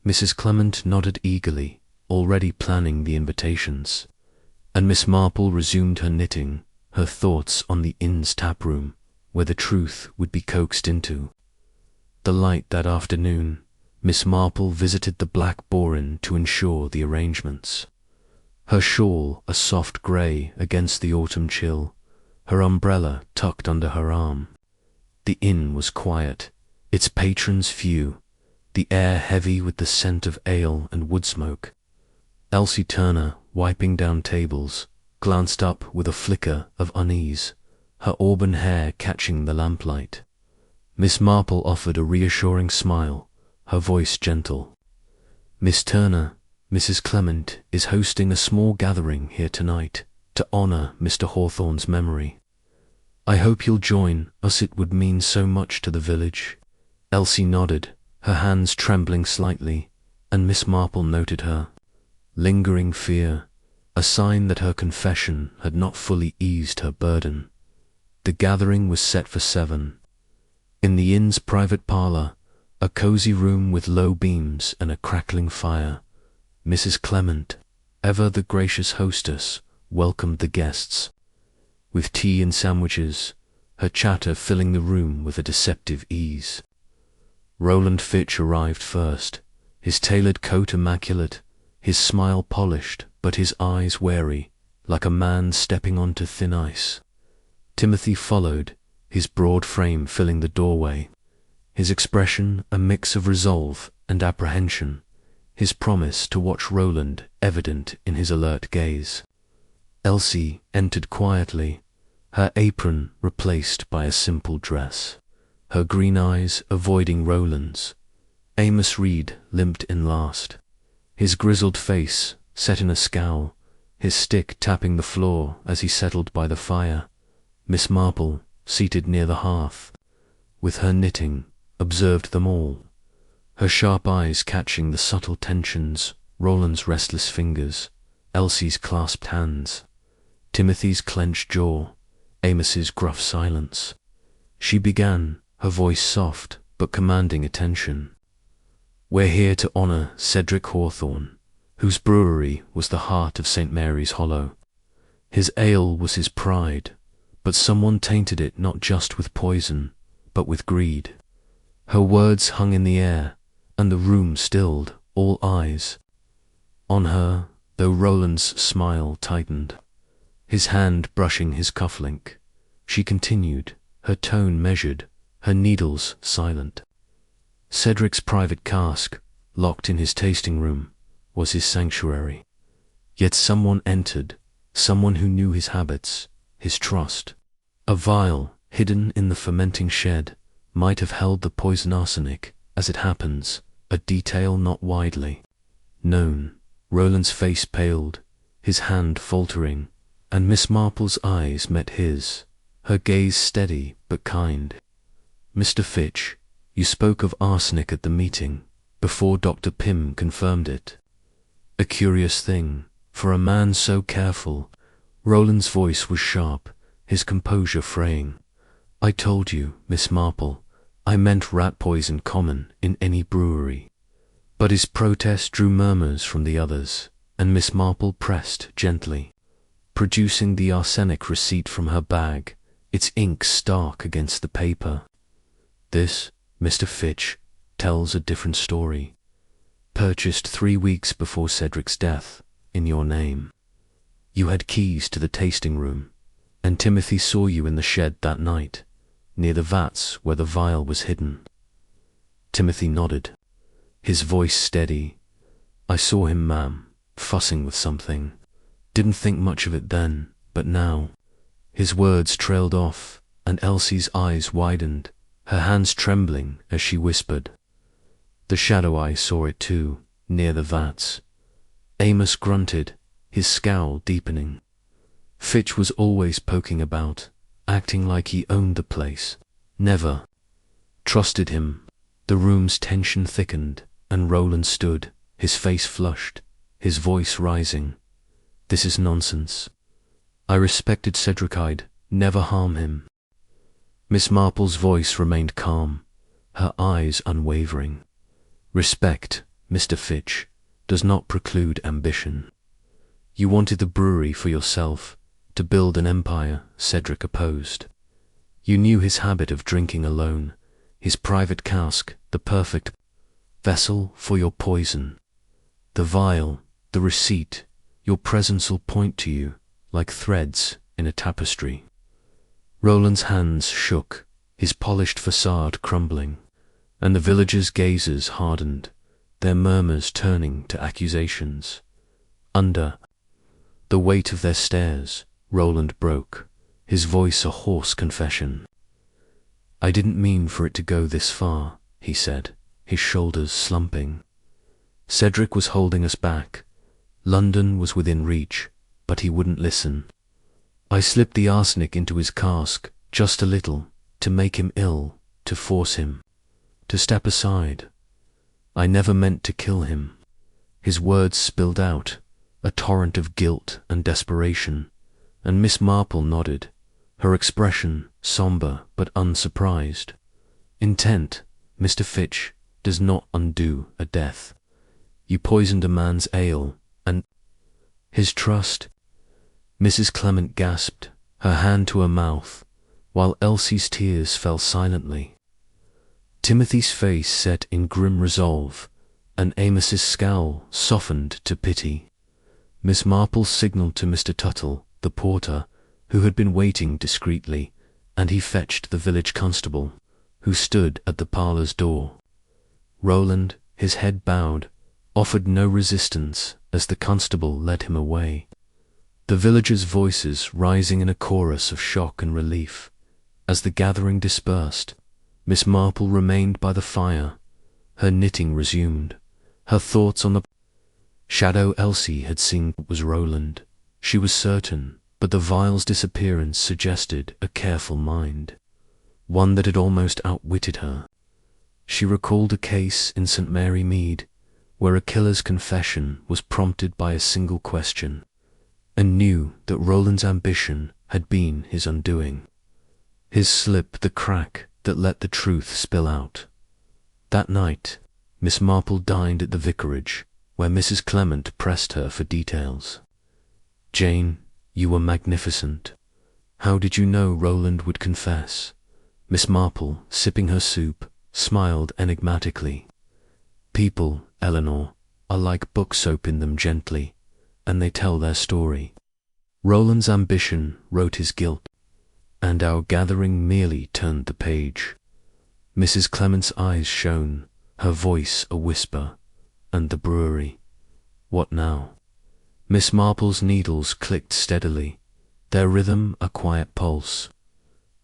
Mrs. Clement nodded eagerly, already planning the invitations, and Miss Marple resumed her knitting, her thoughts on the inn's taproom, where the truth would be coaxed into. The light that afternoon, Miss Marple visited the Black Boar Inn to ensure the arrangements. Her shawl a soft grey against the autumn chill, her umbrella tucked under her arm. The inn was quiet, its patrons few, the air heavy with the scent of ale and wood smoke. Elsie Turner, wiping down tables, glanced up with a flicker of unease, her auburn hair catching the lamplight. Miss Marple offered a reassuring smile, her voice gentle. "Miss Turner, Mrs. Clement is hosting a small gathering here tonight to honour Mr. Hawthorne's memory. I hope you'll join us. It would mean so much to the village." Elsie nodded, her hands trembling slightly, and Miss Marple noted her lingering fear, a sign that her confession had not fully eased her burden. The gathering was set for 7. In the inn's private parlour, a cosy room with low beams and a crackling fire, Mrs. Clement, ever the gracious hostess, welcomed the guests. With tea and sandwiches, her chatter filling the room with a deceptive ease. Roland Fitch arrived first, his tailored coat immaculate, his smile polished but his eyes wary, like a man stepping onto thin ice. Timothy followed, his broad frame filling the doorway, his expression a mix of resolve and apprehension, his promise to watch Roland evident in his alert gaze. Elsie entered quietly, her apron replaced by a simple dress, her green eyes avoiding Roland's. Amos Reed limped in last, his grizzled face set in a scowl, his stick tapping the floor as he settled by the fire. Miss Marple, seated near the hearth, with her knitting, observed them all, her sharp eyes catching the subtle tensions, Roland's restless fingers, Elsie's clasped hands, Timothy's clenched jaw, Amos's gruff silence. She began, her voice soft but commanding attention. "We're here to honour Cedric Hawthorne, whose brewery was the heart of St. Mary's Hollow. His ale was his pride, but someone tainted it not just with poison, but with greed." Her words hung in the air, and the room stilled, all eyes on her, though Roland's smile tightened, his hand brushing his cufflink. She continued, her tone measured, her needles silent. Cedric's private cask, locked in his tasting room, was his sanctuary. Yet someone entered, someone who knew his habits, his trust. A vial, hidden in the fermenting shed, might have held the poison arsenic, as it happens, a detail not widely known. Roland's face paled, his hand faltering, and Miss Marple's eyes met his, her gaze steady but kind. "Mr. Fitch, you spoke of arsenic at the meeting, before Dr. Pym confirmed it. A curious thing, for a man so careful." Roland's voice was sharp, his composure fraying. "I told you, Miss Marple, I meant rat poison common in any brewery. But his protest drew murmurs from the others, and Miss Marple pressed gently, producing the arsenic receipt from her bag, its ink stark against the paper. This, Mr. Fitch, tells a different story. Purchased 3 weeks before Cedric's death, in your name. You had keys to the tasting room, and Timothy saw you in the shed that night, near the vats where the vial was hidden. Timothy nodded, his voice steady. I saw him, ma'am, fussing with something. Didn't think much of it then, but now. His words trailed off, and Elsie's eyes widened, her hands trembling as she whispered. The shadow eye saw it too, near the vats. Amos grunted, his scowl deepening. Fitch was always poking about, acting like he owned the place. Never trusted him. The room's tension thickened, and Roland stood, his face flushed, his voice rising. This is nonsense. I respected Cedric. I'd never harm him. Miss Marple's voice remained calm, her eyes unwavering. Respect, Mr. Fitch, does not preclude ambition. You wanted the brewery for yourself, to build an empire, Cedric opposed. You knew his habit of drinking alone, his private cask, the perfect vessel for your poison. The vial, the receipt, your presence will point to you, like threads in a tapestry. Roland's hands shook, his polished facade crumbling, and the villagers' gazes hardened, their murmurs turning to accusations. Under the weight of their stares, Roland broke, his voice a hoarse confession. I didn't mean for it to go this far, he said, his shoulders slumping. Cedric was holding us back. London was within reach, but he wouldn't listen. I slipped the arsenic into his cask, just a little, to make him ill, to force him to step aside. I never meant to kill him. His words spilled out, a torrent of guilt and desperation, and Miss Marple nodded, her expression somber but unsurprised. Intent, Mr. Fitch, does not undo a death. You poisoned a man's ale, and his trust. Mrs. Clement gasped, her hand to her mouth, while Elsie's tears fell silently. Timothy's face set in grim resolve, and Amos's scowl softened to pity. Miss Marple signalled to Mr. Tuttle, the porter, who had been waiting discreetly, and he fetched the village constable, who stood at the parlour's door. Roland, his head bowed, offered no resistance as the constable led him away, the villagers' voices rising in a chorus of shock and relief. As the gathering dispersed, Miss Marple remained by the fire, her knitting resumed, her thoughts on the shadow Elsie had seen. Was Roland, she was certain, but the vial's disappearance suggested a careful mind, one that had almost outwitted her. She recalled a case in St. Mary Mead, where a killer's confession was prompted by a single question, and knew that Roland's ambition had been his undoing. His slip the crack that let the truth spill out. That night, Miss Marple dined at the vicarage, where Mrs. Clement pressed her for details. Jane, you were magnificent. How did you know Roland would confess? Miss Marple, sipping her soup, smiled enigmatically. People, Eleanor, are like book soap in them gently, and they tell their story. Roland's ambition wrote his guilt, and our gathering merely turned the page. Mrs. Clement's eyes shone, her voice a whisper. And the brewery. What now? Miss Marple's needles clicked steadily, their rhythm a quiet pulse.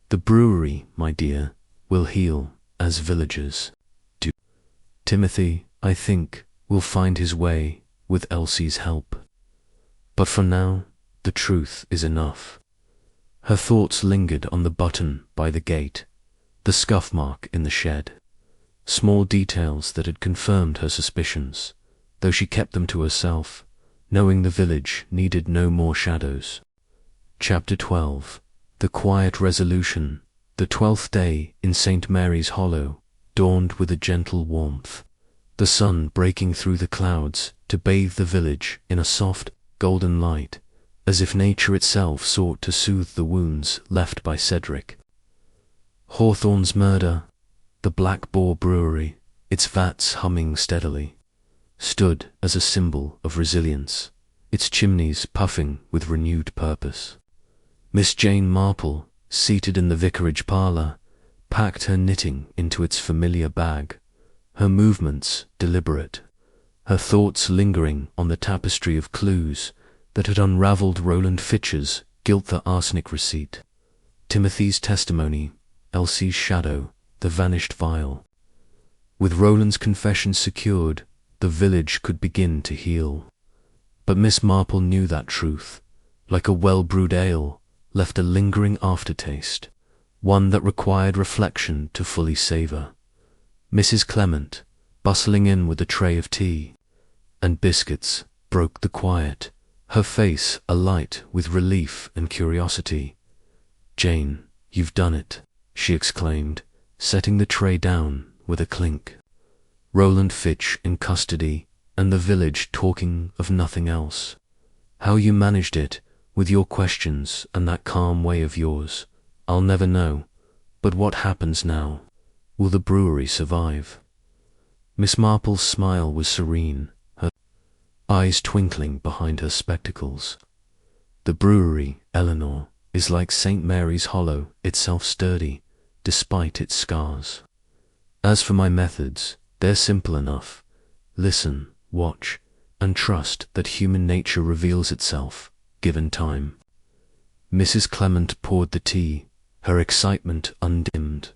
The brewery, my dear, will heal as villagers do. Timothy, I think, will find his way with Elsie's help. But for now, the truth is enough. Her thoughts lingered on the button by the gate, the scuff mark in the shed, small details that had confirmed her suspicions, though she kept them to herself, knowing the village needed no more shadows. Chapter 12. The quiet resolution, the The 12th day in St. Mary's Hollow dawned with a gentle warmth, the sun breaking through the clouds to bathe the village in a soft, golden light, as if nature itself sought to soothe the wounds left by Cedric. Hawthorne's murder, the Black Boar Brewery, its vats humming steadily, stood as a symbol of resilience, its chimneys puffing with renewed purpose. Miss Jane Marple, seated in the vicarage parlour, packed her knitting into its familiar bag, her movements deliberate, her thoughts lingering on the tapestry of clues that had unravelled Roland Fitch's Guilt the Arsenic receipt, Timothy's testimony, Elsie's shadow, the vanished vial. With Roland's confession secured, the village could begin to heal. But Miss Marple knew that truth, like a well-brewed ale, left a lingering aftertaste, one that required reflection to fully savour. Mrs. Clement, bustling in with a tray of tea and biscuits, broke the quiet, her face alight with relief and curiosity. "Jane, you've done it," she exclaimed, setting the tray down with a clink. "Roland Fitch in custody, and the village talking of nothing else. How you managed it, with your questions and that calm way of yours, I'll never know. But what happens now? Will the brewery survive?" Miss Marple's smile was serene, her eyes twinkling behind her spectacles. "The brewery, Eleanor, is like St. Mary's Hollow, itself sturdy, despite its scars. As for my methods, they're simple enough. Listen, watch, and trust that human nature reveals itself, given time." Mrs. Clement poured the tea, her excitement undimmed.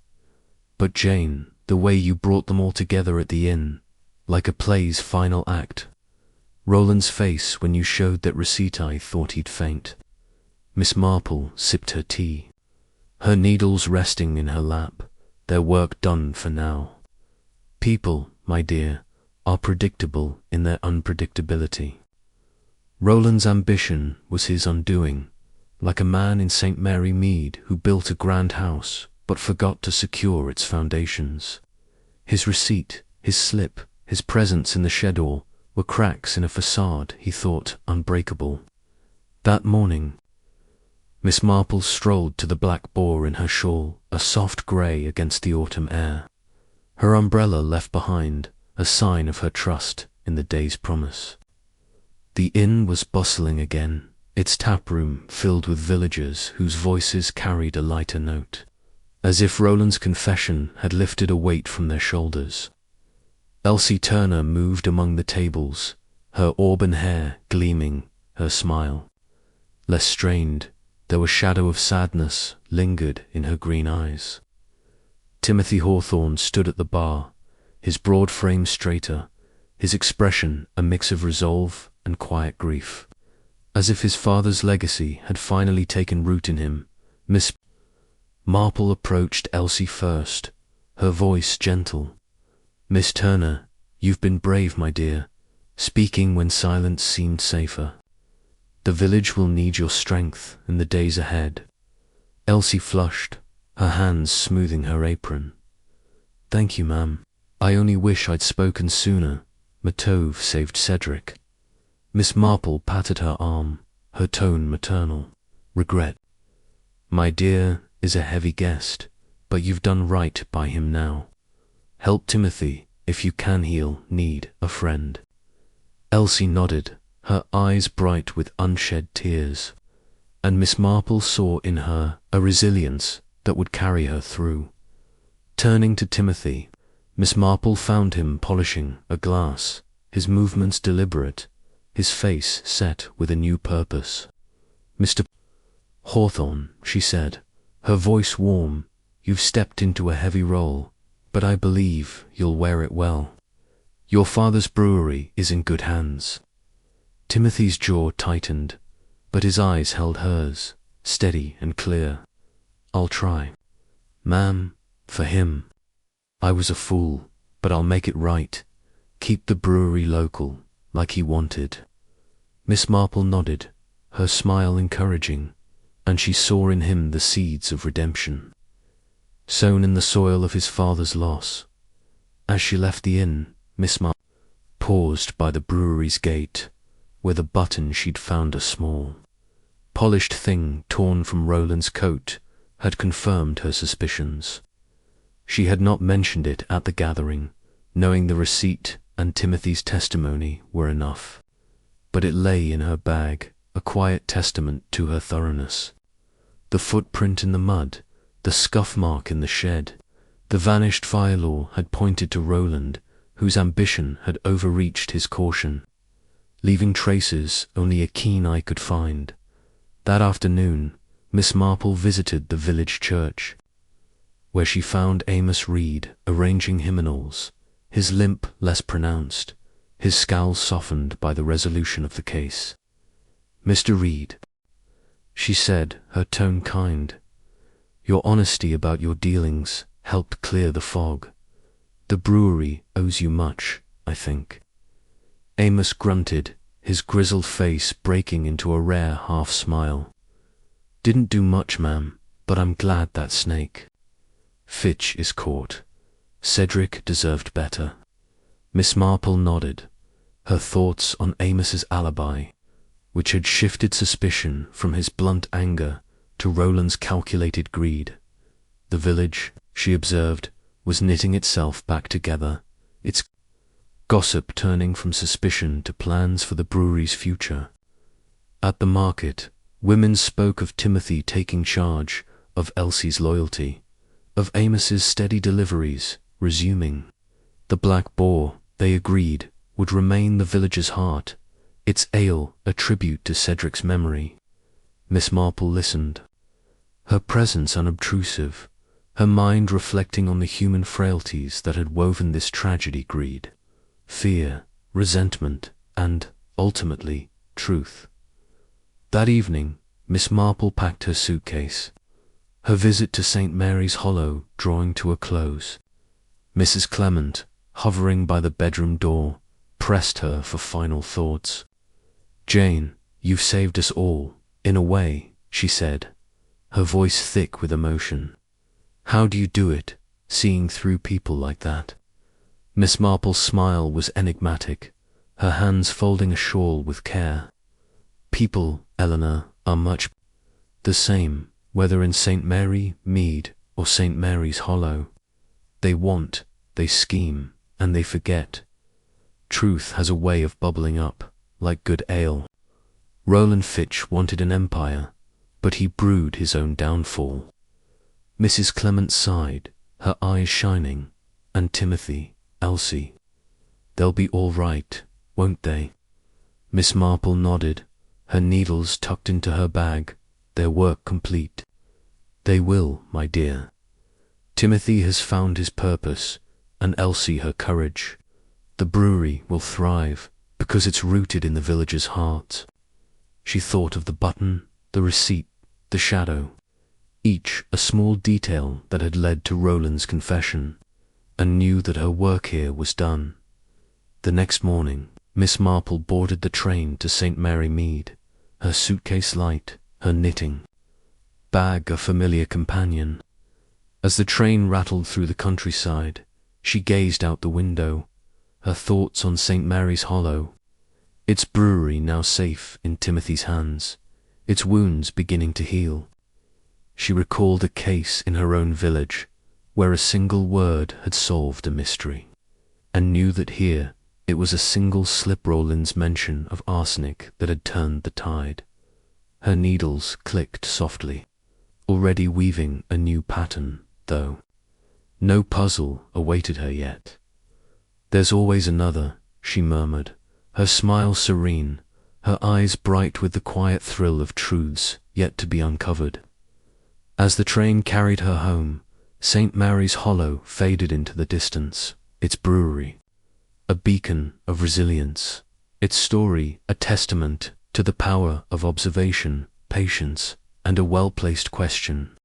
"But Jane, the way you brought them all together at the inn, like a play's final act. Roland's face when you showed that receipt, I thought he'd faint." Miss Marple sipped her tea, her needles resting in her lap, their work done for now. "People, my dear, are predictable in their unpredictability. Roland's ambition was his undoing, like a man in St. Mary Mead who built a grand house but forgot to secure its foundations. His receipt, his slip, his presence in the shed all were cracks in a facade he thought unbreakable. That morning, Miss Marple strolled to the Black Boar in her shawl, a soft grey against the autumn air, her umbrella left behind, a sign of her trust in the day's promise. The inn was bustling again, its tap room filled with villagers whose voices carried a lighter note, as if Roland's confession had lifted a weight from their shoulders. Elsie Turner moved among the tables, her auburn hair gleaming, her smile less strained, though a shadow of sadness lingered in her green eyes. Timothy Hawthorne stood at the bar, his broad frame straighter, his expression a mix of resolve and quiet grief, as if his father's legacy had finally taken root in him. Miss Marple approached Elsie first, her voice gentle. "Miss Turner, you've been brave, my dear, speaking when silence seemed safer. The village will need your strength in the days ahead." Elsie flushed, her hands smoothing her apron. "Thank you, ma'am. I only wish I'd spoken sooner. Matove saved Cedric." Miss Marple patted her arm, her tone maternal. "Regret, my dear, is a heavy guest, but you've done right by him now. Help Timothy, if you can heal, need a friend." Elsie nodded, her eyes bright with unshed tears, and Miss Marple saw in her a resilience that would carry her through. Turning to Timothy, Miss Marple found him polishing a glass, his movements deliberate, his face set with a new purpose. "Mr. Hawthorne," she said, her voice warm, "you've stepped into a heavy role, but I believe you'll wear it well. Your father's brewery is in good hands." Timothy's jaw tightened, but his eyes held hers, steady and clear. "I'll try, ma'am, for him. I was a fool, but I'll make it right. Keep the brewery local, like he wanted." Miss Marple nodded, her smile encouraging, and she saw in him the seeds of redemption. sown in the soil of his father's loss. As she left the inn, Miss Marple paused by the brewery's gate, where the button she'd found a small, polished thing torn from Roland's coat had confirmed her suspicions. She had not mentioned it at the gathering, knowing the receipt and Timothy's testimony were enough. But it lay in her bag, a quiet testament to her thoroughness. The footprint in the mud, the scuff mark in the shed, the vanished file had pointed to Roland, whose ambition had overreached his caution, leaving traces only a keen eye could find. That afternoon, Miss Marple visited the village church, where she found Amos Reed arranging hymnals, his limp less pronounced, his scowl softened by the resolution of the case. "Mr. Reed," she said, her tone kind, "your honesty about your dealings helped clear the fog. The brewery owes you much, I think." Amos grunted, his grizzled face breaking into a rare half-smile. "Didn't do much, ma'am, but I'm glad that snake Fitch is caught. Cedric deserved better." Miss Marple nodded, her thoughts on Amos's alibi, which had shifted suspicion from his blunt anger to Roland's calculated greed. The village, she observed, was knitting itself back together, its gossip turning from suspicion to plans for the brewery's future. At the market, women spoke of Timothy taking charge, of Elsie's loyalty, of Amos's steady deliveries resuming. The Black Boar, they agreed, would remain the village's heart, its ale a tribute to Cedric's memory. Miss Marple listened, her presence unobtrusive, her mind reflecting on the human frailties that had woven this tragedy: greed, fear, resentment, and, ultimately, truth. That evening, Miss Marple packed her suitcase, her visit to St. Mary's Hollow drawing to a close. Mrs. Clement, hovering by the bedroom door, pressed her for final thoughts. "Jane, you've saved us all, in a way," she said, her voice thick with emotion. "How do you do it, seeing through people like that?" Miss Marple's smile was enigmatic, her hands folding a shawl with care. "People, Eleanor, are much the same, whether in St. Mary, Mead, or St. Mary's Hollow. They want, they scheme, and they forget. Truth has a way of bubbling up, like good ale. Roland Fitch wanted an empire, but he brewed his own downfall." Mrs. Clement sighed, her eyes shining. "And Timothy, Elsie, they'll be all right, won't they?" Miss Marple nodded, her needles tucked into her bag, their work complete. "They will, my dear. Timothy has found his purpose, and Elsie her courage. The brewery will thrive, because it's rooted in the village's heart." She thought of the button, the receipt, the shadow, each a small detail that had led to Roland's confession, and knew that her work here was done. The next morning, Miss Marple boarded the train to St. Mary Mead, her suitcase light, her knitting bag a familiar companion. As the train rattled through the countryside, she gazed out the window, her thoughts on St. Mary's Hollow, its brewery now safe in Timothy's hands, its wounds beginning to heal. She recalled a case in her own village, where a single word had solved a mystery, and knew that here it was a single slip Roland's mention of arsenic that had turned the tide. Her needles clicked softly, already weaving a new pattern, though no puzzle awaited her yet. "There's always another," she murmured, her smile serene, her eyes bright with the quiet thrill of truths yet to be uncovered. As the train carried her home, St. Mary's Hollow faded into the distance, its brewery a beacon of resilience, its story a testament to the power of observation, patience, and a well-placed question.